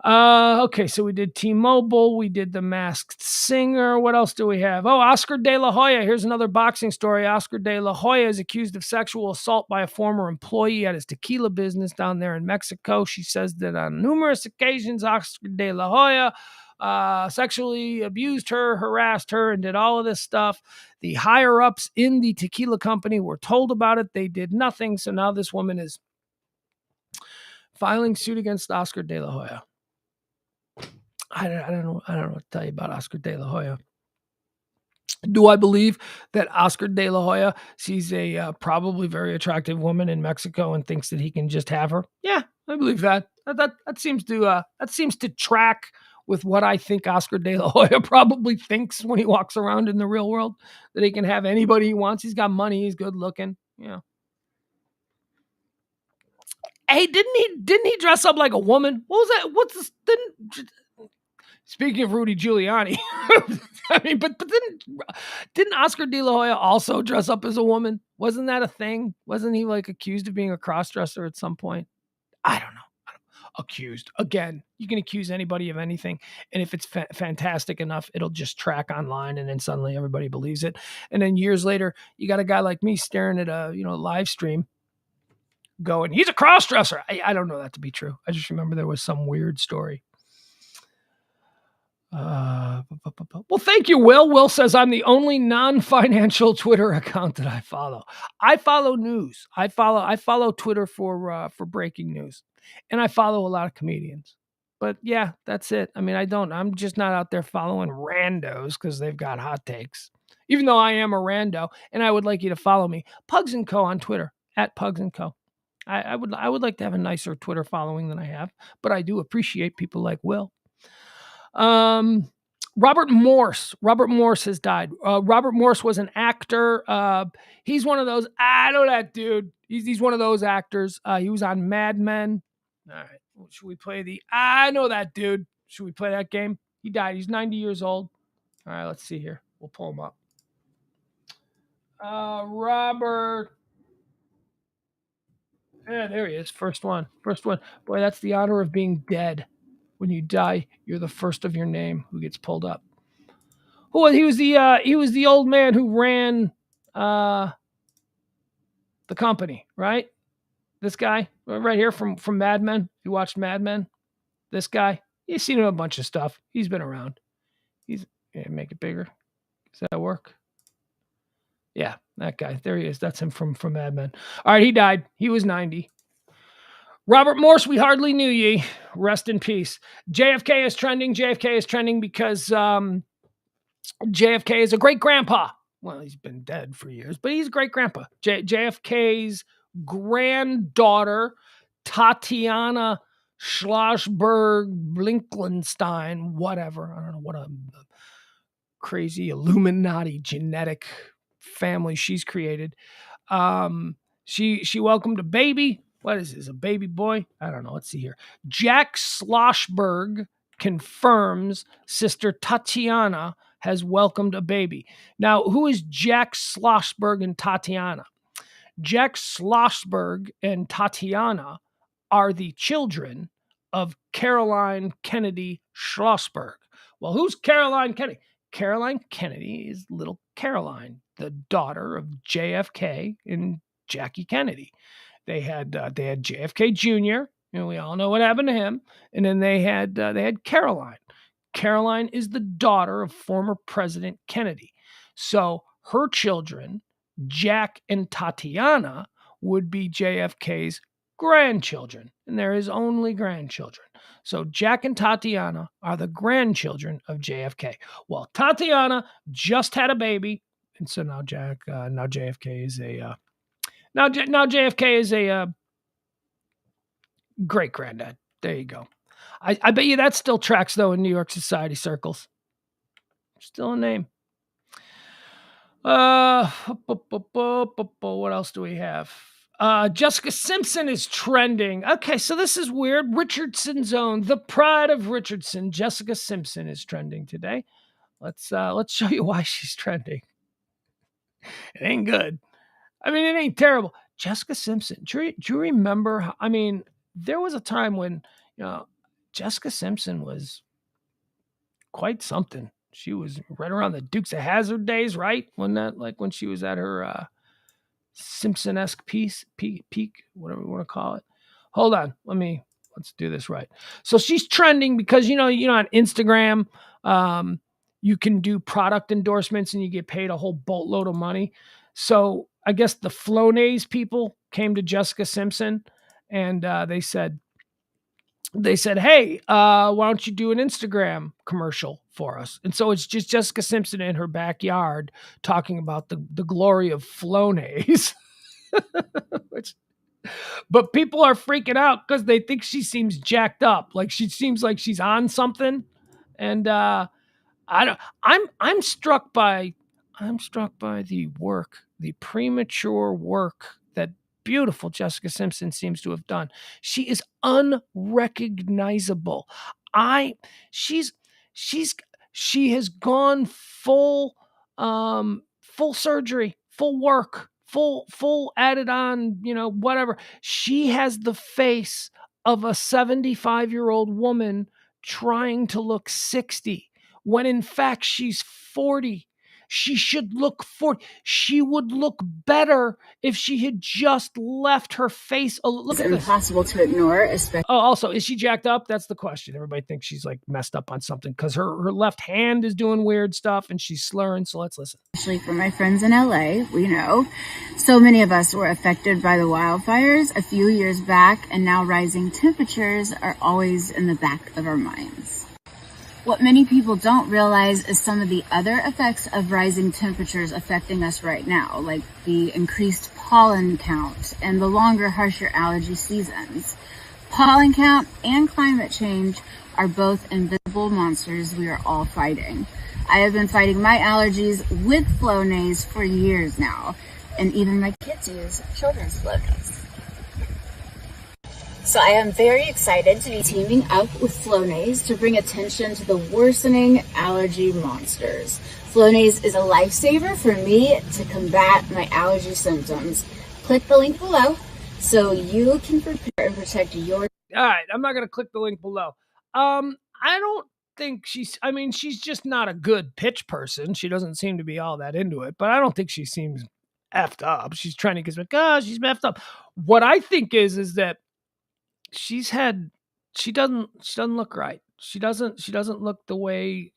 Okay, so we did T-Mobile, we did The Masked Singer. What else do we have? Oh, Oscar De La Hoya. Here's another boxing story. Oscar De La Hoya is accused of sexual assault by a former employee at his tequila business down there in Mexico. She says that on numerous occasions, Oscar De La Hoya sexually abused her, harassed her, and did all of this stuff. The higher-ups in the tequila company were told about it. They did nothing, so now this woman is filing suit against Oscar De La Hoya. I don't know what to tell you about Oscar De La Hoya. Do I believe that Oscar De La Hoya sees a probably very attractive woman in Mexico and thinks that he can just have her? Yeah, I believe that. That seems to track with what I think Oscar De La Hoya probably thinks when he walks around in the real world, that he can have anybody he wants. He's got money. He's good looking. Yeah. Hey, didn't he dress up like a woman? What was that? What's this? Speaking of Rudy Giuliani, I mean, but didn't Oscar De La Hoya also dress up as a woman? Wasn't that a thing? Wasn't he like accused of being a crossdresser at some point? I don't know. Accused. Again, you can accuse anybody of anything, and if it's fantastic enough, it'll just track online, and then suddenly everybody believes it. And then years later, you got a guy like me staring at a live stream, going, "He's a crossdresser." I don't know that to be true. I just remember there was some weird story. Well, thank you, Will. Will says, "I'm the only non-financial Twitter account that I follow. I follow news. I follow Twitter for breaking news, and I follow a lot of comedians. But yeah, that's it. I mean, I'm just not out there following randos because they've got hot takes. Even though I am a rando, and I would like you to follow me, Pugs and Co on Twitter @Pugs and Co. I would like to have a nicer Twitter following than I have, but I do appreciate people like Will." Robert Morse has died. Robert Morse was an actor. He's one of those, I know that dude. He's one of those actors. He was on Mad Men. All right. Should we play I know that dude. Should we play that game? He died. He's 90 years old. All right, let's see here. We'll pull him up. Robert. Yeah, there he is. First one. Boy, that's the honor of being dead. When you die, you're the first of your name who gets pulled up. He was the old man who ran the company, right? This guy right here from Mad Men. You watched Mad Men? This guy, you've seen him a bunch of stuff. He's been around. Make it bigger. Does that work? Yeah, that guy. There he is. That's him from Mad Men. All right, he died. He was 90. Robert Morse, we hardly knew ye. Rest in peace. JFK is trending. JFK is trending because JFK is a great grandpa. Well, he's been dead for years, but he's a great grandpa. JFK's granddaughter, Tatiana Schlossberg Blinklenstein, whatever. I don't know what a crazy Illuminati genetic family she's created. She welcomed a baby. What is this, a baby boy? I don't know. Let's see here. Jack Schlossberg confirms sister Tatiana has welcomed a baby. Now, who is Jack Schlossberg and Tatiana? Jack Schlossberg and Tatiana are the children of Caroline Kennedy Schlossberg. Well, who's Caroline Kennedy? Caroline Kennedy is little Caroline, the daughter of JFK and Jackie Kennedy. They had JFK Jr. We all know what happened to him, and then they had Caroline. Caroline is the daughter of former President Kennedy. So her children, Jack and Tatiana, would be JFK's grandchildren, and they're his only grandchildren. So Jack and Tatiana are the grandchildren of JFK. Well, Tatiana just had a baby, and so now JFK is a JFK is a great granddad. There you go. I bet you that still tracks though in New York society circles. Still a name. What else do we have? Jessica Simpson is trending. Okay, so this is weird. Richardson Zone, the pride of Richardson. Jessica Simpson is trending today. Let's show you why she's trending. It ain't good. I mean, it ain't terrible. Jessica Simpson. Do you remember? There was a time when Jessica Simpson was quite something. She was right around the Dukes of Hazzard days, right? When she was at her Simpson-esque peak, whatever you want to call it. Hold on, let's do this right. So she's trending because on Instagram, you can do product endorsements and you get paid a whole boatload of money. So I guess the Flonase people came to Jessica Simpson and they said, hey, why don't you do an Instagram commercial for us? And so it's just Jessica Simpson in her backyard talking about the glory of Flonase. But people are freaking out because they think she seems jacked up. Like she seems like she's on something. And I'm struck by the premature work that beautiful Jessica Simpson seems to have done. She is unrecognizable. She has gone full surgery, full work, full added on, whatever. She has the face of a 75-year-old woman trying to look 60 when in fact she's 40. She should look 40. She would look better if she had just left her face. Look at this. It's impossible to ignore, especially. Oh, also, is she jacked up? That's the question. Everybody thinks she's like messed up on something because her left hand is doing weird stuff and she's slurring. So let's listen. Especially for my friends in LA, we know so many of us were affected by the wildfires a few years back, and now rising temperatures are always in the back of our minds. What many people don't realize is some of the other effects of rising temperatures affecting us right now, like the increased pollen count and the longer, harsher allergy seasons. Pollen count and climate change are both invisible monsters we are all fighting. I have been fighting my allergies with Flonase for years now, and even my kids use children's Flonase. So I am very excited to be teaming up with Flonase to bring attention to the worsening allergy monsters. Flonase is a lifesaver for me to combat my allergy symptoms. Click the link below so you can prepare and protect your... All right, I'm not going to click the link below. I don't think she's just not a good pitch person. She doesn't seem to be all that into it, but I don't think she seems effed up. She's trying to get like, she's effed up. What I think is that she doesn't look right. She doesn't look the way.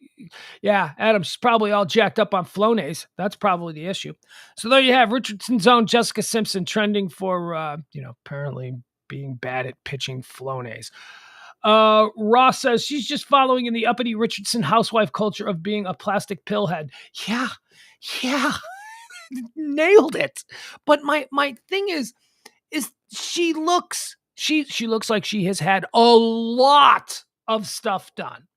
Yeah, Adam, she's probably all jacked up on Flonase. That's probably the issue. So there you have Richardson's own Jessica Simpson trending for apparently being bad at pitching Flonase. Ross says she's just following in the uppity Richardson housewife culture of being a plastic pillhead. Yeah. Nailed it. But my thing is she looks like she has had a lot of stuff done.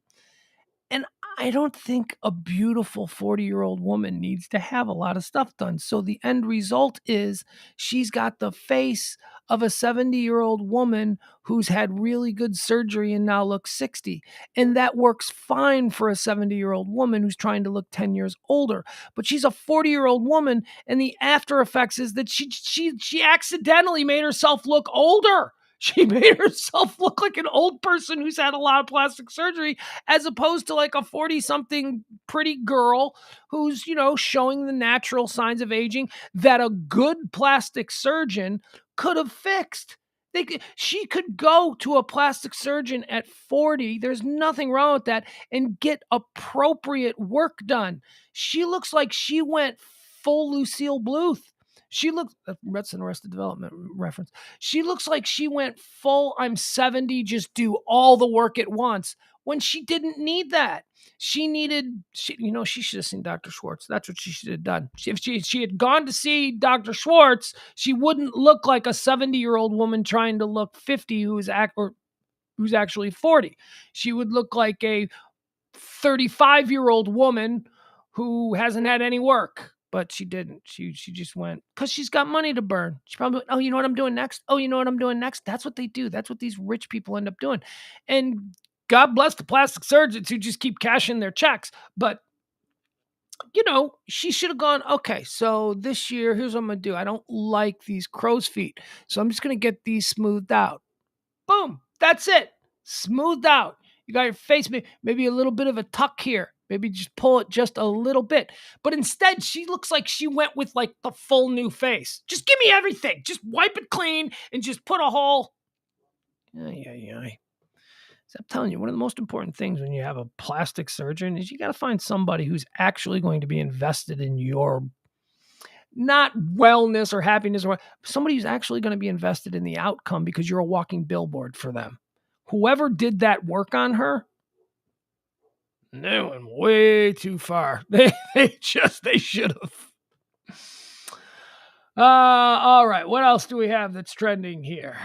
And I don't think a beautiful 40-year-old woman needs to have a lot of stuff done. So the end result is she's got the face of a 70-year-old woman who's had really good surgery and now looks 60. And that works fine for a 70-year-old woman who's trying to look 10 years older. But she's a 40-year-old woman, and the after effects is that she accidentally made herself look older. She made herself look like an old person who's had a lot of plastic surgery, as opposed to like a 40-something pretty girl who's, showing the natural signs of aging that a good plastic surgeon could have fixed. She could go to a plastic surgeon at 40. There's nothing wrong with that, and get appropriate work done. She looks like she went full Lucille Bluth. She looks, that's an Arrested Development reference. She looks like she went full, I'm 70, just do all the work at once, when she didn't need that. She should have seen Dr. Schwartz. That's what she should have done. If she had gone to see Dr. Schwartz, she wouldn't look like a 70-year-old woman trying to look 50 who's actually 40. She would look like a 35-year-old woman who hasn't had any work. But she didn't. She just went, because she's got money to burn. She probably went, oh, you know what I'm doing next? Oh, you know what I'm doing next? That's what they do. That's what these rich people end up doing. And God bless the plastic surgeons who just keep cashing their checks. But, she should have gone, okay, so this year, here's what I'm going to do. I don't like these crow's feet, so I'm just going to get these smoothed out. Boom. That's it. Smoothed out. You got your face, maybe a little bit of a tuck here. Maybe just pull it just a little bit. But instead, she looks like she went with like the full new face. Just give me everything. Just wipe it clean and just put a whole... Ay. So I'm telling you, one of the most important things when you have a plastic surgeon is you got to find somebody who's actually going to be invested in your, not wellness or happiness, or somebody who's actually going to be invested in the outcome, because you're a walking billboard for them. Whoever did that work on her, they went way too far. They should have. All right. What else do we have that's trending here?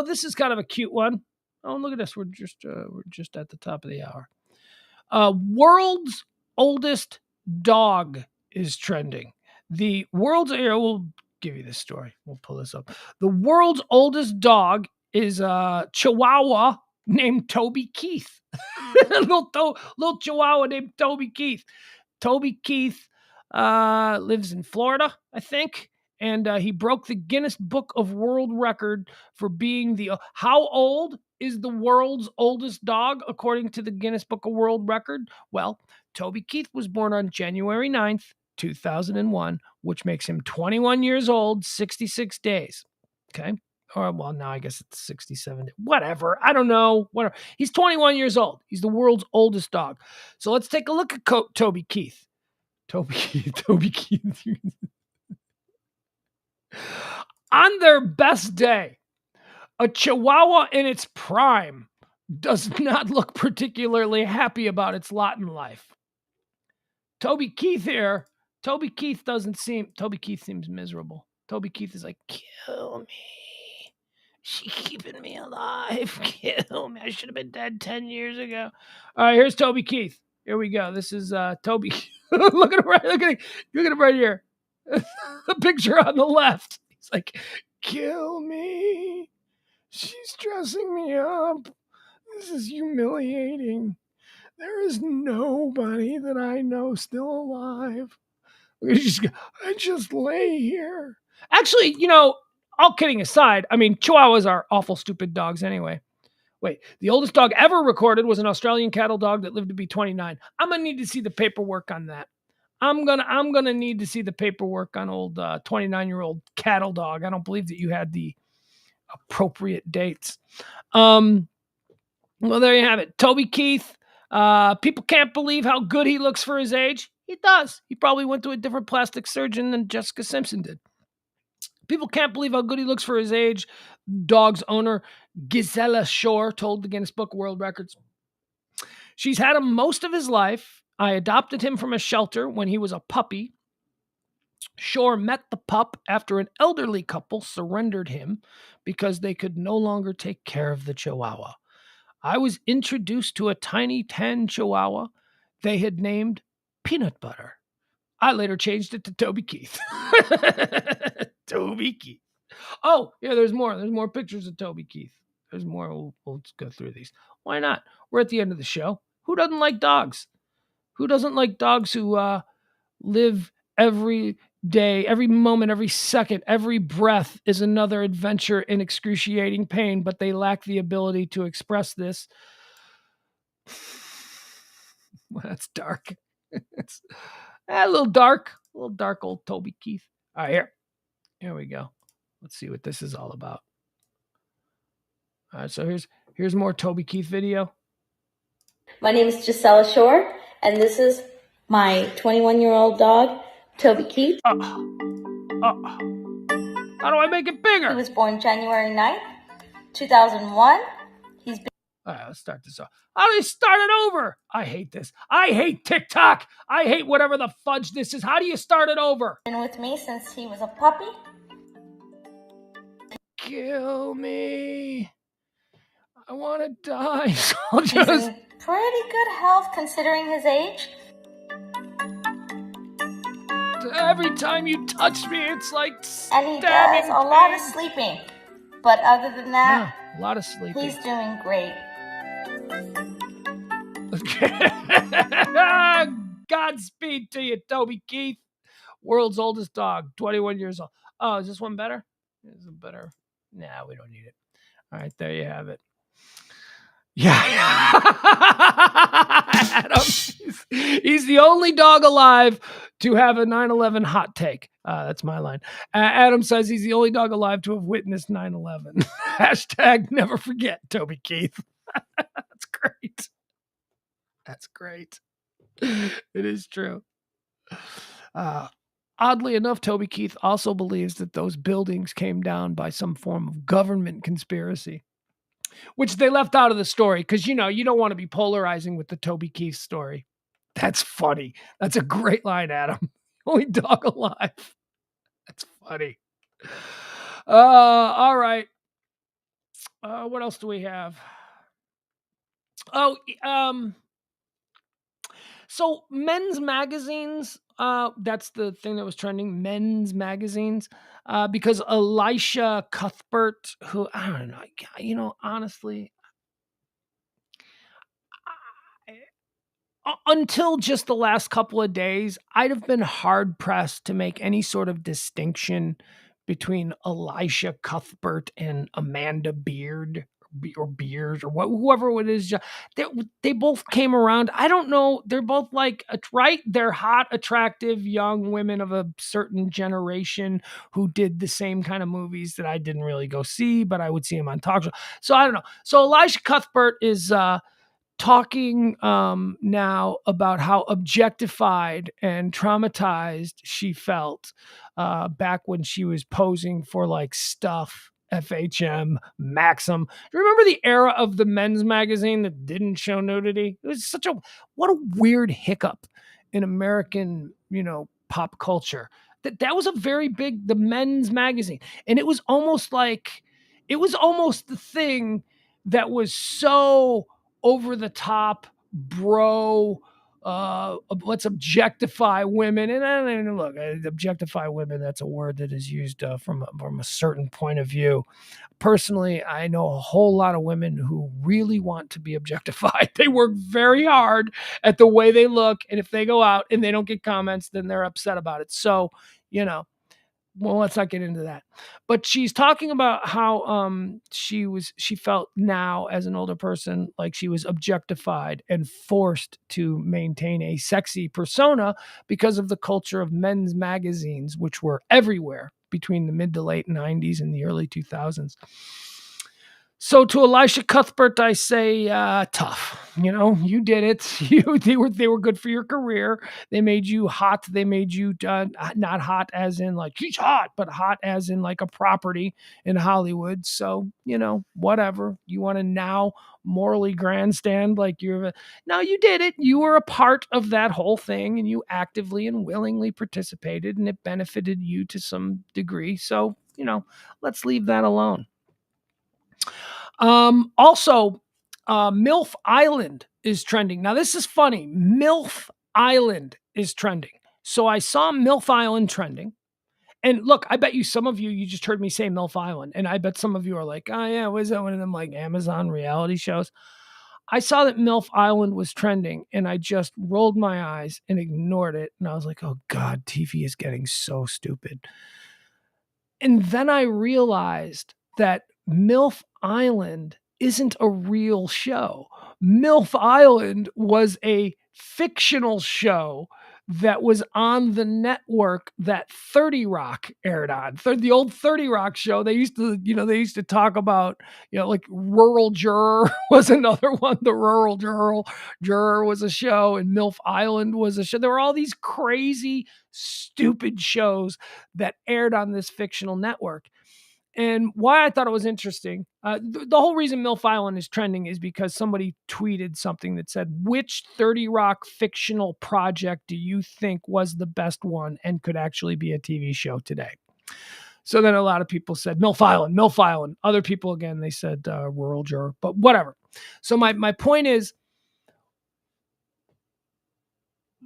This is kind of a cute one. Oh, look at this. We're just at the top of the hour. World's oldest dog is trending. We'll give you this story. We'll pull this up. The world's oldest dog is a Chihuahua named Toby Keith. little Chihuahua named Toby Keith. Toby Keith lives in Florida, I think. And he broke the Guinness Book of World Record for being how old is the world's oldest dog, according to the Guinness Book of World Record? Well, Toby Keith was born on January 9th, 2001, which makes him 21 years old, 66 days. Okay. Or, well, now I guess it's 67. Whatever. I don't know. Whatever. He's 21 years old. He's the world's oldest dog. So let's take a look at Toby Keith. Toby Keith. On their best day, a Chihuahua in its prime does not look particularly happy about its lot in life. Toby Keith seems miserable. Toby Keith is like, kill me. She's keeping me alive. Kill me. I should have been dead 10 years ago. All right, here's Toby Keith. Here we go. This is Toby. Look at him right here. The picture on the left. He's like, kill me. She's dressing me up. This is humiliating. There is nobody that I know still alive. I just lay here. Actually, all kidding aside, I mean, Chihuahuas are awful stupid dogs anyway. Wait, the oldest dog ever recorded was an Australian cattle dog that lived to be 29. I'm going to need to see the paperwork on that. I'm gonna need to see the paperwork on old 29-year-old cattle dog. I don't believe that you had the appropriate dates. Well, there you have it. Toby Keith. People can't believe how good he looks for his age. He does. He probably went to a different plastic surgeon than Jessica Simpson did. People can't believe how good he looks for his age. Dog's owner, Gisela Shore, told the Guinness Book of World Records. She's had him most of his life. I adopted him from a shelter when he was a puppy. Shore met the pup after an elderly couple surrendered him because they could no longer take care of the Chihuahua. I was introduced to a tiny tan chihuahua they had named Peanut Butter. I later changed it to Toby Keith. Toby Keith. Oh, yeah, there's more. There's more pictures of Toby Keith. There's more. We'll go through these. Why not? We're at the end of the show. Who doesn't like dogs? Who doesn't like dogs who live every day, every moment, every second, every breath is another adventure in excruciating pain, but they lack the ability to express this? Well, that's dark. It's a little dark old Toby Keith. All right, here we go. Let's see what this is all about. All right, so here's more Toby Keith video. My name is Gisela Shore, and this is my 21-year-old dog, Toby Keith. How do I make it bigger? He was born January 9th, 2001. He's been... All right, let's start this off. How do you start it over? I hate this. I hate TikTok. I hate whatever the fudge this is. How do you start it over? Been with me since he was a puppy. Kill me. I want to die. So He's in pretty good health considering his age. Every time you touch me, it's like and he does a lot of sleeping. But other than that, a lot of sleeping. He's doing great. Godspeed to you, Toby Keith. World's oldest dog, 21 years old. Oh, is this one better? Is it better? Nah, we don't need it. All right, there you have it. Yeah. Adam, he's the only dog alive to have a 9/11 hot take. That's my line. Adam says he's the only dog alive to have witnessed 9/11. Hashtag never forget Toby Keith. That's great. That's great. It is true. Oddly enough, Toby Keith also believes that those buildings came down by some form of government conspiracy, which they left out of the story because, you don't want to be polarizing with the Toby Keith story. That's funny. That's a great line, Adam. Only dog alive. That's funny. All right. What else do we have? Oh, so men's magazines, that's the thing that was trending, men's magazines, because Elisha Cuthbert, who, I don't know, honestly, until just the last couple of days, I'd have been hard-pressed to make any sort of distinction between Elisha Cuthbert and Amanda Beard, or Beers, or whoever it is. They both came around. I don't know. They're both right? They're hot, attractive, young women of a certain generation who did the same kind of movies that I didn't really go see, but I would see them on talk shows. So I don't know. So Elisha Cuthbert is talking now about how objectified and traumatized she felt back when she was posing for Stuff, FHM, Maxim. Do you remember the era of the men's magazine that didn't show nudity? It was what a weird hiccup in American, pop culture. That was a very big, the men's magazine. And it was almost the thing that was so over the top, bro, let's objectify women. And look, objectify women, that's a word that is used from a certain point of view. Personally, I know a whole lot of women who really want to be objectified. They work very hard at the way they look, and if they go out and they don't get comments, then they're upset about it. So, well, let's not get into that. But she's talking about how she felt now as an older person like she was objectified and forced to maintain a sexy persona because of the culture of men's magazines, which were everywhere between the mid to late 90s and the early 2000s. So to Elisha Cuthbert, I say, tough. You did it. They were good for your career. They made you hot. They made you not hot as in she's hot, but hot as in a property in Hollywood. So whatever you want to now morally grandstand no, you did it. You were a part of that whole thing, and you actively and willingly participated, and it benefited you to some degree. So let's leave that alone. Also, MILF Island is trending. Now, this is funny. MILF Island is trending. So I saw MILF Island trending. And look, I bet you some of you just heard me say MILF Island. And I bet some of you are like, oh, yeah, what is that? One of them like Amazon reality shows? I saw that MILF Island was trending and I just rolled my eyes and ignored it. And I was like, oh, God, TV is getting so stupid. And then I realized that MILF Island isn't a real show. MILF Island was a fictional show that was on the network that 30 Rock aired on. The old 30 Rock show, they used to talk about, like Rural Juror was another one. The Rural Juror was a show, and MILF Island was a show. There were all these crazy, stupid shows that aired on this fictional network. And why I thought it was interesting, the whole reason MILF Island is trending is because somebody tweeted something that said, which 30 Rock fictional project do you think was the best one and could actually be a TV show today? So then a lot of people said MILF Island, MILF Island. Other people, again, they said Rural Juror, but whatever. So my point is,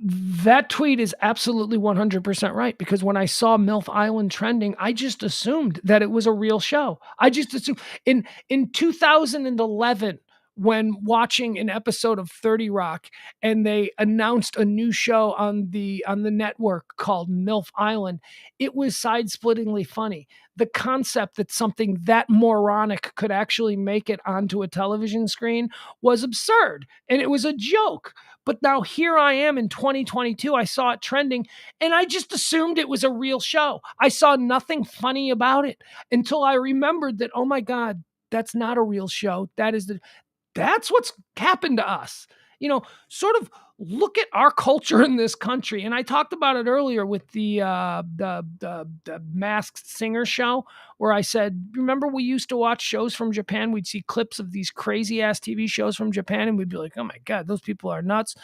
that tweet is absolutely 100% right, because when I saw MILF Island trending, I just assumed that it was a real show. I just assumed in 2011, when watching an episode of 30 Rock and they announced a new show on the network called MILF Island, it was side-splittingly funny. The concept that something that moronic could actually make it onto a television screen was absurd, and it was a joke. But now here I am in 2022. I saw it trending and I just assumed it was a real show. I saw nothing funny about it until I remembered that, oh my God, that's not a real show. That's what's happened to us. Sort of look at our culture in this country. And I talked about it earlier with the Masked Singer show, where I said, remember we used to watch shows from Japan? We'd see clips of these crazy ass TV shows from Japan and we'd be like, oh my God, those people are nuts.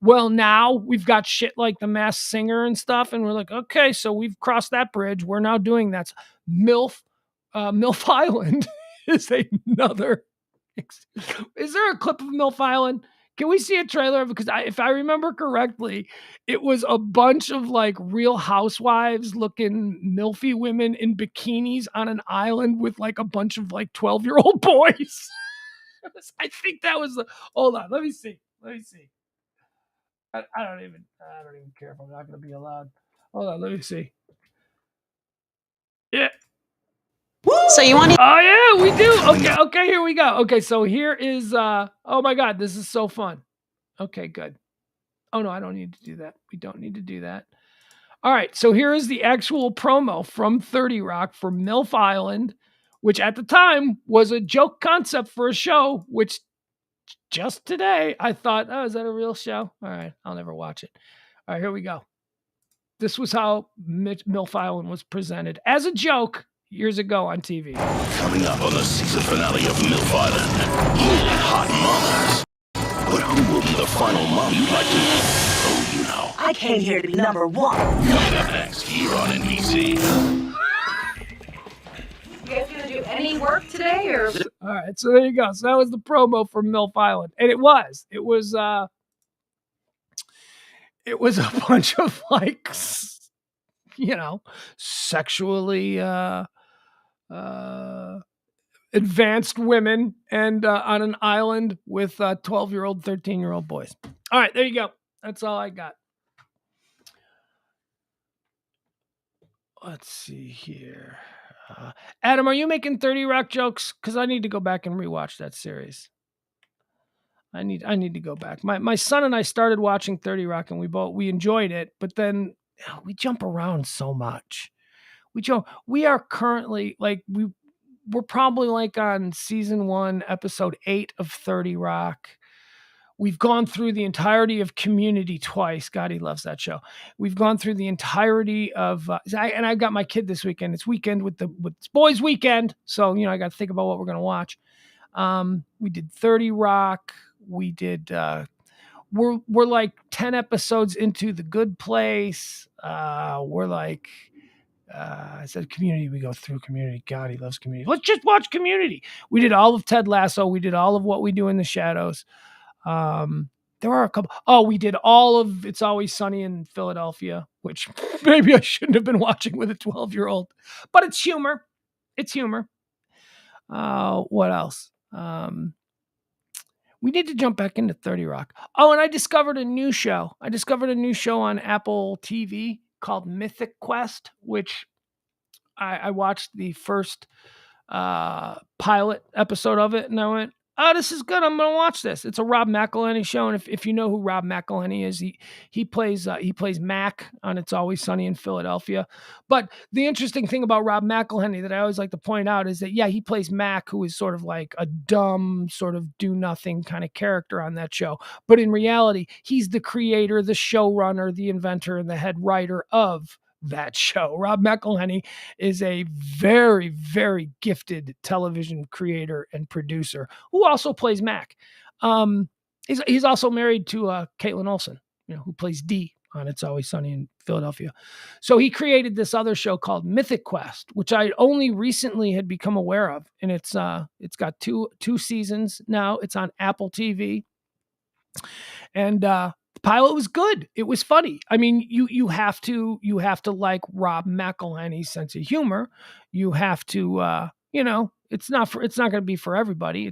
Well, now we've got shit like the Masked Singer and stuff. And we're like, okay, so we've crossed that bridge. We're now doing that. MILF Island is another. Is there a clip of MILF Island? Can we see a trailer? Because if I remember correctly, it was a bunch of like Real Housewives looking milfy women in bikinis on an island with like a bunch of like 12-year-old boys. I think that was hold on. Let me see. I don't even care if I'm not going to be allowed. Hold on. Let me see. Yeah. So you want to? Oh yeah, we do. Okay, here we go. Okay, so here is oh my God, this is so fun. Okay, good. Oh no, I don't need to do that. We don't need to do that. All right, so here is the actual promo from 30 Rock for MILF Island, which at the time was a joke concept for a show, which just today I thought, oh, is that a real show? All right, I'll never watch it. All right, here we go. This was how MILF Island was presented as a joke years ago on TV. Coming up on the season finale of MILF Island, holy hot mamas. But who will be the final mom you'd like to meet? Oh, you know. I came here to be number one. Coming up next here on NBC. You guys gonna do any work today, or? All right, so there you go. So that was the promo for MILF Island, and it was a bunch of like, sexually advanced women and on an island with 12-year-old, 13-year-old boys. All right, there you go. That's all I got. Let's see here. Adam, are you making 30 Rock jokes? Because I need to go back and rewatch that series. I need to go back. My son and I started watching 30 Rock and we enjoyed it, but then we jump around so much. We are currently like we're probably like on season 1, episode 8 of 30 Rock. We've gone through the entirety of Community twice. God, he loves that show. We've gone through the entirety of, and I've got my kid this weekend. It's weekend with boys weekend. So, I got to think about what we're going to watch. We did 30 Rock. We did, we're like 10 episodes into The Good Place. We're like I said Community. We go through Community. God, he loves Community. Let's just watch Community. We did all of Ted Lasso. We did all of What We Do in the Shadows. There are a couple. Oh, we did all of It's Always Sunny in Philadelphia, which maybe I shouldn't have been watching with a 12-year-old, but it's humor. It's humor. What else? We need to jump back into 30 Rock. Oh, and I discovered a new show. On Apple TV called Mythic Quest, which I watched the first pilot episode of it, and I went, "Oh, this is good. I'm gonna watch this." It's a Rob McElhenney show, and if you know who Rob McElhenney is, he plays Mac on It's Always Sunny in Philadelphia. But the interesting thing about Rob McElhenney that I always like to point out is that he plays Mac, who is sort of like a dumb, sort of do nothing kind of character on that show. But in reality, he's the creator, the showrunner, the inventor, and the head writer of that show. Rob McElhenney is a very, very gifted television creator and producer who also plays Mac. He's also married to Caitlin Olsen, who plays Dee on It's Always Sunny in Philadelphia. So he created this other show called Mythic Quest, which I only recently had become aware of, and it's got two seasons now. It's on Apple TV, and the pilot was good. It was funny. I mean, you have to like Rob McElhenney's sense of humor. You have to, it's not going to be for everybody.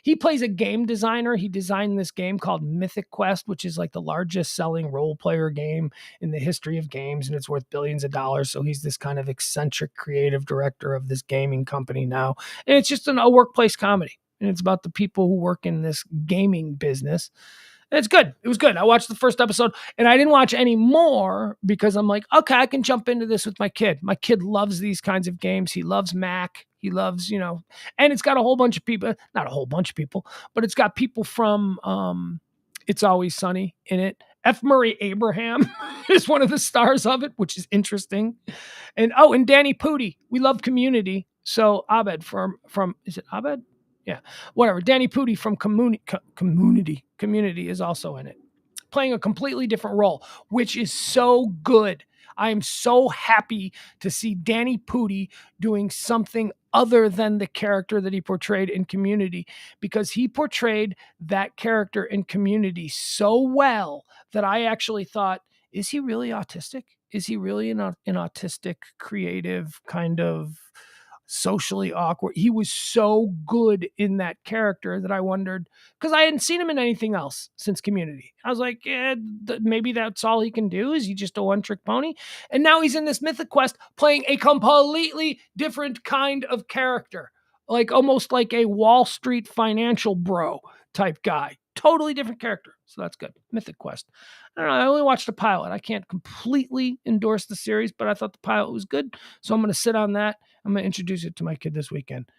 He plays a game designer. He designed this game called Mythic Quest, which is like the largest selling role player game in the history of games, and it's worth billions of dollars. So he's this kind of eccentric creative director of this gaming company now, and it's just a workplace comedy, and it's about the people who work in this gaming business. It's good. It was good. I watched the first episode, and I didn't watch any more because I'm like, okay, I can jump into this with my kid. My kid loves these kinds of games. He loves Mac. He loves, and it's got a whole bunch of people, not a whole bunch of people, but it's got people from It's Always Sunny in it. F. Murray Abraham is one of the stars of it, which is interesting. And Danny Pudi. We love Community. So Abed from is it Abed? Yeah, whatever. Danny Pudi from Community is also in it, playing a completely different role, which is so good. I am so happy to see Danny Pudi doing something other than the character that he portrayed in Community, because he portrayed that character in Community so well that I actually thought, is he really autistic? Is he really an autistic, creative kind of socially awkward? He was so good in that character that I wondered, because I hadn't seen him in anything else since Community. I was like, maybe that's all he can do. Is he just a one-trick pony? And now he's in this Mythic Quest playing a completely different kind of character, like almost like a Wall Street financial bro type guy. Totally different character. So that's good. Mythic Quest. I don't know. I only watched the pilot. I can't completely endorse the series, but I thought the pilot was good. So I'm going to sit on that. I'm going to introduce it to my kid this weekend,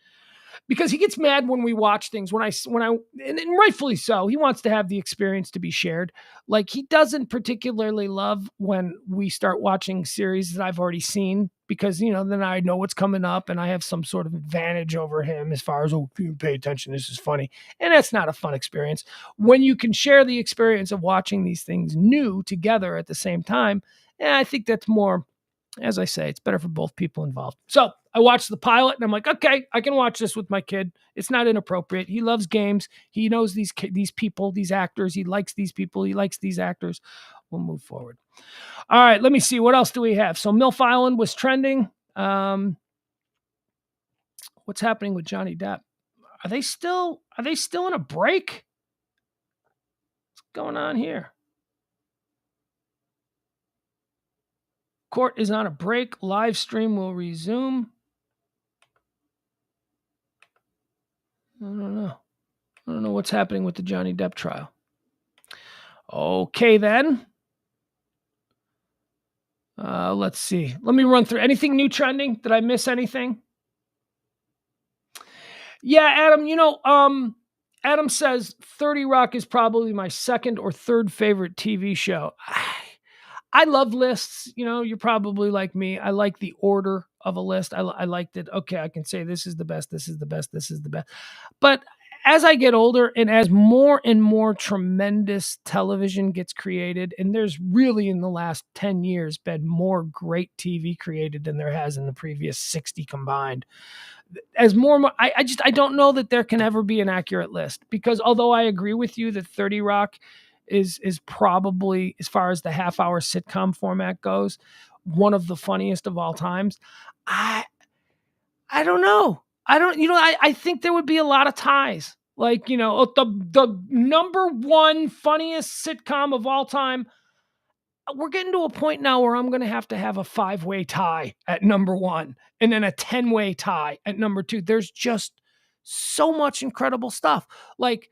because he gets mad when we watch things, and rightfully so. He wants to have the experience to be shared. Like, he doesn't particularly love when we start watching series that I've already seen, because, then I know what's coming up and I have some sort of advantage over him as far as, if you pay attention, this is funny. And that's not a fun experience. When you can share the experience of watching these things new together at the same time, I think that's more, as I say, it's better for both people involved. So I watched the pilot and I'm like, okay, I can watch this with my kid. It's not inappropriate. He loves games. He knows these people, these actors. He likes these people. He likes these actors. We'll move forward. All right, let me see. What else do we have? So MILF Island was trending. What's happening with Johnny Depp? Are they still in a break? What's going on here? Court is on a break. Live stream will resume. I don't know what's happening with the Johnny Depp trial. Okay, then. Let's see. Let me run through. Anything new trending? Did I miss anything? Yeah, Adam, Adam says 30 Rock is probably my second or third favorite TV show. I love lists. You're probably like me. I like the order of a list. I liked it. Okay, I can say this is the best, this is the best, this is the best. But as I get older and as more and more tremendous television gets created, and there's really in the last 10 years been more great TV created than there has in the previous 60 combined. As more and more, I don't know that there can ever be an accurate list, because although I agree with you that 30 Rock is probably, as far as the half-hour sitcom format goes, one of the funniest of all times, I don't know. I think there would be a lot of ties. Like, the number one funniest sitcom of all time. We're getting to a point now where I'm going to have a 5-way tie at number one and then a 10-way tie at number two. There's just so much incredible stuff. Like,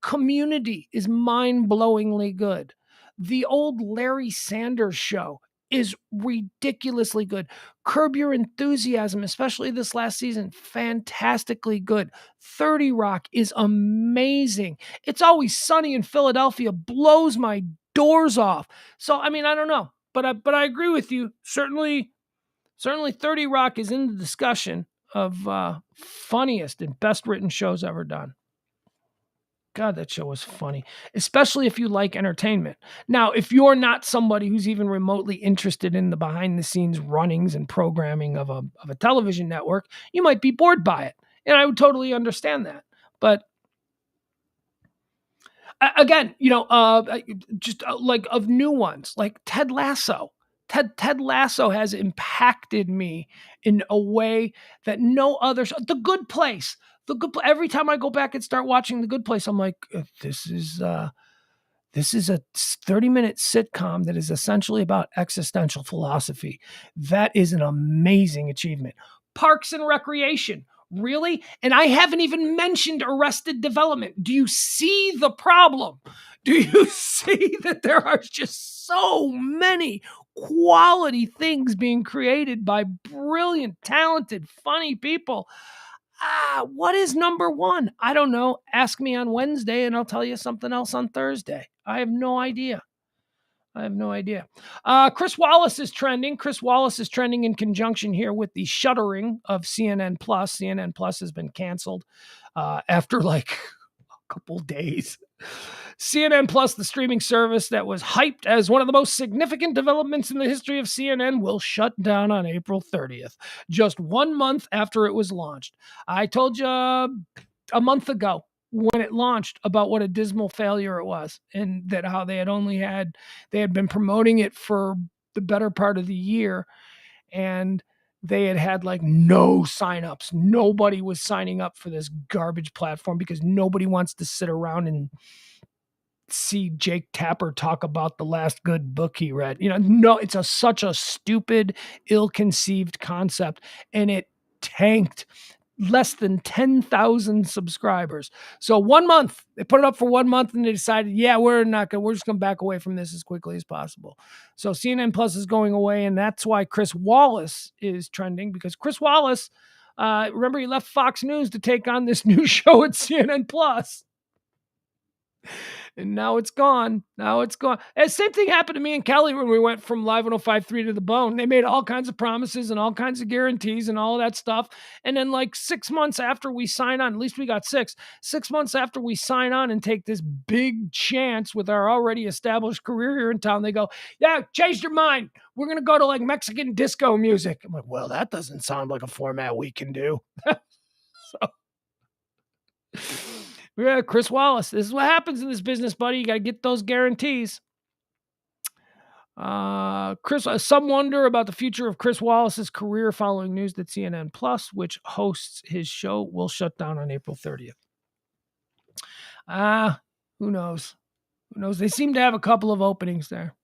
Community is mind-blowingly good. The old Larry Sanders Show is ridiculously good. Curb Your Enthusiasm, especially this last season, fantastically good. 30 Rock is amazing. It's Always Sunny in Philadelphia blows my doors off. So, I mean, I don't know, but I agree with you. Certainly 30 Rock is in the discussion of funniest and best written shows ever done. God, that show was funny, especially if you like entertainment. Now, if you're not somebody who's even remotely interested in the behind-the-scenes runnings and programming of a television network, you might be bored by it, and I would totally understand that. But again, just like of new ones, like Ted Lasso. Ted Lasso has impacted me in a way that no other show. The Good Place. Every time I go back and start watching The Good Place, I'm like, this is a 30-minute sitcom that is essentially about existential philosophy. That is an amazing achievement. Parks and Recreation. Really? And I haven't even mentioned Arrested Development. Do you see the problem? Do you see that there are just so many quality things being created by brilliant, talented, funny people? What is number one? I don't know. Ask me on Wednesday and I'll tell you something else on Thursday. I have no idea. Chris Wallace is trending. Chris Wallace is trending in conjunction here with the shuttering of CNN Plus. CNN Plus has been canceled after like a couple days. CNN Plus, the streaming service that was hyped as one of the most significant developments in the history of CNN, will shut down on April 30th, just 1 month after it was launched. I told you a month ago when it launched about what a dismal failure it was, and that how they had been promoting it for the better part of the year, and they had like no signups. Nobody was signing up for this garbage platform because nobody wants to sit around and see Jake Tapper talk about the last good book he read. No, it's such a stupid, ill-conceived concept, and it tanked. Less than 10,000 subscribers. So 1 month, they put it up for 1 month and they decided, we're just going to back away from this as quickly as possible. So CNN Plus is going away, and that's why Chris Wallace is trending, because Chris Wallace, remember, he left Fox News to take on this new show at CNN Plus. And now it's gone. And same thing happened to me and Kelly when we went from Live 105.3 to The Bone. They made all kinds of promises and all kinds of guarantees and all of that stuff. And then like 6 months after we sign on, at least we got 6 months after we sign on and take this big chance with our already established career here in town, they go, changed your mind. We're going to go to like Mexican disco music. I'm like, well, that doesn't sound like a format we can do. Yeah, Chris Wallace. This is what happens in this business, buddy. You got to get those guarantees. Some wonder about the future of Chris Wallace's career following news that CNN Plus, which hosts his show, will shut down on April 30th. Who knows? They seem to have a couple of openings there.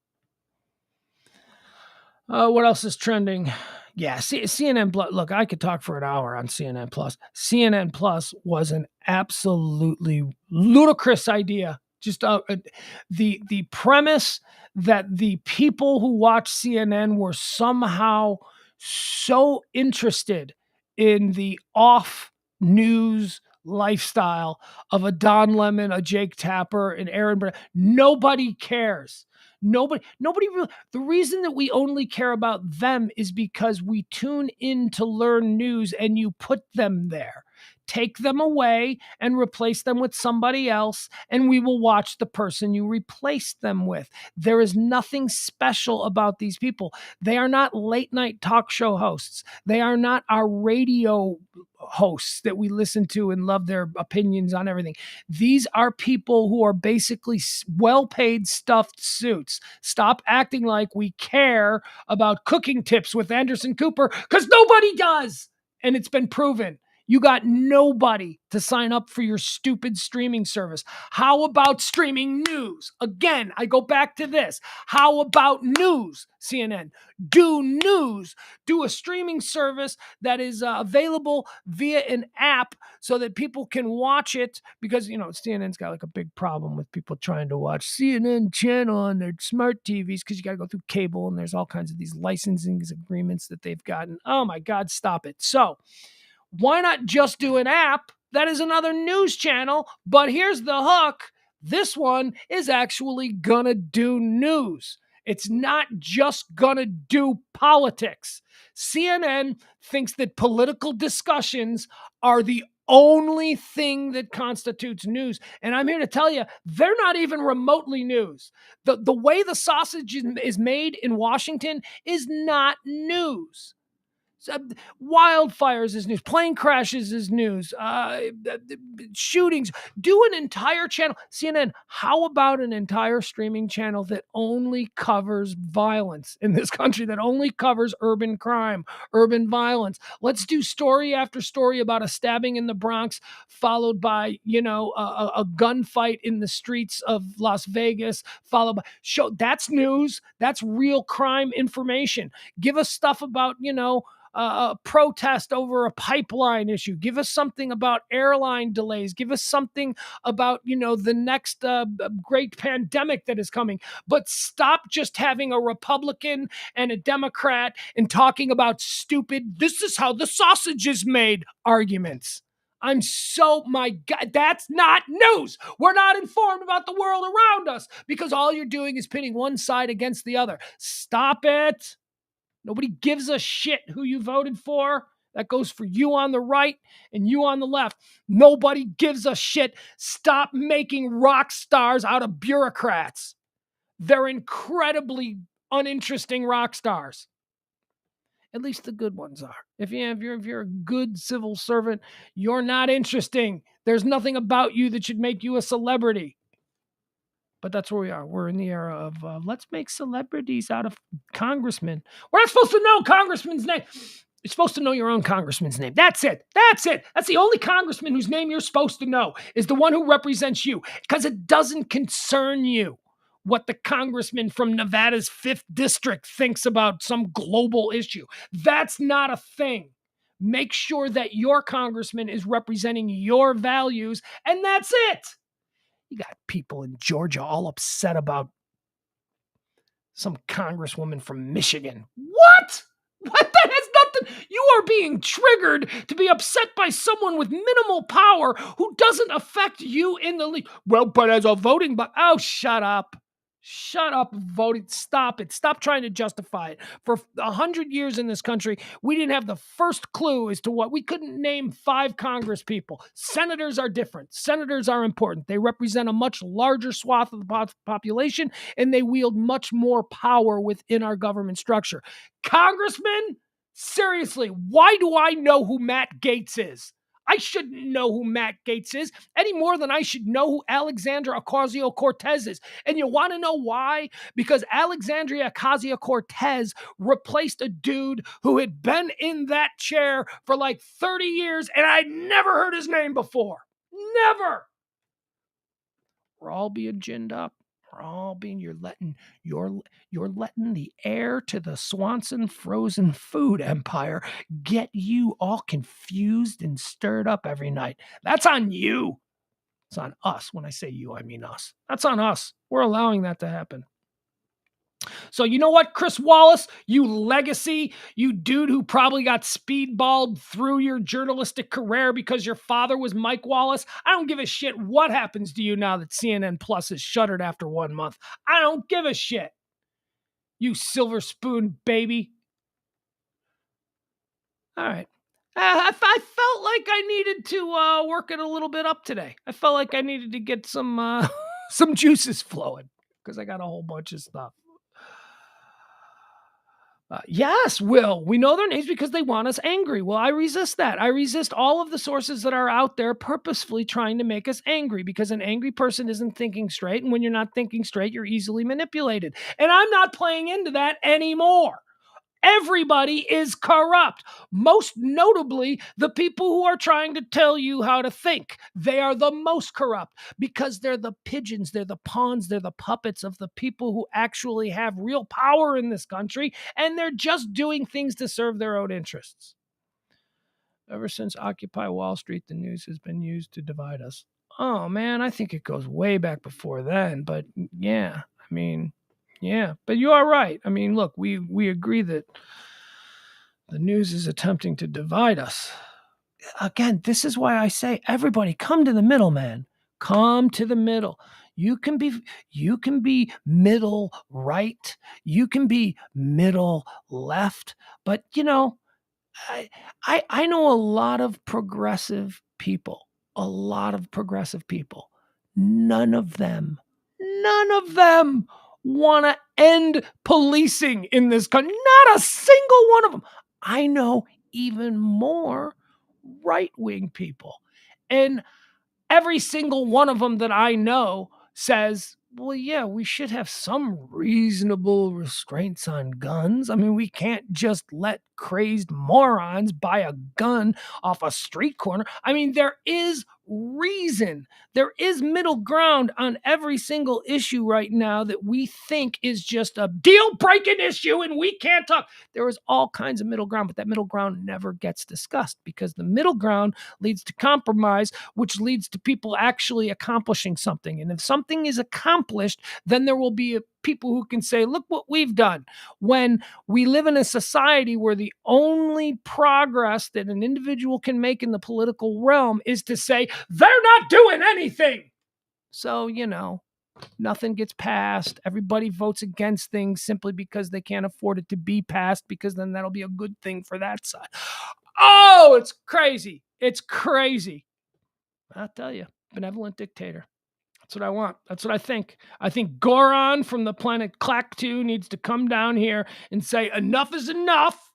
What else is trending? Yeah, CNN Plus. Look, I could talk for an hour on CNN Plus. CNN Plus was an absolutely ludicrous idea. Just the premise that the people who watch CNN were somehow so interested in the off news lifestyle of a Don Lemon, a Jake Tapper, an Aaron Brett. Nobody cares. Nobody, the reason that we only care about them is because we tune in to learn news and you put them there. Take them away and replace them with somebody else, and we will watch the person you replaced them with. There is nothing special about these people. They are not late night talk show hosts. They are not our radio hosts that we listen to and love their opinions on everything. These are people who are basically well-paid stuffed suits. Stop acting like we care about cooking tips with Anderson Cooper, because nobody does. And it's been proven. You got nobody to sign up for your stupid streaming service. How about streaming news? Again, I go back to this. How about news, CNN? Do news. Do a streaming service that is available via an app so that people can watch it, because, CNN's got like a big problem with people trying to watch CNN channel on their smart TVs because you got to go through cable and there's all kinds of these licensing agreements that they've gotten. Oh my God, stop it. So, why not just do an app that is another news channel? But here's the hook. This one is actually gonna do news. It's not just gonna do politics. CNN thinks that political discussions are the only thing that constitutes news. And I'm here to tell you, they're not even remotely news. The way the sausage is made in Washington is not news. Wildfires is news. Plane crashes is news. Shootings. Do an entire channel. CNN, how about an entire streaming channel that only covers violence in this country, that only covers urban crime, urban violence? Let's do story after story about a stabbing in the Bronx, followed by, a gunfight in the streets of Las Vegas, followed by that's news. That's real crime information. Give us stuff about, a protest over a pipeline issue. Give us something about airline delays. Give us something about, the next great pandemic that is coming. But stop just having a Republican and a Democrat and talking about stupid, this is how the sausage is made arguments. My God, that's not news. We're not informed about the world around us because all you're doing is pitting one side against the other. Stop it. Nobody gives a shit who you voted for. That goes for you on the right and you on the left. Nobody gives a shit. Stop making rock stars out of bureaucrats. They're incredibly uninteresting rock stars. At least the good ones are. If you're a good civil servant, you're not interesting. There's nothing about you that should make you a celebrity. But that's where we are. We're in the era of let's make celebrities out of congressmen. We're not supposed to know congressman's name. You're supposed to know your own congressman's name. That's it. That's the only congressman whose name you're supposed to know is the one who represents you, because it doesn't concern you what the congressman from Nevada's 5th district thinks about some global issue. That's not a thing. Make sure that your congressman is representing your values, and that's it. You got people in Georgia all upset about some congresswoman from Michigan. What? That has nothing. You are being triggered to be upset by someone with minimal power who doesn't affect you in the least. Well, but as a voting, oh, shut up. Shut up, voting. Stop it. Stop trying to justify it. For 100 years in this country, we didn't have the first clue as to what. We couldn't name 5 Congress people. Senators are different. Senators are important. They represent a much larger swath of the population, and they wield much more power within our government structure. Congressmen? Seriously, why do I know who Matt Gaetz is? I shouldn't know who Matt Gaetz is any more than I should know who Alexandria Ocasio-Cortez is. And you want to know why? Because Alexandria Ocasio-Cortez replaced a dude who had been in that chair for like 30 years, and I'd never heard his name before. Never. We're all being ginned up. We're all being, you're letting the heir to the Swanson frozen food empire get you all confused and stirred up every night. That's on you. It's on us. When I say you, I mean us. That's on us. We're allowing that to happen. So you know what, Chris Wallace, you legacy, you dude who probably got speedballed through your journalistic career because your father was Mike Wallace. I don't give a shit what happens to you now that CNN Plus is shuttered after 1 month. I don't give a shit. You silver spoon baby. All right. I felt like I needed to work it a little bit up today. I felt like I needed to get some some juices flowing because I got a whole bunch of stuff. Yes, Will. We know their names because they want us angry. Well, I resist that. I resist all of the sources that are out there purposefully trying to make us angry because an angry person isn't thinking straight. And when you're not thinking straight, you're easily manipulated. And I'm not playing into that anymore. Everybody is corrupt. Most notably, the people who are trying to tell you how to think. They are the most corrupt because they're the pigeons, they're the pawns, they're the puppets of the people who actually have real power in this country, and they're just doing things to serve their own interests. Ever since Occupy Wall Street, the news has been used to divide us. Oh, man, I think it goes way back before then, but yeah, I mean... Yeah, but you are right. I mean, look, we agree that the news is attempting to divide us. Again, this is why I say, everybody come to the middle, man. Come to the middle. You can be middle right. You can be middle left. But you know, I know a lot of progressive people. A lot of progressive people. None of them want to end policing in this country. Not a single one of them. I know even more right-wing people. And every single one of them that I know says, well, yeah, we should have some reasonable restraints on guns. I mean, we can't just let crazed morons buy a gun off a street corner. I mean, there is reason. There is middle ground on every single issue right now that we think is just a deal-breaking issue and we can't talk. There is all kinds of middle ground, but that middle ground never gets discussed because the middle ground leads to compromise, which leads to people actually accomplishing something. And if something is accomplished, then there will be people who can say, look what we've done. When we live in a society where the only progress that an individual can make in the political realm is to say, they're not doing anything. So, you know, nothing gets passed. Everybody votes against things simply because they can't afford it to be passed, because then that'll be a good thing for that side. Oh, it's crazy. It's crazy. I'll tell you, benevolent dictator. That's what I want. That's what I think. I think Goron from the planet Clack-2 needs to come down here and say, enough is enough.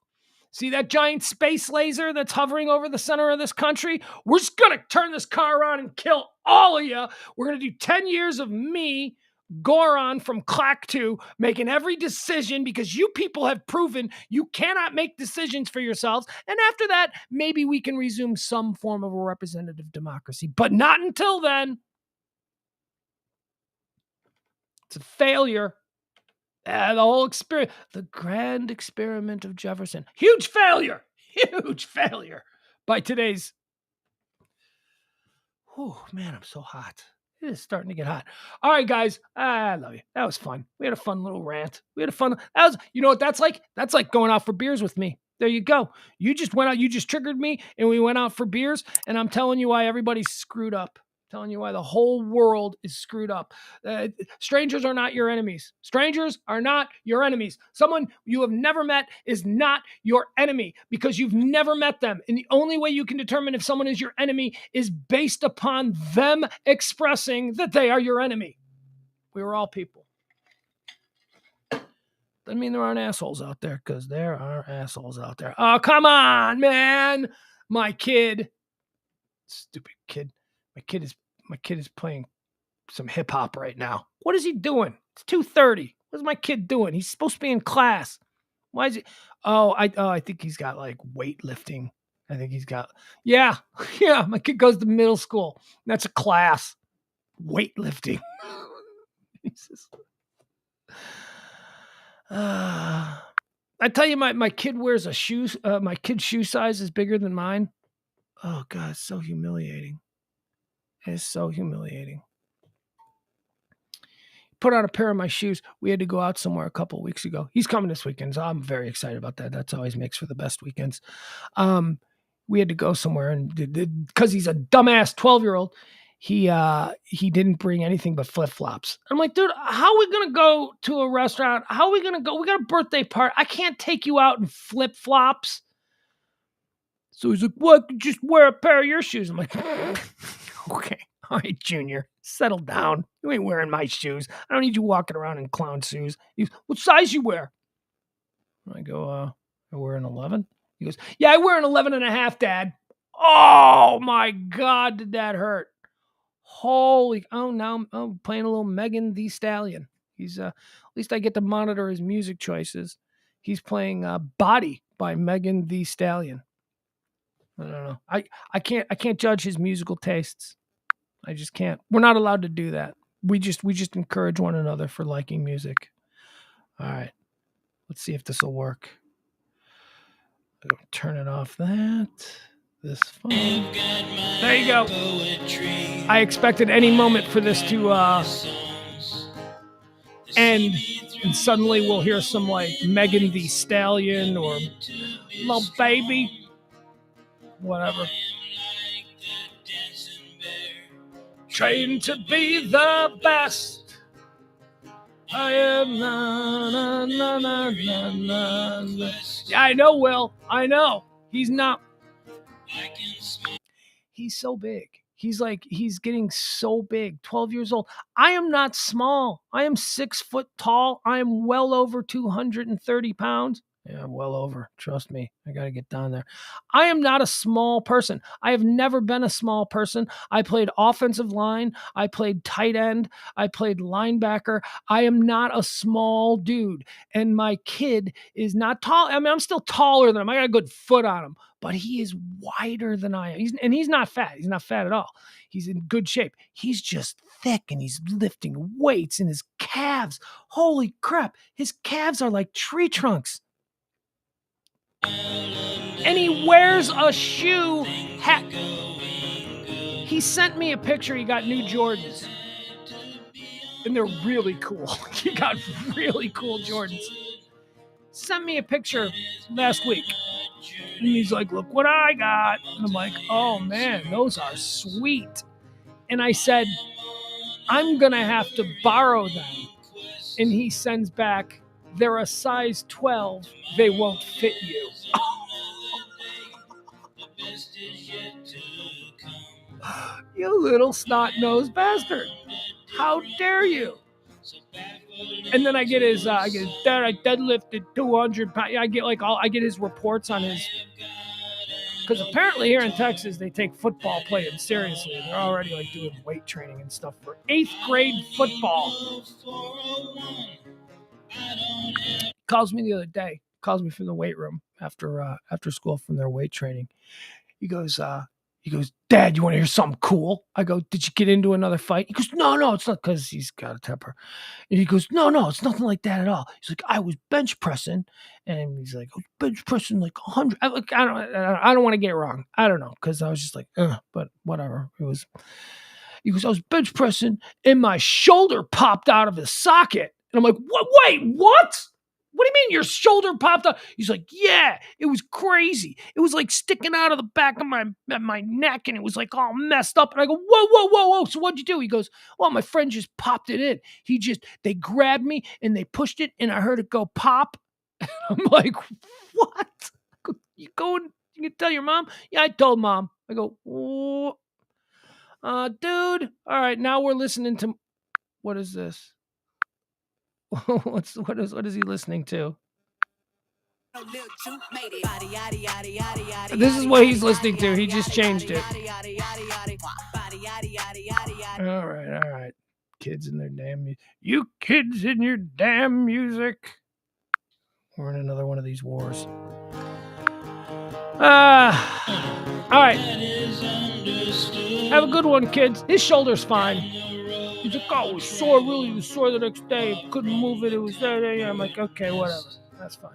See that giant space laser that's hovering over the center of this country? We're just going to turn this car around and kill all of you. We're going to do 10 years of me, Goron from Clack-2, making every decision because you people have proven you cannot make decisions for yourselves. And after that, maybe we can resume some form of a representative democracy. But not until then. It's a failure. The whole experience, the grand experiment of Jefferson. Huge failure by today's. Oh, man, I'm so hot. It is starting to get hot. All right, guys, I love you. That was fun. We had a fun little rant. You know what that's like? That's like going out for beers with me. There you go. You just went out, you just triggered me, and we went out for beers, and I'm telling you why everybody's screwed up. Telling you why the whole world is screwed up. Strangers are not your enemies. Strangers are not your enemies. Someone you have never met is not your enemy because you've never met them. And the only way you can determine if someone is your enemy is based upon them expressing that they are your enemy. We are all people. Doesn't mean there aren't assholes out there, because there are assholes out there. Oh, come on, man. My kid. Stupid kid. My kid is playing some hip hop right now. What is he doing? It's 2:30. What's my kid doing? He's supposed to be in class. Why is he? I think he's got like weightlifting. I think he's got, yeah. My kid goes to middle school. That's a class. Weightlifting. Jesus. I tell you, my kid wears a shoe. My kid's shoe size is bigger than mine. Oh God, it's so humiliating. It's so humiliating. put on a pair of my shoes. We had to go out somewhere a couple of weeks ago. He's coming this weekend, so I'm very excited about that. That's always makes for the best weekends. We had to go somewhere, and because he's a dumbass 12-year-old, he didn't bring anything but flip-flops. I'm like, dude, how are we gonna go to a restaurant? How are we gonna go? We got a birthday party. I can't take you out in flip-flops. So he's like, what? Just wear a pair of your shoes. I'm like, okay, all right, Junior, settle down. You ain't wearing my shoes. I don't need you walking around in clown shoes. He goes, what size you wear? I go, I wear an 11. He goes, yeah, I wear an 11 and a half, Dad. Oh my God, did that hurt? Holy, now I'm playing a little Megan Thee Stallion. He's, at least I get to monitor his music choices. He's playing Body by Megan Thee Stallion. I don't know. I can't judge his musical tastes. I just can't. We're not allowed to do that. We just encourage one another for liking music. All right. Let's see if this will work. I'll turn it off this phone. There you go. I expected any moment for this to end, and suddenly we'll hear some like Megan Thee Stallion or Lil Baby. Whatever. Trained to be the best. I am na na na na na. Yeah, I know, Will. I know. He's not. He's so big. He's getting so big. 12 years old. I am not small. I am 6 foot tall. I am well over 230 pounds. Yeah, I'm well over. Trust me. I got to get down there. I am not a small person. I have never been a small person. I played offensive line. I played tight end. I played linebacker. I am not a small dude. And my kid is not tall. I mean, I'm still taller than him. I got a good foot on him, but he is wider than I am. He's not fat. He's not fat at all. He's in good shape. He's just thick, and he's lifting weights, and his calves. Holy crap. His calves are like tree trunks. And he wears a shoe hat. He sent me a picture. He got new Jordans. And they're really cool. He got really cool Jordans. Sent me a picture last week. And he's like, look what I got. And I'm like, oh man, those are sweet. And I said, I'm going to have to borrow them. And he sends back, they're a size 12. They won't fit you. You little snot-nosed bastard. How dare you? And then I get his, Dad, I deadlifted 200 pounds. I get his reports on his, because apparently here in Texas, they take football playing seriously. They're already like doing weight training and stuff for 8th grade football. Calls me the other day, calls me from the weight room after school from their weight training. He goes, Dad, you want to hear something cool? I go, did you get into another fight? He goes, no, it's not, because he's got a temper. And he goes, no, it's nothing like that at all. He's like, I was bench pressing, and he's like, I was bench pressing like 100. I don't want to get it wrong. I don't know, because I was just like, but whatever. He goes, I was bench pressing, and my shoulder popped out of his socket. And I'm like, what? Wait, what? What do you mean your shoulder popped up? He's like, yeah, it was crazy. It was like sticking out of the back of my neck, and it was like all messed up. And I go, whoa. So what'd you do? He goes, well, my friend just popped it in. They grabbed me and they pushed it, and I heard it go pop. I'm like, what? You can tell your mom? Yeah, I told Mom. I go, dude. All right, now we're listening to, what is this? What is he listening to? This is what he's listening to. He just changed it. All right. Kids in their damn music. You kids in your damn music. We're in another one of these wars. All right. Have a good one, kids. His shoulder's fine. He's like, oh, it was sore. Really, it was sore the next day. Couldn't move it. It was there. I'm like, okay, whatever. That's fine.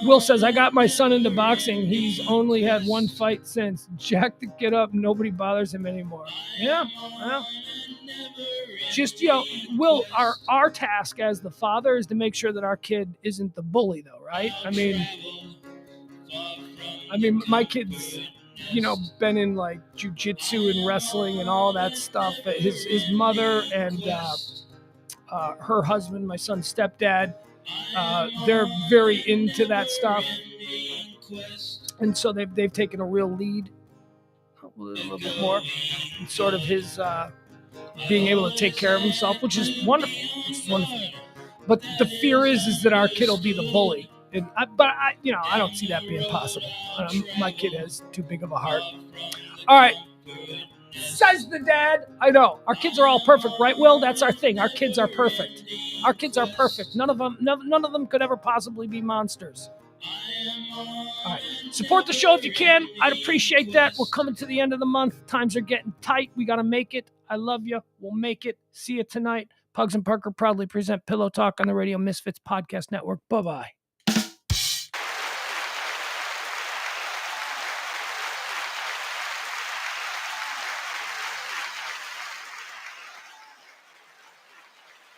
Will says, I got my son into boxing. He's only had one fight since. Jack the kid up. Nobody bothers him anymore. Yeah. Well, just, Will, our task as the father is to make sure that our kid isn't the bully, though, right? I mean, my kid's, been in like jujitsu and wrestling and all that stuff. His mother and her husband, my son's stepdad, they're very into that stuff, and so they've taken a real lead, a little bit more, in sort of his being able to take care of himself, which is wonderful. But the fear is that our kid will be the bully, but I don't see that being possible. My kid has too big of a heart. All right. Says the dad. I know. Our kids are all perfect, right, Will? That's our thing. Our kids are perfect. Our kids are perfect. None of them could ever possibly be monsters. All right. Support the show if you can. I'd appreciate that. We're coming to the end of the month. Times are getting tight. We got to make it. I love you. We'll make it. See you tonight. Pugs and Parker proudly present Pillow Talk on the Radio Misfits Podcast Network. Bye-bye.